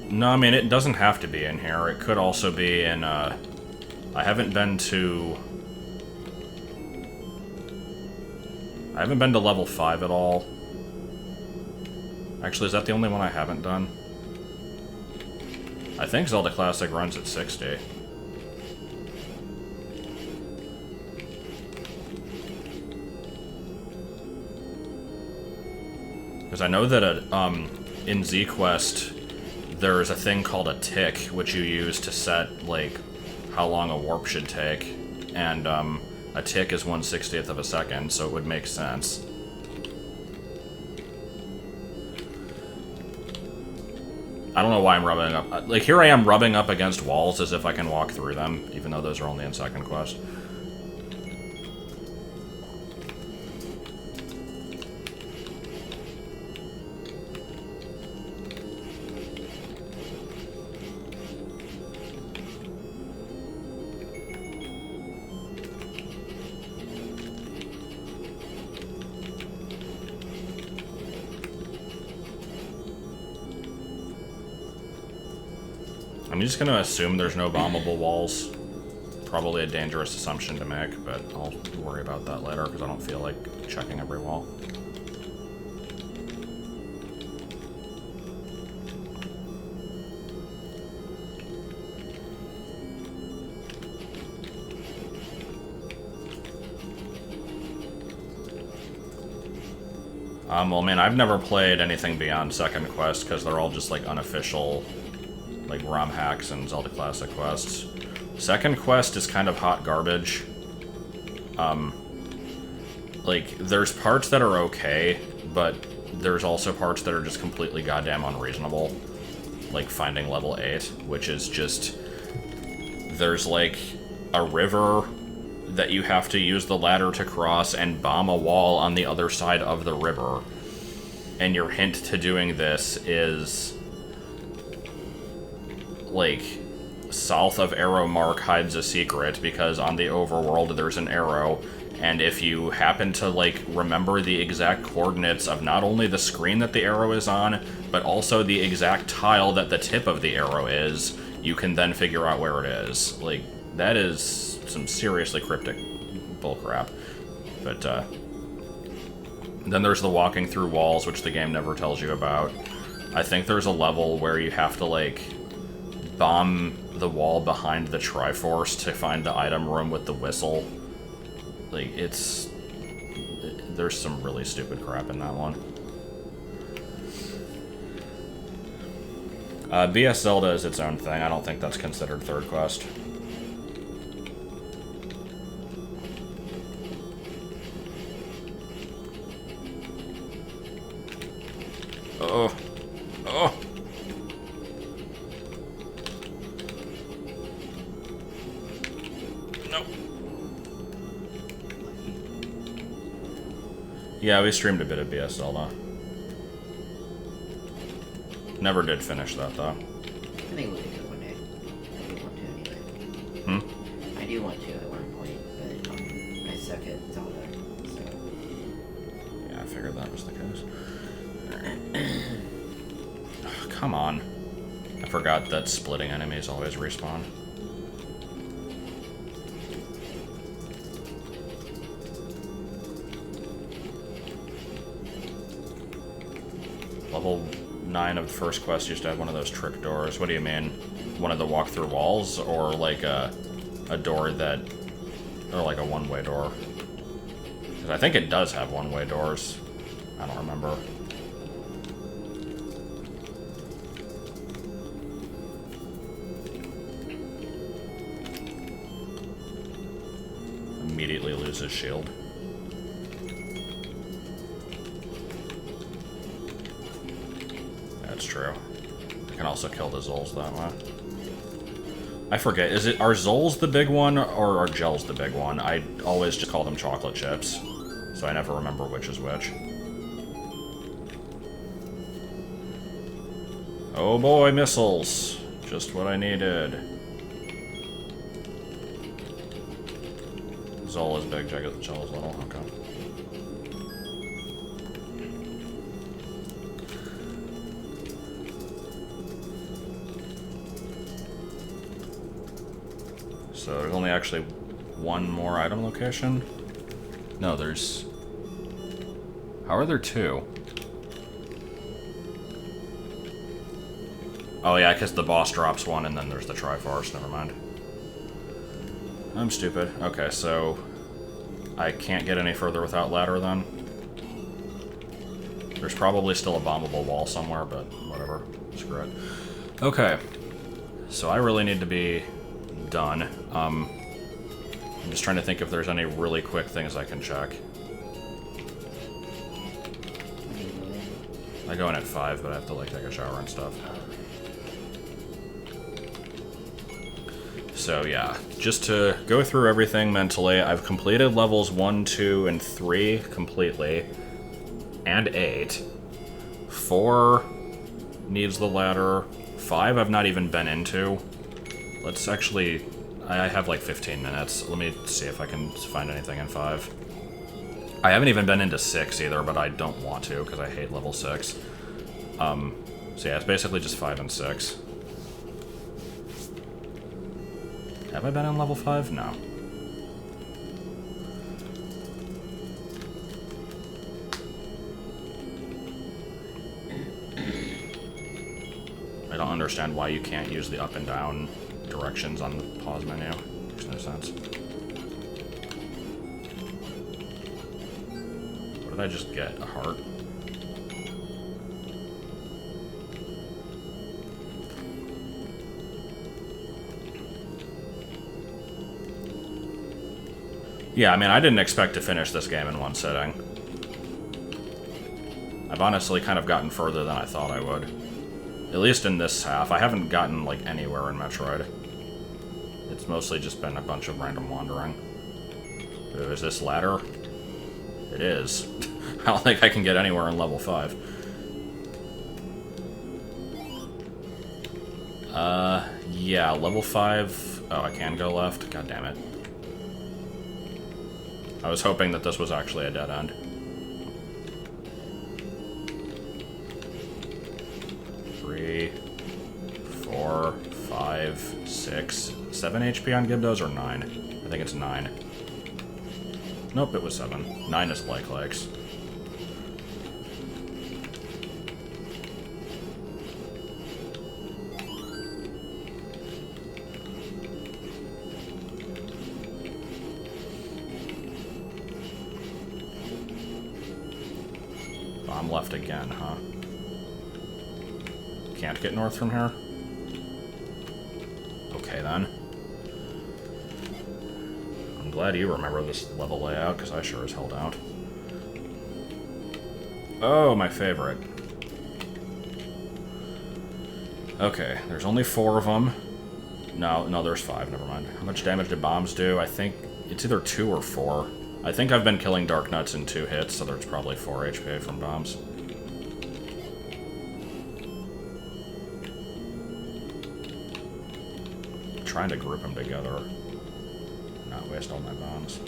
No, I mean, it doesn't have to be in here. It could also be in, I haven't been to level 5 at all. Actually, is that the only one I haven't done? I think Zelda Classic runs at 60. Because I know that in Z-Quest, there's a thing called a tick, which you use to set, like, how long a warp should take. And, a tick is 1/60th of a second, so it would make sense. I don't know why I'm rubbing up... Like, here I am rubbing up against walls as if I can walk through them, even though those are only in second quest. I'm just gonna assume there's no bombable walls. Probably a dangerous assumption to make, but I'll worry about that later because I don't feel like checking every wall. Well, man, I've never played anything beyond Second Quest because they're all just, like, unofficial, like, ROM hacks and Zelda Classic quests. Second Quest is kind of hot garbage. Like, there's parts that are okay, but there's also parts that are just completely goddamn unreasonable. Like, finding level 8, which is just... There's, like, a river that you have to use the ladder to cross and bomb a wall on the other side of the river. And your hint to doing this is, like, south of arrow mark hides a secret, because on the overworld there's an arrow, and if you happen to, like, remember the exact coordinates of not only the screen that the arrow is on, but also the exact tile that the tip of the arrow is, you can then figure out where it is. Like, that is some seriously cryptic bullcrap. But, then there's the walking through walls, which the game never tells you about. I think there's a level where you have to, like, bomb the wall behind the Triforce to find the item room with the whistle. Like, it's... There's some really stupid crap in that one. BS Zelda is its own thing. I don't think that's considered third quest. Oh. Oh. No. Yeah, we streamed a bit of BS Zelda. Never did finish that, though. I think we'll do it one day. I do want to anyway. Hmm? I do want to at one point, but I suck at Zelda, so... Yeah, I figured that was the case. Come on. I forgot that splitting enemies always respawn. Level 9 of the first quest used to have one of those trick doors. What do you mean? One of the walk-through walls? Or like a door that... Or like a one-way door? Because I think it does have one-way doors. I don't remember. Immediately loses shield. That's true. I can also kill the Zols that way. I forget, are Zols the big one, or are Gels the big one? I always just call them chocolate chips, so I never remember which is which. Oh boy, missiles! Just what I needed. Zol is big, Gel is little, okay. So there's only actually one more item location? No, there's... How are there two? Oh yeah, because the boss drops one and then there's the Triforce, never mind. I'm stupid. Okay, so... I can't get any further without ladder then? There's probably still a bombable wall somewhere, but whatever. Screw it. Okay. So I really need to be done. I'm just trying to think if there's any really quick things I can check. I go in at 5, but I have to, like, take a shower and stuff. So, yeah. Just to go through everything mentally, I've completed levels 1, 2, and 3 completely. And 8. 4 needs the ladder. 5 I've not even been into. Let's actually... I have like 15 minutes. Let me see if I can find anything in 5. I haven't even been into 6 either, but I don't want to because I hate level 6. So yeah, it's basically just 5 and 6. Have I been in level 5? No. I don't understand why you can't use the up and down directions on the pause menu. Makes no sense. What did I just get? A heart? Yeah, I mean, I didn't expect to finish this game in one sitting. I've honestly kind of gotten further than I thought I would. At least in this half. I haven't gotten, like, anywhere in Metroid. It's mostly just been a bunch of random wandering. Ooh, is this ladder? It is. I don't think I can get anywhere in level 5. Yeah, level 5... Oh, I can go left? God damn it. I was hoping that this was actually a dead end. Three, 4, 5, 6, 7 HP on Gibdos, or 9? I think it's 9. Nope, it was 7. 9 is like-likes. I'm left again, huh? Can't get north from here? Okay, then. I'm glad you remember this level layout, because I sure as hell don't. Oh, my favorite. Okay, there's only 4 of them. No, there's 5, never mind. How much damage did bombs do? I think it's either 2 or 4. I think I've been killing Dark Nuts in 2 hits, so there's probably 4 HP from bombs. I'm trying to group them together. Not waste all my bombs.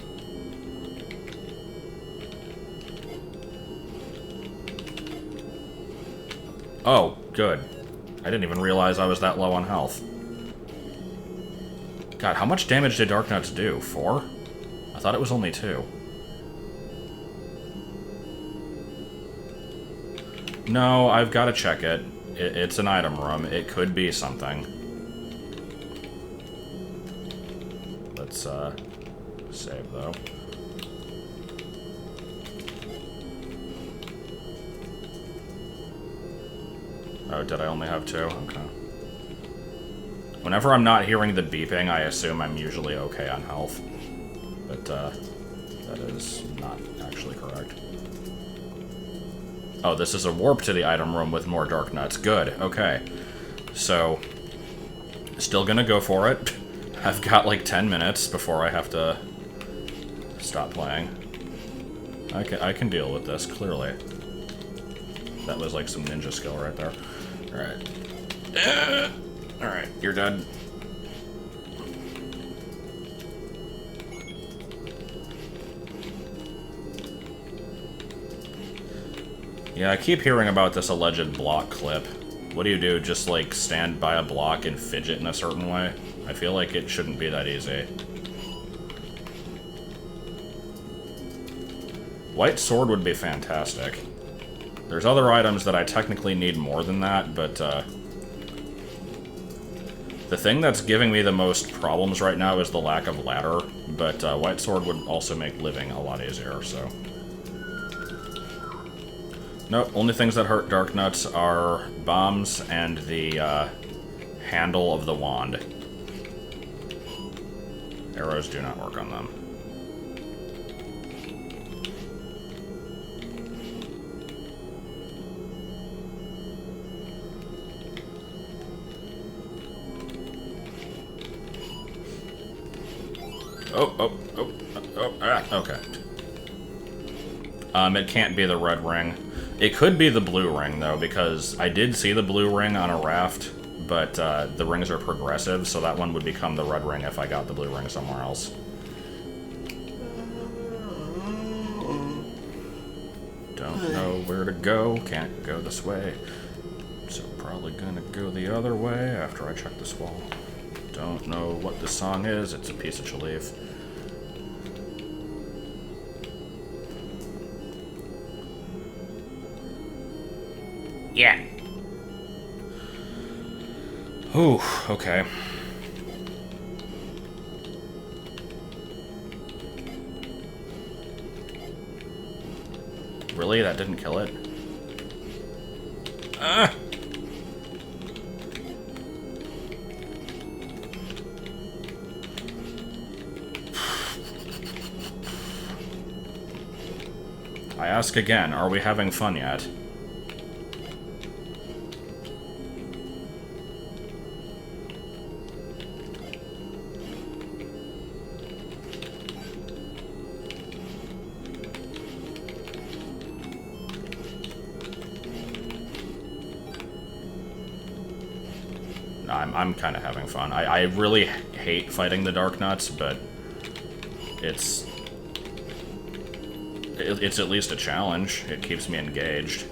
Oh, good. I didn't even realize I was that low on health. God, how much damage did Dark Nuts do? 4? I thought it was only 2. No, I've got to check it. It's an item room. It could be something. Let's, save, though. Oh, did I only have 2? Okay. Whenever I'm not hearing the beeping, I assume I'm usually okay on health. But, that is not actually correct. Oh, this is a warp to the item room with more Dark Nuts. Good, okay. So, still gonna go for it. I've got like 10 minutes before I have to stop playing. I can deal with this, clearly. That was like some ninja skill right there. Alright. Alright, you're dead. Yeah, I keep hearing about this alleged block clip. What do? Just, like, stand by a block and fidget in a certain way? I feel like it shouldn't be that easy. White sword would be fantastic. There's other items that I technically need more than that, but, the thing that's giving me the most problems right now is the lack of ladder, but, white sword would also make living a lot easier, so... Nope, only things that hurt Dark Nuts are bombs and the handle of the wand. Arrows do not work on them. Okay. It can't be the red ring. It could be the blue ring, though, because I did see the blue ring on a raft, but the rings are progressive, so that one would become the red ring if I got the blue ring somewhere else. Don't know where to go, can't go this way. So probably gonna go the other way after I check this wall. Don't know what this song is. It's a piece of Chalif. Yeah. Ooh, okay. Really? That didn't kill it? Ah! I ask again, are we having fun yet? No, I'm kind of having fun. I really hate fighting the Dark Nuts, but it's at least a challenge. It keeps me engaged.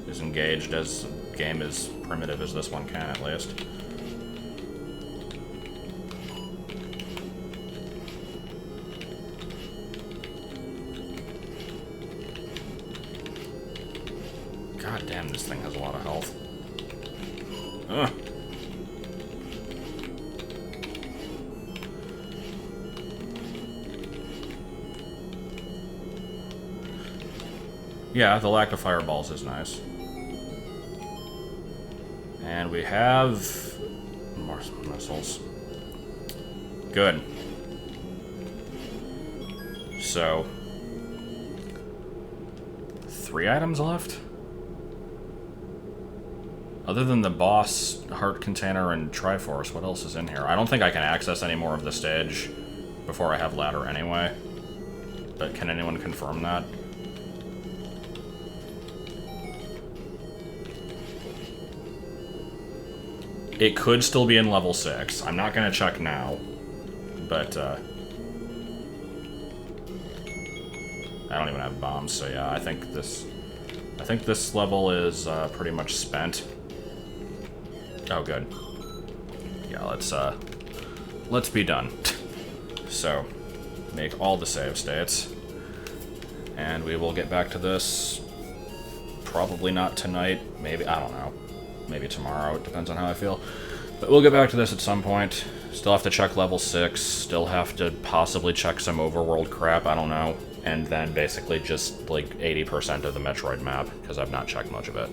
As engaged as a game as primitive as this one can, at least. God damn, this thing has a lot of health. Ugh. Yeah, the lack of fireballs is nice. And we have more missiles. Good. So, 3 items left? Other than the boss, heart container, and Triforce, what else is in here? I don't think I can access any more of the stage before I have ladder anyway. But can anyone confirm that? It could still be in level 6. I'm not gonna check now, but I don't even have bombs, so yeah, I think this level is pretty much spent. Oh, good. Yeah, let's be done. So, make all the save states, and we will get back to this. Probably not tonight. Maybe, I don't know. Maybe tomorrow, it depends on how I feel. But we'll get back to this at some point. Still have to check level 6, still have to possibly check some overworld crap, I don't know. And then basically just like 80% of the Metroid map, because I've not checked much of it.